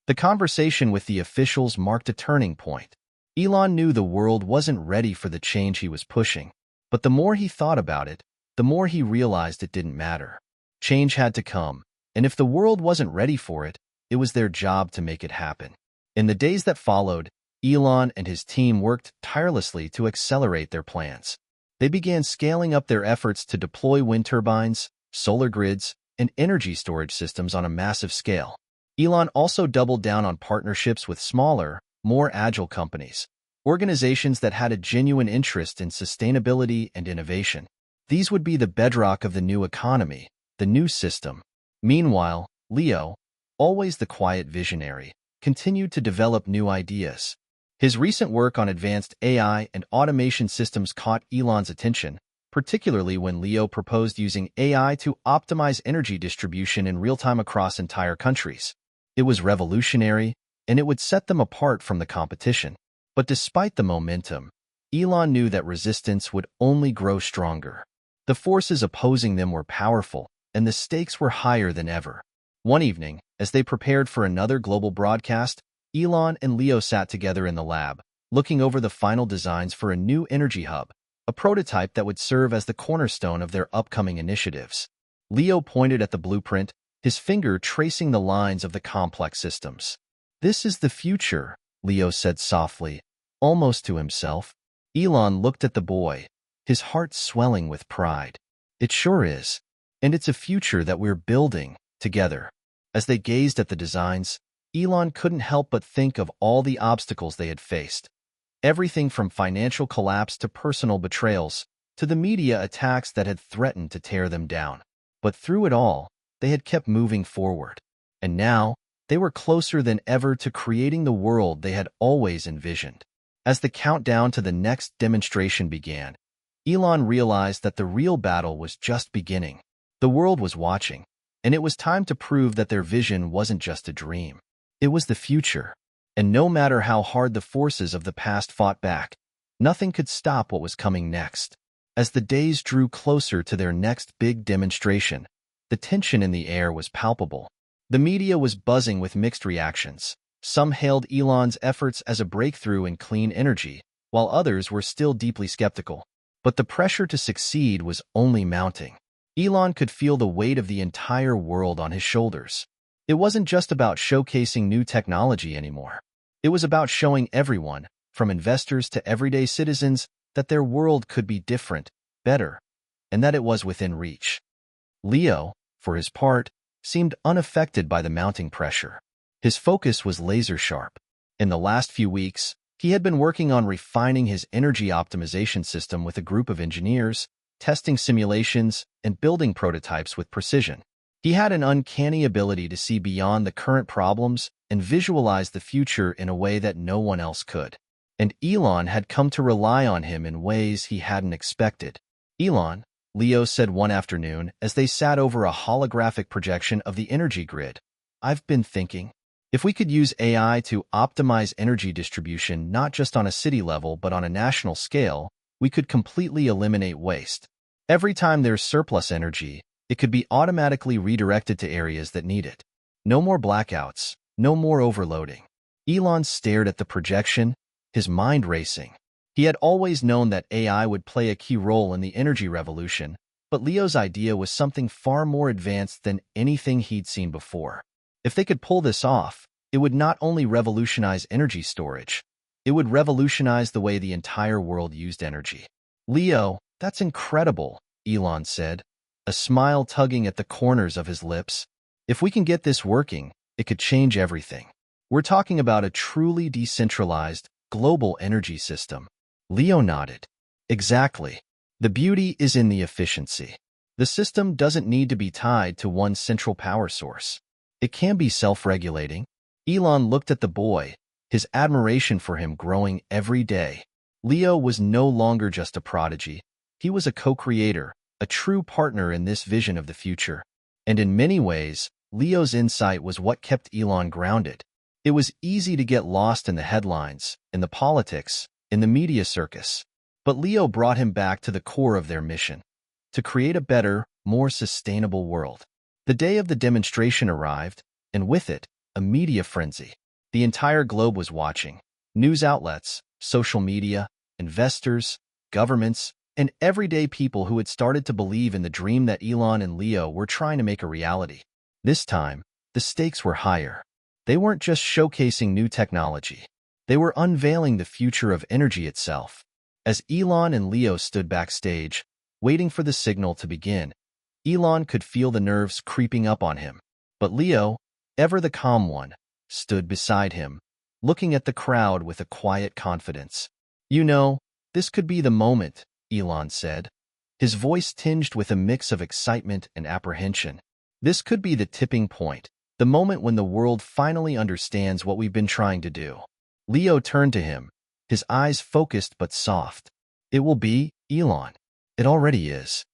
The conversation with the officials marked a turning point. Elon knew the world wasn't ready for the change he was pushing, but the more he thought about it, the more he realized it didn't matter. Change had to come, and if the world wasn't ready for it, it was their job to make it happen. In the days that followed, Elon and his team worked tirelessly to accelerate their plans. They began scaling up their efforts to deploy wind turbines, solar grids, and energy storage systems on a massive scale. Elon also doubled down on partnerships with smaller, more agile companies, organizations that had a genuine interest in sustainability and innovation. These would be the bedrock of the new economy, the new system. Meanwhile, Leo, always the quiet visionary, continued to develop new ideas. His recent work on advanced AI and automation systems caught Elon's attention, particularly when Leo proposed using AI to optimize energy distribution in real time across entire countries. It was revolutionary, and it would set them apart from the competition. But despite the momentum, Elon knew that resistance would only grow stronger. The forces opposing them were powerful, and the stakes were higher than ever. One evening, as they prepared for another global broadcast, Elon and Leo sat together in the lab, looking over the final designs for a new energy hub, a prototype that would serve as the cornerstone of their upcoming initiatives. Leo pointed at the blueprint, his finger tracing the lines of the complex systems. This is the future, Leo said softly, almost to himself. Elon looked at the boy, his heart swelling with pride. It sure is. And it's a future that we're building, together. As they gazed at the designs, Elon couldn't help but think of all the obstacles they had faced. Everything from financial collapse to personal betrayals, to the media attacks that had threatened to tear them down. But through it all, they had kept moving forward. And now, they were closer than ever to creating the world they had always envisioned. As the countdown to the next demonstration began, Elon realized that the real battle was just beginning. The world was watching, and it was time to prove that their vision wasn't just a dream. It was the future, and no matter how hard the forces of the past fought back, nothing could stop what was coming next. As the days drew closer to their next big demonstration, the tension in the air was palpable. The media was buzzing with mixed reactions. Some hailed Elon's efforts as a breakthrough in clean energy, while others were still deeply skeptical. But the pressure to succeed was only mounting. Elon could feel the weight of the entire world on his shoulders. It wasn't just about showcasing new technology anymore. It was about showing everyone, from investors to everyday citizens, that their world could be different, better, and that it was within reach. Leo, for his part, seemed unaffected by the mounting pressure. His focus was laser-sharp. In the last few weeks, he had been working on refining his energy optimization system with a group of engineers, testing simulations, and building prototypes with precision. He had an uncanny ability to see beyond the current problems and visualize the future in a way that no one else could. And Elon had come to rely on him in ways he hadn't expected. "Elon," Leo said one afternoon as they sat over a holographic projection of the energy grid, "I've been thinking, if we could use AI to optimize energy distribution not just on a city level but on a national scale, we could completely eliminate waste. Every time there's surplus energy, it could be automatically redirected to areas that need it. No more blackouts, no more overloading." Elon stared at the projection, his mind racing. He had always known that AI would play a key role in the energy revolution, but Leo's idea was something far more advanced than anything he'd seen before. If they could pull this off, it would not only revolutionize energy storage, it would revolutionize the way the entire world used energy. "Leo, that's incredible," Elon said, a smile tugging at the corners of his lips. "If we can get this working, it could change everything. We're talking about a truly decentralized, global energy system." Leo nodded. "Exactly. The beauty is in the efficiency. The system doesn't need to be tied to one central power source. It can be self-regulating." Elon looked at the boy, his admiration for him growing every day. Leo was no longer just a prodigy. He was a co-creator, a true partner in this vision of the future. And in many ways, Leo's insight was what kept Elon grounded. It was easy to get lost in the headlines, in the politics, in the media circus. But Leo brought him back to the core of their mission, to create a better, more sustainable world. The day of the demonstration arrived, and with it, a media frenzy. The entire globe was watching. News outlets, social media, investors, governments, and everyday people who had started to believe in the dream that Elon and Leo were trying to make a reality. This time, the stakes were higher. They weren't just showcasing new technology. They were unveiling the future of energy itself. As Elon and Leo stood backstage, waiting for the signal to begin, Elon could feel the nerves creeping up on him. But Leo, ever the calm one, stood beside him, looking at the crowd with a quiet confidence. "You know, this could be the moment," Elon said, his voice tinged with a mix of excitement and apprehension. "This could be the tipping point, the moment when the world finally understands what we've been trying to do." Leo turned to him, his eyes focused but soft. "It will be, Elon. It already is."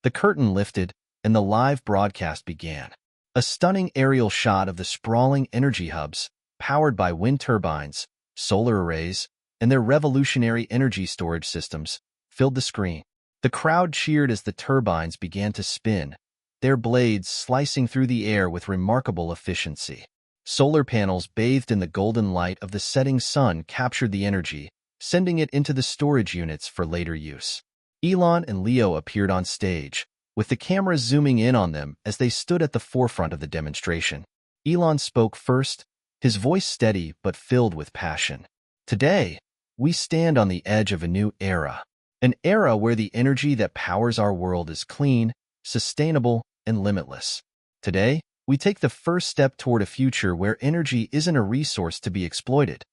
The curtain lifted, and the live broadcast began. A stunning aerial shot of the sprawling energy hubs, powered by wind turbines, solar arrays, and their revolutionary energy storage systems, filled the screen. The crowd cheered as the turbines began to spin, their blades slicing through the air with remarkable efficiency. Solar panels bathed in the golden light of the setting sun captured the energy, sending it into the storage units for later use. Elon and Leo appeared on stage, with the cameras zooming in on them as they stood at the forefront of the demonstration. Elon spoke first, his voice steady but filled with passion. "Today, we stand on the edge of a new era. An era where the energy that powers our world is clean, sustainable, and limitless. Today, we take the first step toward a future where energy isn't a resource to be exploited.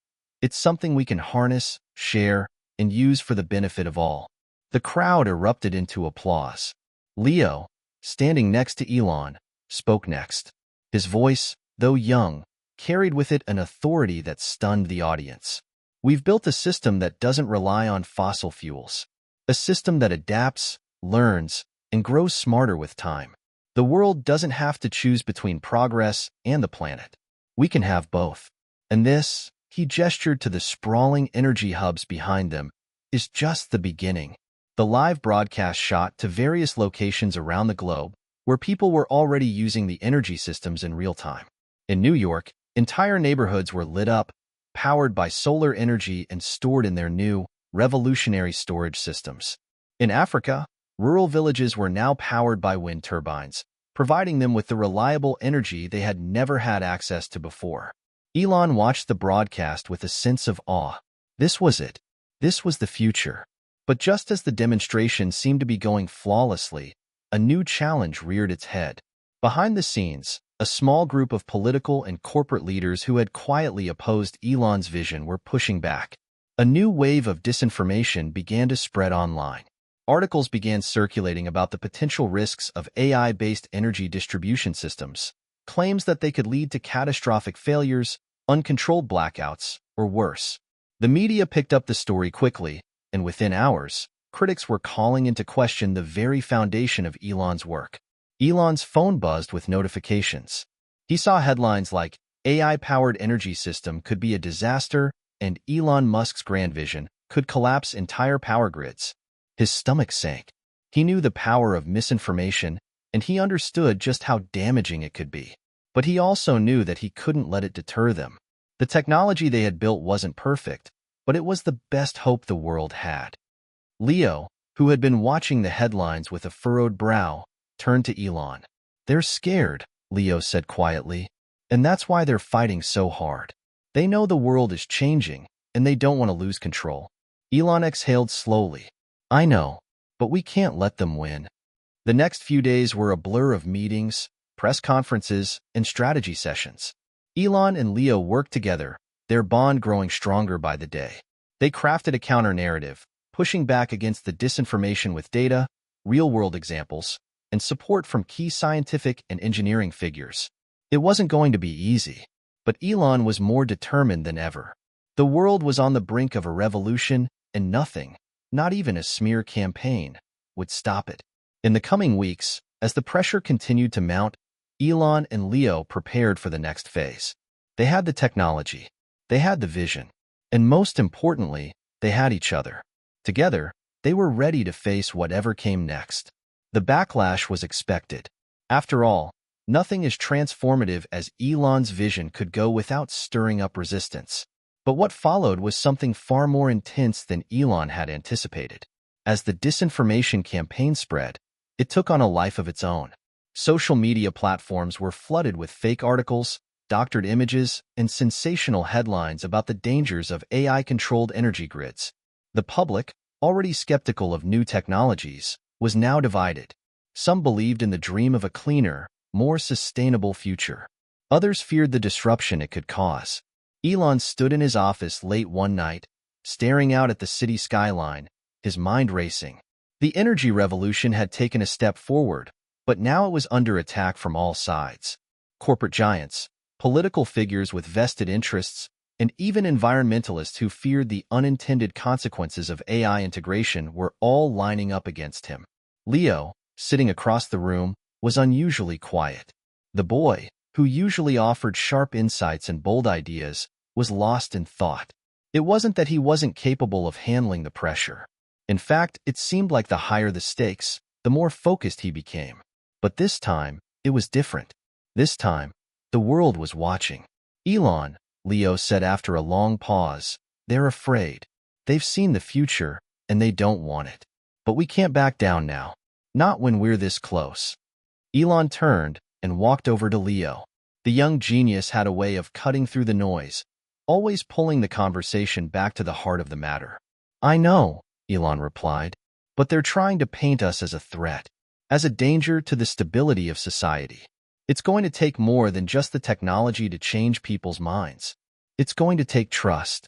It's something we can harness, share, and use for the benefit of all." The crowd erupted into applause. Leo, standing next to Elon, spoke next. His voice, though young, carried with it an authority that stunned the audience. "We've built a system that doesn't rely on fossil fuels. A system that adapts, learns, and grows smarter with time. The world doesn't have to choose between progress and the planet. We can have both. And this," he gestured to the sprawling energy hubs behind them, "is just the beginning." The live broadcast shot to various locations around the globe, where people were already using the energy systems in real time. In New York, entire neighborhoods were lit up, powered by solar energy and stored in their new, revolutionary storage systems. In Africa, Rural villages were now powered by wind turbines, providing them with the reliable energy they had never had access to before. Elon watched the broadcast with a sense of awe. This was it. This was the future. But just as the demonstration seemed to be going flawlessly, a new challenge reared its head. Behind the scenes, a small group of political and corporate leaders who had quietly opposed Elon's vision were pushing back. A new wave of disinformation began to spread online. Articles began circulating about the potential risks of AI-based energy distribution systems, claims that they could lead to catastrophic failures, uncontrolled blackouts, or worse. The media picked up the story quickly, and within hours, critics were calling into question the very foundation of Elon's work. Elon's phone buzzed with notifications. He saw headlines like, "AI-powered energy system could be a disaster," and "Elon Musk's grand vision could collapse entire power grids." His stomach sank. He knew the power of misinformation, and he understood just how damaging it could be. But he also knew that he couldn't let it deter them. The technology they had built wasn't perfect, but it was the best hope the world had. Leo, who had been watching the headlines with a furrowed brow, turned to Elon. "They're scared," Leo said quietly, "and that's why they're fighting so hard. They know the world is changing, and they don't want to lose control." Elon exhaled slowly. "I know, but we can't let them win." The next few days were a blur of meetings, press conferences, and strategy sessions. Elon and Leo worked together, their bond growing stronger by the day. They crafted a counter-narrative, pushing back against the disinformation with data, real-world examples, and support from key scientific and engineering figures. It wasn't going to be easy, but Elon was more determined than ever. The world was on the brink of a revolution, and nothing, not even a smear campaign, would stop it. In the coming weeks, as the pressure continued to mount, Elon and Leo prepared for the next phase. They had the technology, they had the vision, and most importantly, they had each other. Together, they were ready to face whatever came next. The backlash was expected. After all, nothing as transformative as Elon's vision could go without stirring up resistance. But what followed was something far more intense than Elon had anticipated. As the disinformation campaign spread, it took on a life of its own. Social media platforms were flooded with fake articles, doctored images, and sensational headlines about the dangers of AI-controlled energy grids. The public, already skeptical of new technologies, was now divided. Some believed in the dream of a cleaner, more sustainable future. Others feared the disruption it could cause. Elon stood in his office late one night, staring out at the city skyline, his mind racing. The energy revolution had taken a step forward, but now it was under attack from all sides. Corporate giants, political figures with vested interests, and even environmentalists who feared the unintended consequences of AI integration were all lining up against him. Leo, sitting across the room, was unusually quiet. The boy, who usually offered sharp insights and bold ideas, was lost in thought. It wasn't that he wasn't capable of handling the pressure. In fact, it seemed like the higher the stakes, the more focused he became. But this time, it was different. This time, the world was watching. "Elon," Leo said after a long pause, "they're afraid. They've seen the future, and they don't want it. But we can't back down now. Not when we're this close." Elon turned and walked over to Leo. The young genius had a way of cutting through the noise, always pulling the conversation back to the heart of the matter. "I know," Elon replied, "but they're trying to paint us as a threat, as a danger to the stability of society. It's going to take more than just the technology to change people's minds. It's going to take trust."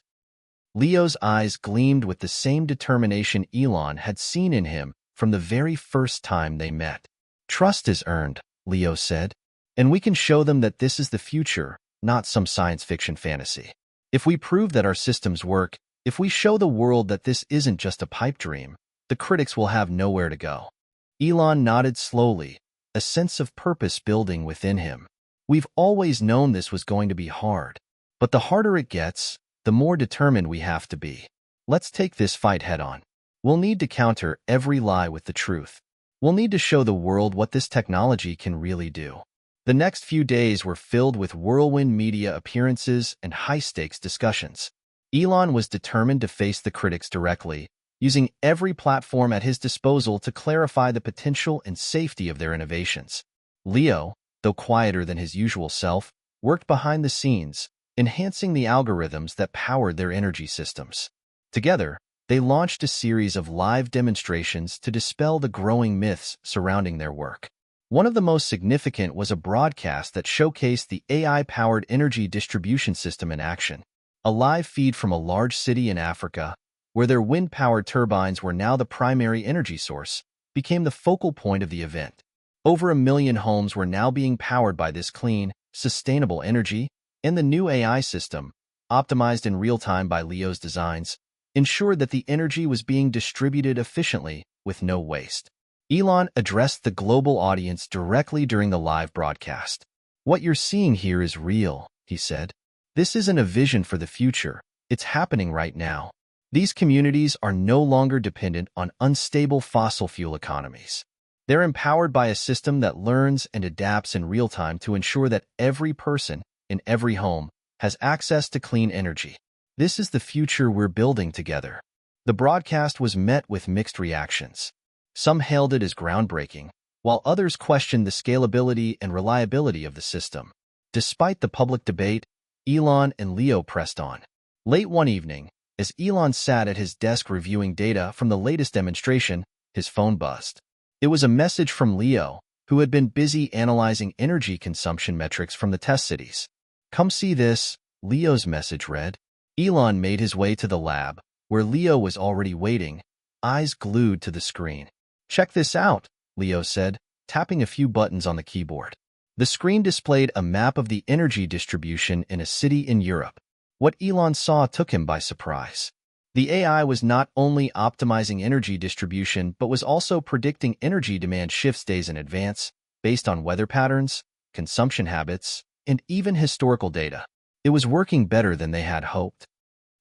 Leo's eyes gleamed with the same determination Elon had seen in him from the very first time they met. "Trust is earned," Leo said, "and we can show them that this is the future, not some science fiction fantasy. If we prove that our systems work, if we show the world that this isn't just a pipe dream, the critics will have nowhere to go." Elon nodded slowly, a sense of purpose building within him. "We've always known this was going to be hard, but the harder it gets, the more determined we have to be. Let's take this fight head on. We'll need to counter every lie with the truth. We'll need to show the world what this technology can really do." The next few days were filled with whirlwind media appearances and high-stakes discussions. Elon was determined to face the critics directly, using every platform at his disposal to clarify the potential and safety of their innovations. Leo, though quieter than his usual self, worked behind the scenes, enhancing the algorithms that powered their energy systems. Together, they launched a series of live demonstrations to dispel the growing myths surrounding their work. One of the most significant was a broadcast that showcased the AI-powered energy distribution system in action. A live feed from a large city in Africa, where their wind-powered turbines were now the primary energy source, became the focal point of the event. Over 1 million homes were now being powered by this clean, sustainable energy, and the new AI system, optimized in real time by Leo's designs, ensured that the energy was being distributed efficiently with no waste. Elon addressed the global audience directly during the live broadcast. "What you're seeing here is real," he said. "This isn't a vision for the future. It's happening right now. These communities are no longer dependent on unstable fossil fuel economies. They're empowered by a system that learns and adapts in real time to ensure that every person in every home has access to clean energy. This is the future we're building together." The broadcast was met with mixed reactions. Some hailed it as groundbreaking, while others questioned the scalability and reliability of the system. Despite the public debate, Elon and Leo pressed on. Late one evening, as Elon sat at his desk reviewing data from the latest demonstration, his phone buzzed. It was a message from Leo, who had been busy analyzing energy consumption metrics from the test cities. "Come see this," Leo's message read. Elon made his way to the lab, where Leo was already waiting, eyes glued to the screen. "Check this out," Leo said, tapping a few buttons on the keyboard. The screen displayed a map of the energy distribution in a city in Europe. What Elon saw took him by surprise. The AI was not only optimizing energy distribution but was also predicting energy demand shifts days in advance, based on weather patterns, consumption habits, and even historical data. It was working better than they had hoped.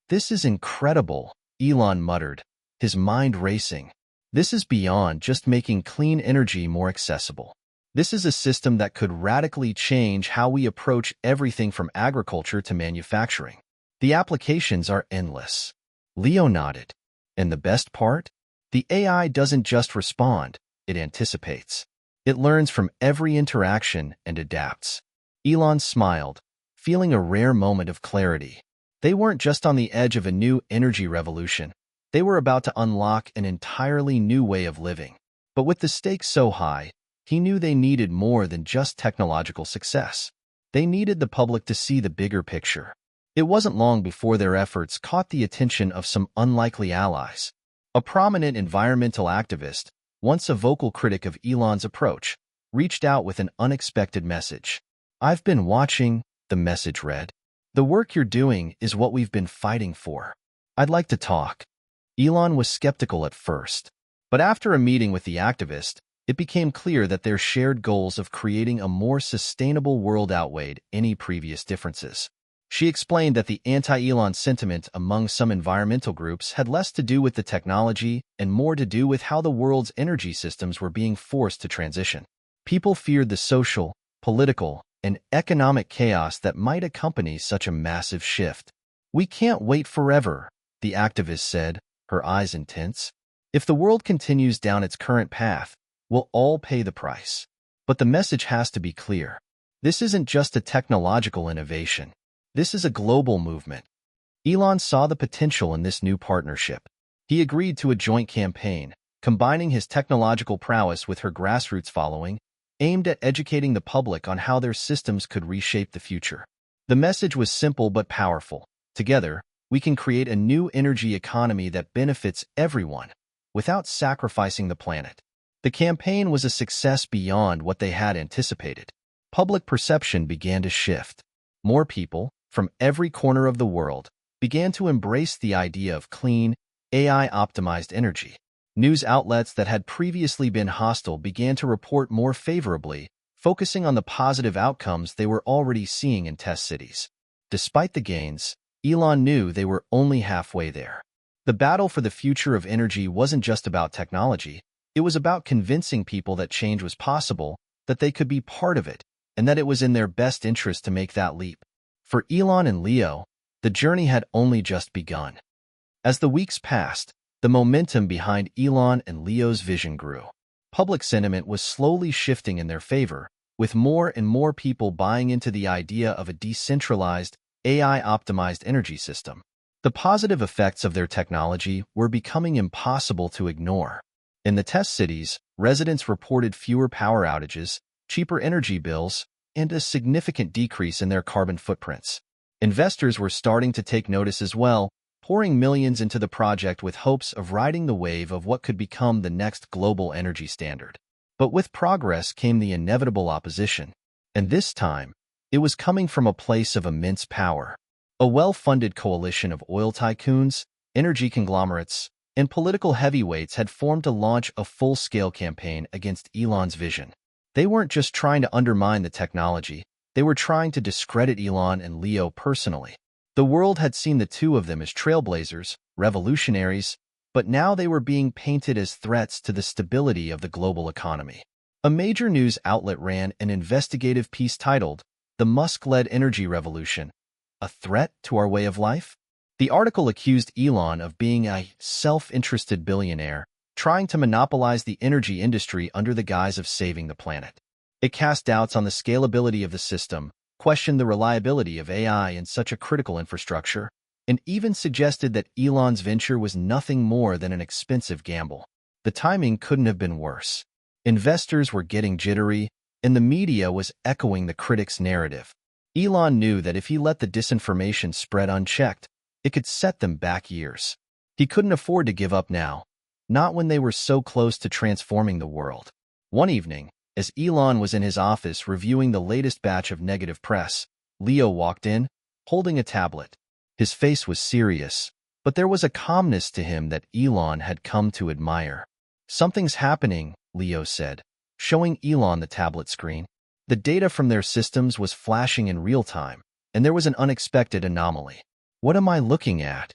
"This is incredible," Elon muttered, his mind racing. "This is beyond just making clean energy more accessible. This is a system that could radically change how we approach everything from agriculture to manufacturing. The applications are endless." Leo nodded. "And the best part? The AI doesn't just respond, it anticipates. It learns from every interaction and adapts." Elon smiled, feeling a rare moment of clarity. They weren't just on the edge of a new energy revolution. They were about to unlock an entirely new way of living. But with the stakes so high, he knew they needed more than just technological success. They needed the public to see the bigger picture. It wasn't long before their efforts caught the attention of some unlikely allies. A prominent environmental activist, once a vocal critic of Elon's approach, reached out with an unexpected message. "I've been watching," the message read. "The work you're doing is what we've been fighting for. I'd like to talk." Elon was skeptical at first, but after a meeting with the activist, it became clear that their shared goals of creating a more sustainable world outweighed any previous differences. She explained that the anti-Elon sentiment among some environmental groups had less to do with the technology and more to do with how the world's energy systems were being forced to transition. People feared the social, political, and economic chaos that might accompany such a massive shift. "We can't wait forever," the activist said, her eyes intense. "If the world continues down its current path, we'll all pay the price." But the message has to be clear. This isn't just a technological innovation. This is a global movement. Elon saw the potential in this new partnership. He agreed to a joint campaign, combining his technological prowess with her grassroots following, aimed at educating the public on how their systems could reshape the future. The message was simple but powerful. Together, we can create a new energy economy that benefits everyone, without sacrificing the planet. The campaign was a success beyond what they had anticipated. Public perception began to shift. More people, from every corner of the world, began to embrace the idea of clean, AI-optimized energy. News outlets that had previously been hostile began to report more favorably, focusing on the positive outcomes they were already seeing in test cities. Despite the gains, Elon knew they were only halfway there. The battle for the future of energy wasn't just about technology. It was about convincing people that change was possible, that they could be part of it, and that it was in their best interest to make that leap. For Elon and Leo, the journey had only just begun. As the weeks passed, The momentum behind Elon and Leo's vision grew. Public sentiment was slowly shifting in their favor, with more and more people buying into the idea of a decentralized, AI-optimized energy system. The positive effects of their technology were becoming impossible to ignore. In the test cities, residents reported fewer power outages, cheaper energy bills, and a significant decrease in their carbon footprints. Investors were starting to take notice as well, pouring millions into the project with hopes of riding the wave of what could become the next global energy standard. But with progress came the inevitable opposition, and this time, it was coming from a place of immense power. A well-funded coalition of oil tycoons, energy conglomerates, and political heavyweights had formed to launch a full-scale campaign against Elon's vision. They weren't just trying to undermine the technology, they were trying to discredit Elon and Leo personally. The world had seen the two of them as trailblazers, revolutionaries, but now they were being painted as threats to the stability of the global economy. A major news outlet ran an investigative piece titled, "The Musk-Led Energy Revolution: A Threat to Our Way of Life?" The article accused Elon of being a self-interested billionaire, trying to monopolize the energy industry under the guise of saving the planet. It cast doubts on the scalability of the system, questioned the reliability of AI in such a critical infrastructure, and even suggested that Elon's venture was nothing more than an expensive gamble. The timing couldn't have been worse. Investors were getting jittery, and the media was echoing the critics' narrative. Elon knew that if he let the disinformation spread unchecked, it could set them back years. He couldn't afford to give up now, not when they were so close to transforming the world. One evening, as Elon was in his office reviewing the latest batch of negative press, Leo walked in, holding a tablet. His face was serious, but there was a calmness to him that Elon had come to admire. "Something's happening," Leo said, showing Elon the tablet screen. The data from their systems was flashing in real time, and there was an unexpected anomaly. "What am I looking at?"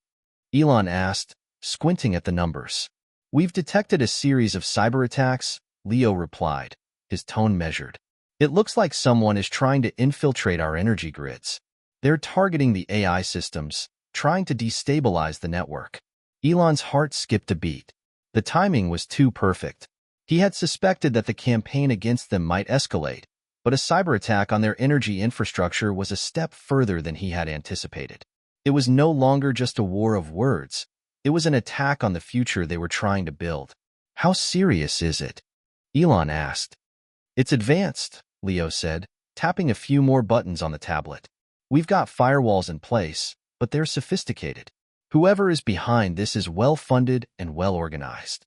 Elon asked, squinting at the numbers. "We've detected a series of cyber attacks," Leo replied, his tone measured. "It looks like someone is trying to infiltrate our energy grids. They're targeting the AI systems, trying to destabilize the network." Elon's heart skipped a beat. The timing was too perfect. He had suspected that the campaign against them might escalate, but a cyber attack on their energy infrastructure was a step further than he had anticipated. It was no longer just a war of words. It was an attack on the future they were trying to build. "How serious is it?" Elon asked. "It's advanced," Leo said, tapping a few more buttons on the tablet. "We've got firewalls in place, but they're sophisticated. Whoever is behind this is well-funded and well-organized."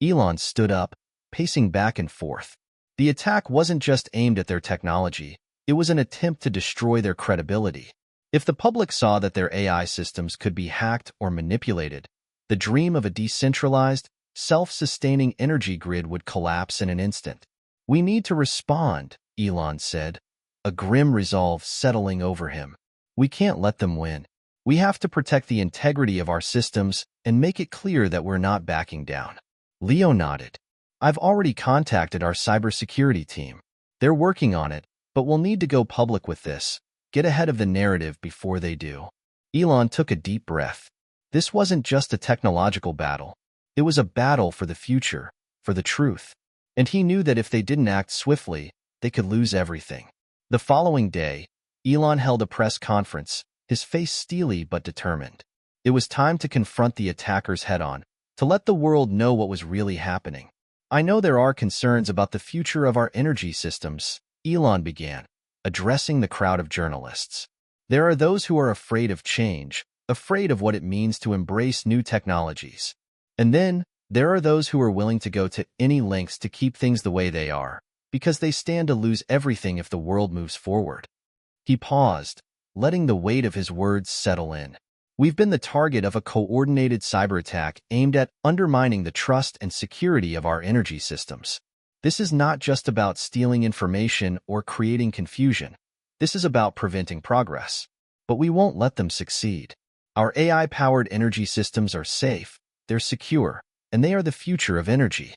Elon stood up, pacing back and forth. The attack wasn't just aimed at their technology, it was an attempt to destroy their credibility. If the public saw that their AI systems could be hacked or manipulated, the dream of a decentralized, self-sustaining energy grid would collapse in an instant. "We need to respond," Elon said, a grim resolve settling over him. "We can't let them win. We have to protect the integrity of our systems and make it clear that we're not backing down." Leo nodded. "I've already contacted our cybersecurity team. They're working on it, but we'll need to go public with this. Get ahead of the narrative before they do." Elon took a deep breath. This wasn't just a technological battle. It was a battle for the future, for the truth. And he knew that if they didn't act swiftly, they could lose everything. The following day, Elon held a press conference, his face steely but determined. It was time to confront the attackers head-on, to let the world know what was really happening. "I know there are concerns about the future of our energy systems," Elon began, addressing the crowd of journalists. "There are those who are afraid of change, afraid of what it means to embrace new technologies. And then, there are those who are willing to go to any lengths to keep things the way they are, because they stand to lose everything if the world moves forward." He paused, letting the weight of his words settle in. "We've been the target of a coordinated cyber attack aimed at undermining the trust and security of our energy systems. This is not just about stealing information or creating confusion. This is about preventing progress. But we won't let them succeed. Our AI-powered energy systems are safe, they're secure, and they are the future of energy."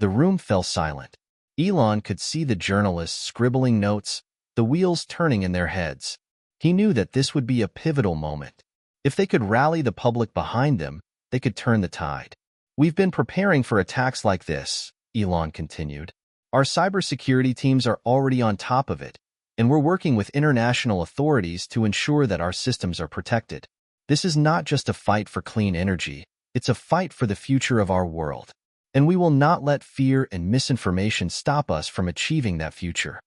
The room fell silent. Elon could see the journalists scribbling notes, the wheels turning in their heads. He knew that this would be a pivotal moment. If they could rally the public behind them, they could turn the tide. We've been preparing for attacks like this, Elon continued. Our cybersecurity teams are already on top of it, and we're working with international authorities to ensure that our systems are protected. This is not just a fight for clean energy, it's a fight for the future of our world. And we will not let fear and misinformation stop us from achieving that future.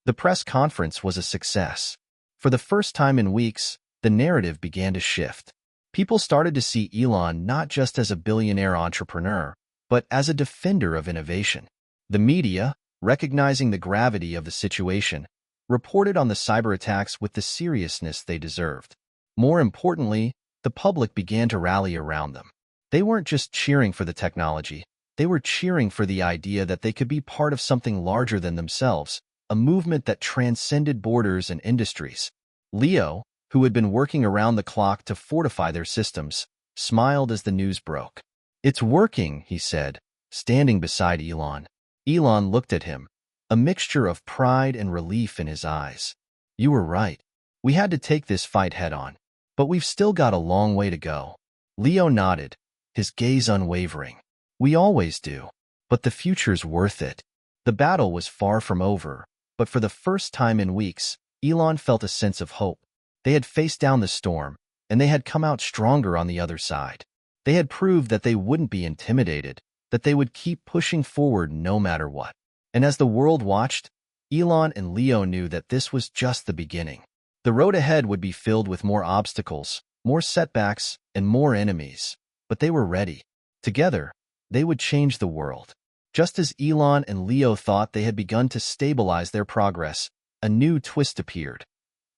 The press conference was a success. For the first time in weeks, the narrative began to shift. People started to see Elon not just as a billionaire entrepreneur, but as a defender of innovation. The media, recognizing the gravity of the situation, reported on the cyber attacks with the seriousness they deserved. More importantly, the public began to rally around them. They weren't just cheering for the technology, they were cheering for the idea that they could be part of something larger than themselves, a movement that transcended borders and industries. Leo, who had been working around the clock to fortify their systems, smiled as the news broke. "It's working," he said, standing beside Elon. Elon looked at him, a mixture of pride and relief in his eyes. "You were right. We had to take this fight head-on. But we've still got a long way to go." Leo nodded, his gaze unwavering. "We always do. But the future's worth it." The battle was far from over, but for the first time in weeks, Elon felt a sense of hope. They had faced down the storm, and they had come out stronger on the other side. They had proved that they wouldn't be intimidated, that they would keep pushing forward no matter what. And as the world watched, Elon and Leo knew that this was just the beginning. The road ahead would be filled with more obstacles, more setbacks, and more enemies. But they were ready. Together, they would change the world. Just as Elon and Leo thought they had begun to stabilize their progress, a new twist appeared.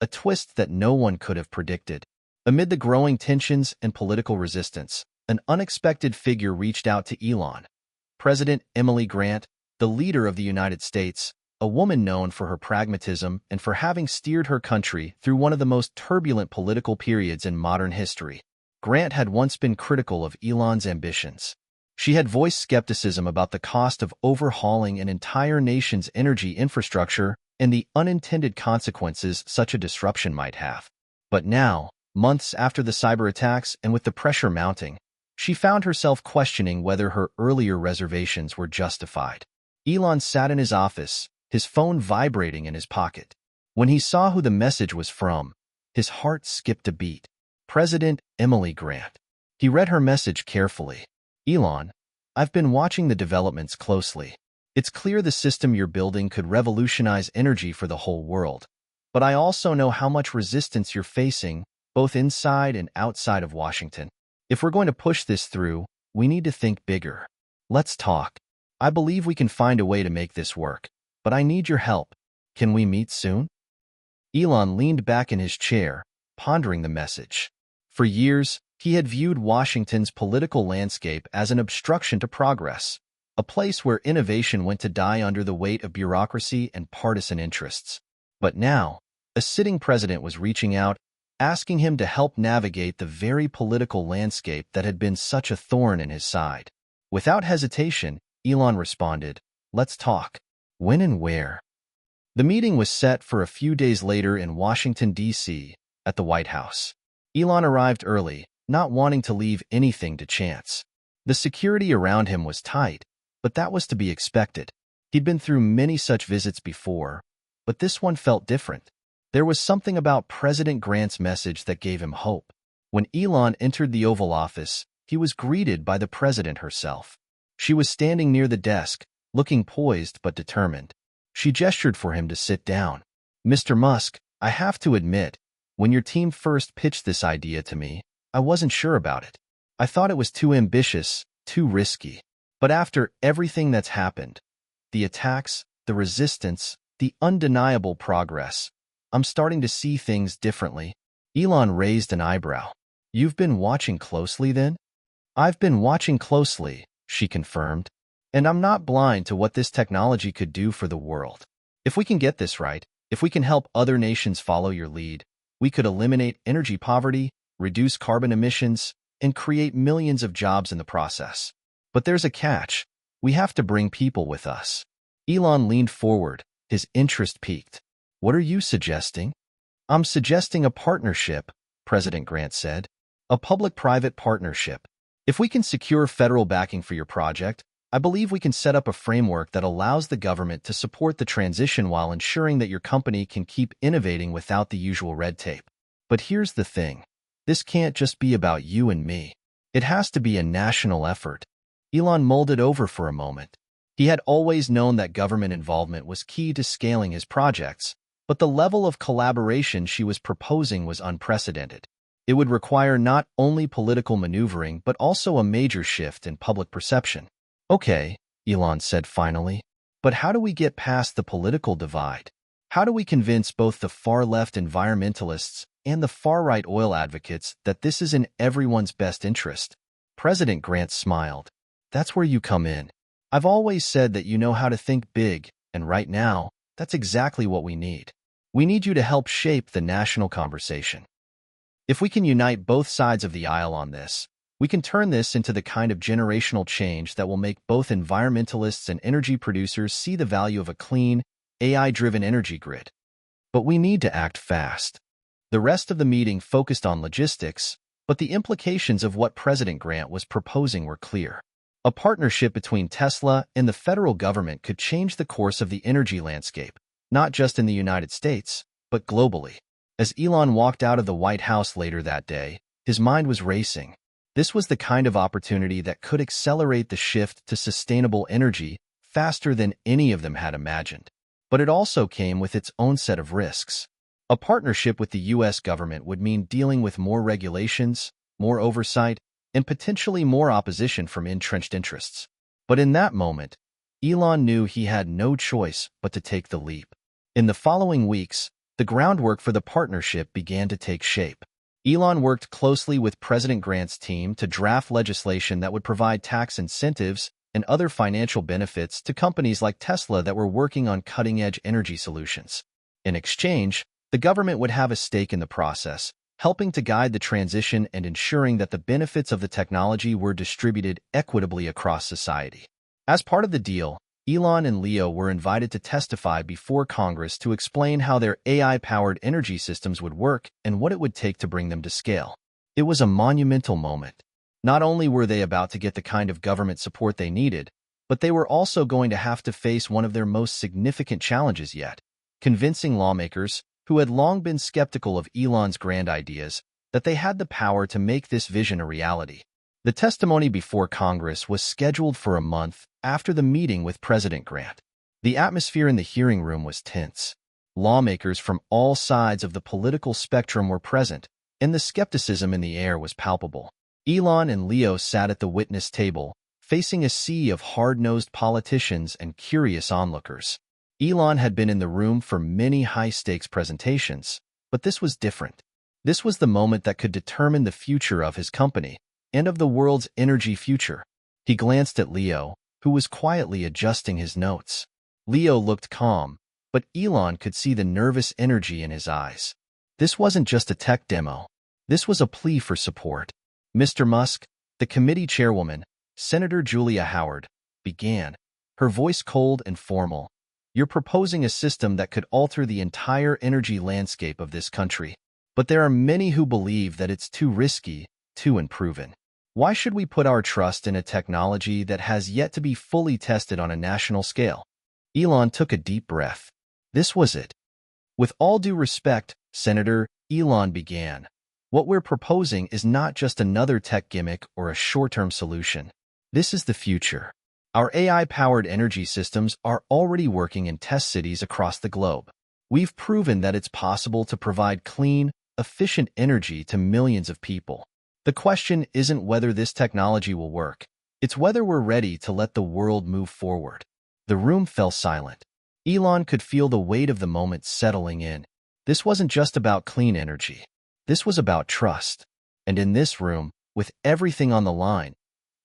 A twist that no one could have predicted. Amid the growing tensions and political resistance, an unexpected figure reached out to Elon. President Emily Grant, the leader of the United States, a woman known for her pragmatism and for having steered her country through one of the most turbulent political periods in modern history. Grant had once been critical of Elon's ambitions. She had voiced skepticism about the cost of overhauling an entire nation's energy infrastructure and the unintended consequences such a disruption might have. But now, months after the cyber attacks and with the pressure mounting, she found herself questioning whether her earlier reservations were justified. Elon sat in his office, his phone vibrating in his pocket. When he saw who the message was from, his heart skipped a beat. President Emily Grant. He read her message carefully. "Elon, I've been watching the developments closely. It's clear the system you're building could revolutionize energy for the whole world. But I also know how much resistance you're facing, both inside and outside of Washington. If we're going to push this through, we need to think bigger. Let's talk. I believe we can find a way to make this work. But I need your help. Can we meet soon?" Elon leaned back in his chair, pondering the message. For years, he had viewed Washington's political landscape as an obstruction to progress, a place where innovation went to die under the weight of bureaucracy and partisan interests. But now, a sitting president was reaching out, asking him to help navigate the very political landscape that had been such a thorn in his side. Without hesitation, Elon responded, "Let's talk. When and where?" The meeting was set for a few days later in Washington, D.C., at the White House. Elon arrived early, not wanting to leave anything to chance. The security around him was tight, but that was to be expected. He'd been through many such visits before, but this one felt different. There was something about President Grant's message that gave him hope. When Elon entered the Oval Office, he was greeted by the president herself. She was standing near the desk, looking poised but determined. She gestured for him to sit down. "Mr. Musk, I have to admit, when your team first pitched this idea to me, I wasn't sure about it. I thought it was too ambitious, too risky. But after everything that's happened, the attacks, the resistance, the undeniable progress, I'm starting to see things differently." Elon raised an eyebrow. "You've been watching closely then?" "I've been watching closely," she confirmed. "And I'm not blind to what this technology could do for the world. If we can get this right, if we can help other nations follow your lead, we could eliminate energy poverty, reduce carbon emissions, and create millions of jobs in the process. But there's a catch. We have to bring people with us." Elon leaned forward, his interest piqued. "What are you suggesting?" "I'm suggesting a partnership," President Grant said. "A public-private partnership. If we can secure federal backing for your project, I believe we can set up a framework that allows the government to support the transition while ensuring that your company can keep innovating without the usual red tape. But here's the thing. This can't just be about you and me. It has to be a national effort. Elon mulled it over for a moment. He had always known that government involvement was key to scaling his projects, but the level of collaboration she was proposing was unprecedented. It would require not only political maneuvering but also a major shift in public perception. Okay, Elon said finally, but how do we get past the political divide? How do we convince both the far-left environmentalists and the far-right oil advocates that this is in everyone's best interest? President Grant smiled. That's where you come in. I've always said that you know how to think big, and right now, that's exactly what we need. We need you to help shape the national conversation. If we can unite both sides of the aisle on this, we can turn this into the kind of generational change that will make both environmentalists and energy producers see the value of a clean, AI-driven energy grid. But we need to act fast. The rest of the meeting focused on logistics, but the implications of what President Grant was proposing were clear. A partnership between Tesla and the federal government could change the course of the energy landscape, not just in the United States, but globally. As Elon walked out of the White House later that day, his mind was racing. This was the kind of opportunity that could accelerate the shift to sustainable energy faster than any of them had imagined. But it also came with its own set of risks. A partnership with the U.S. government would mean dealing with more regulations, more oversight, and potentially more opposition from entrenched interests. But in that moment, Elon knew he had no choice but to take the leap. In the following weeks, the groundwork for the partnership began to take shape. Elon worked closely with President Grant's team to draft legislation that would provide tax incentives and other financial benefits to companies like Tesla that were working on cutting-edge energy solutions. In exchange, the government would have a stake in the process, helping to guide the transition and ensuring that the benefits of the technology were distributed equitably across society. As part of the deal, Elon and Leo were invited to testify before Congress to explain how their AI-powered energy systems would work and what it would take to bring them to scale. It was a monumental moment. Not only were they about to get the kind of government support they needed, but they were also going to have to face one of their most significant challenges yet, convincing lawmakers, who had long been skeptical of Elon's grand ideas, that they had the power to make this vision a reality. The testimony before Congress was scheduled for a month after the meeting with President Grant. The atmosphere in the hearing room was tense. Lawmakers from all sides of the political spectrum were present, and the skepticism in the air was palpable. Elon and Leo sat at the witness table, facing a sea of hard-nosed politicians and curious onlookers. Elon had been in the room for many high-stakes presentations, but this was different. This was the moment that could determine the future of his company and of the world's energy future. He glanced at Leo, who was quietly adjusting his notes. Leo looked calm, but Elon could see the nervous energy in his eyes. This wasn't just a tech demo. This was a plea for support. Mr. Musk, the committee chairwoman, Senator Julia Howard, began, her voice cold and formal. You're proposing a system that could alter the entire energy landscape of this country. But there are many who believe that it's too risky, too unproven. Why should we put our trust in a technology that has yet to be fully tested on a national scale? Elon took a deep breath. This was it. With all due respect, Senator, Elon began. What we're proposing is not just another tech gimmick or a short-term solution. This is the future. Our AI-powered energy systems are already working in test cities across the globe. We've proven that it's possible to provide clean, efficient energy to millions of people. The question isn't whether this technology will work. It's whether we're ready to let the world move forward. The room fell silent. Elon could feel the weight of the moment settling in. This wasn't just about clean energy. This was about trust. And in this room, with everything on the line,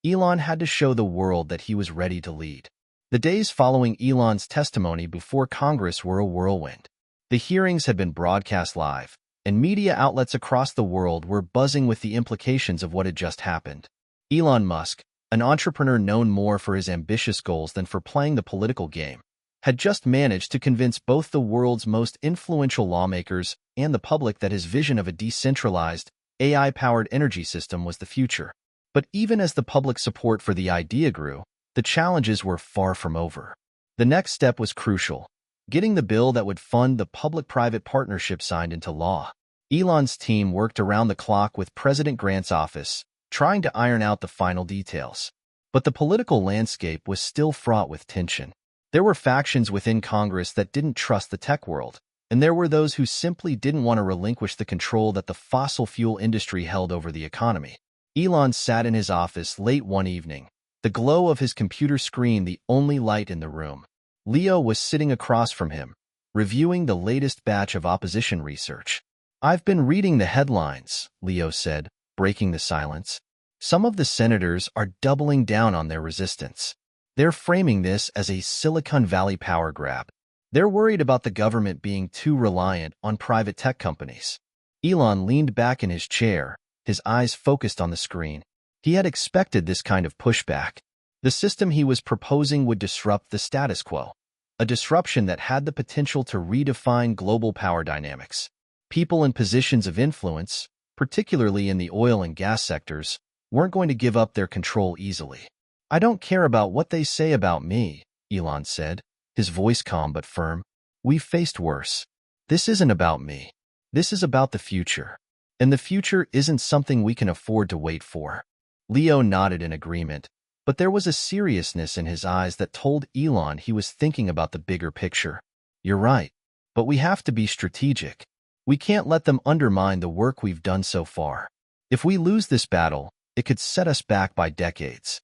Elon had to show the world that he was ready to lead. The days following Elon's testimony before Congress were a whirlwind. The hearings had been broadcast live, and media outlets across the world were buzzing with the implications of what had just happened. Elon Musk, an entrepreneur known more for his ambitious goals than for playing the political game, had just managed to convince both the world's most influential lawmakers and the public that his vision of a decentralized, AI-powered energy system was the future. But even as the public support for the idea grew, the challenges were far from over. The next step was crucial: getting the bill that would fund the public-private partnership signed into law. Elon's team worked around the clock with President Grant's office, trying to iron out the final details. But the political landscape was still fraught with tension. There were factions within Congress that didn't trust the tech world, and there were those who simply didn't want to relinquish the control that the fossil fuel industry held over the economy. Elon sat in his office late one evening, the glow of his computer screen the only light in the room. Leo was sitting across from him, reviewing the latest batch of opposition research. "I've been reading the headlines," Leo said, breaking the silence. "Some of the senators are doubling down on their resistance. They're framing this as a Silicon Valley power grab. They're worried about the government being too reliant on private tech companies." Elon leaned back in his chair, his eyes focused on the screen. He had expected this kind of pushback. The system he was proposing would disrupt the status quo, a disruption that had the potential to redefine global power dynamics. People in positions of influence, particularly in the oil and gas sectors, weren't going to give up their control easily. "I don't care about what they say about me," Elon said, his voice calm but firm. "We've faced worse. This isn't about me. This is about the future. And the future isn't something we can afford to wait for." Leo nodded in agreement, but there was a seriousness in his eyes that told Elon he was thinking about the bigger picture. "You're right, but we have to be strategic. We can't let them undermine the work we've done so far. If we lose this battle, it could set us back by decades."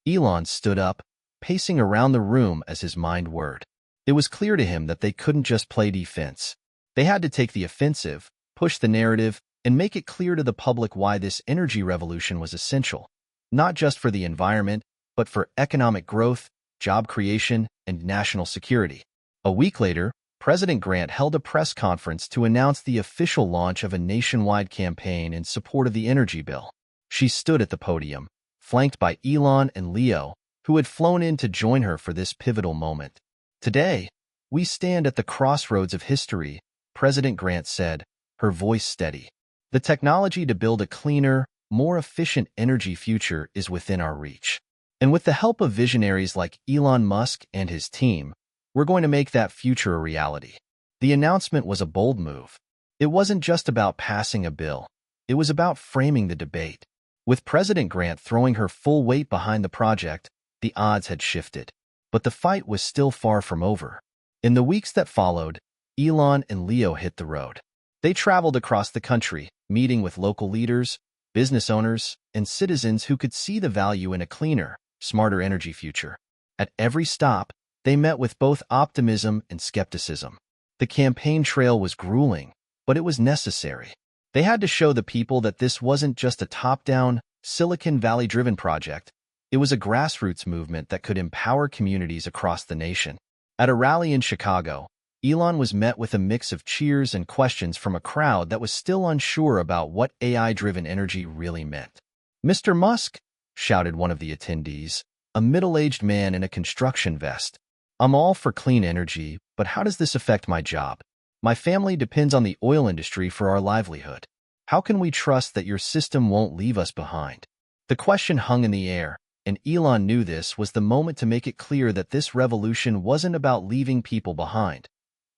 Elon stood up, pacing around the room as his mind whirred. It was clear to him that they couldn't just play defense. They had to take the offensive, push the narrative, and make it clear to the public why this energy revolution was essential, not just for the environment, but for economic growth, job creation, and national security. A week later, President Grant held a press conference to announce the official launch of a nationwide campaign in support of the energy bill. She stood at the podium, flanked by Elon and Leo, who had flown in to join her for this pivotal moment. "Today, we stand at the crossroads of history," President Grant said, her voice steady. "The technology to build a cleaner, more efficient energy future is within our reach. And with the help of visionaries like Elon Musk and his team, we're going to make that future a reality." The announcement was a bold move. It wasn't just about passing a bill. It was about framing the debate. With President Grant throwing her full weight behind the project, the odds had shifted. But the fight was still far from over. In the weeks that followed, Elon and Leo hit the road. They traveled across the country, meeting with local leaders, business owners, and citizens who could see the value in a cleaner, smarter energy future. At every stop, they met with both optimism and skepticism. The campaign trail was grueling, but it was necessary. They had to show the people that this wasn't just a top-down, Silicon Valley-driven project. It was a grassroots movement that could empower communities across the nation. At a rally in Chicago, Elon was met with a mix of cheers and questions from a crowd that was still unsure about what AI-driven energy really meant. "Mr. Musk," shouted one of the attendees, a middle-aged man in a construction vest, "I'm all for clean energy, but how does this affect my job? My family depends on the oil industry for our livelihood. How can we trust that your system won't leave us behind?" The question hung in the air, and Elon knew this was the moment to make it clear that this revolution wasn't about leaving people behind.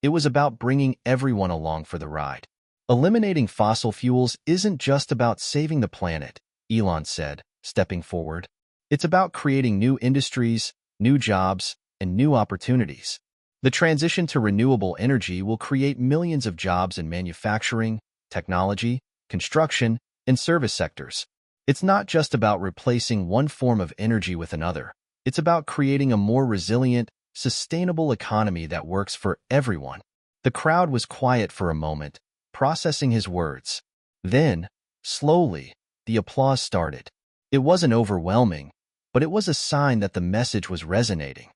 It was about bringing everyone along for the ride. "Eliminating fossil fuels isn't just about saving the planet," Elon said, stepping forward. "It's about creating new industries, new jobs, and new opportunities. The transition to renewable energy will create millions of jobs in manufacturing, technology, construction, and service sectors. It's not just about replacing one form of energy with another. It's about creating a more resilient, sustainable economy that works for everyone." The crowd was quiet for a moment, processing his words. Then, slowly, the applause started. It wasn't overwhelming, but it was a sign that the message was resonating.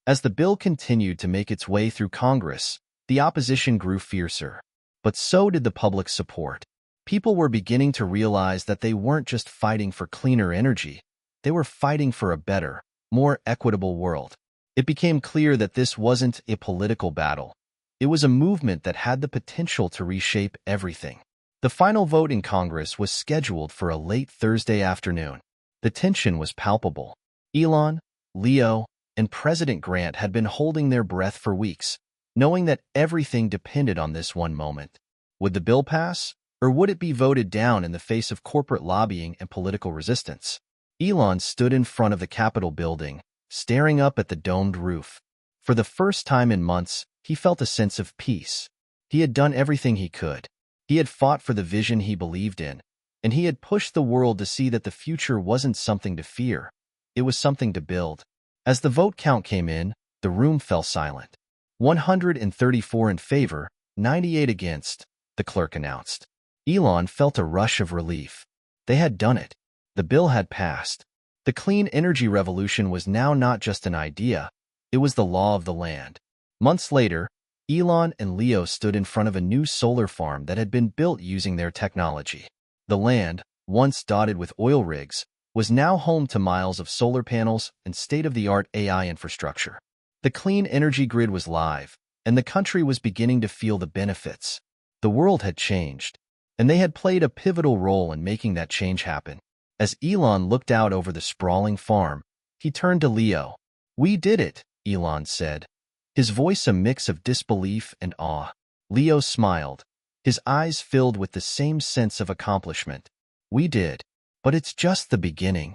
As the bill continued to make its way through Congress, the opposition grew fiercer. But so did the public support. People were beginning to realize that they weren't just fighting for cleaner energy, they were fighting for a better, more equitable world. It became clear that this wasn't a political battle. It was a movement that had the potential to reshape everything. The final vote in Congress was scheduled for a late Thursday afternoon. The tension was palpable. Elon, Leo, and President Grant had been holding their breath for weeks, knowing that everything depended on this one moment. Would the bill pass, or would it be voted down in the face of corporate lobbying and political resistance? Elon stood in front of the Capitol building, staring up at the domed roof. For the first time in months, he felt a sense of peace. He had done everything he could. He had fought for the vision he believed in, and he had pushed the world to see that the future wasn't something to fear. It was something to build. As the vote count came in, the room fell silent. 134 in favor, 98 against, the clerk announced. Elon felt a rush of relief. They had done it. The bill had passed. The clean energy revolution was now not just an idea, it was the law of the land. Months later, Elon and Leo stood in front of a new solar farm that had been built using their technology. The land, once dotted with oil rigs, was now home to miles of solar panels and state-of-the-art AI infrastructure. The clean energy grid was live, and the country was beginning to feel the benefits. The world had changed, and they had played a pivotal role in making that change happen. As Elon looked out over the sprawling farm, he turned to Leo. "We did it," Elon said, his voice a mix of disbelief and awe. Leo smiled, his eyes filled with the same sense of accomplishment. "We did. But it's just the beginning."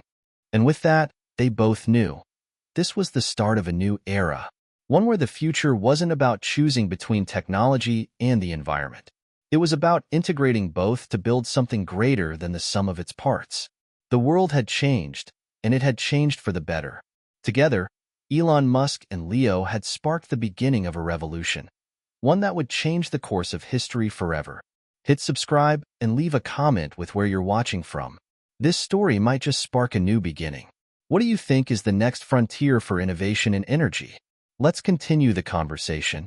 And with that, they both knew. This was the start of a new era, one where the future wasn't about choosing between technology and the environment. It was about integrating both to build something greater than the sum of its parts. The world had changed, and it had changed for the better. Together, Elon Musk and Leo had sparked the beginning of a revolution, one that would change the course of history forever. Hit subscribe and leave a comment with where you're watching from. This story might just spark a new beginning. What do you think is the next frontier for innovation in energy? Let's continue the conversation.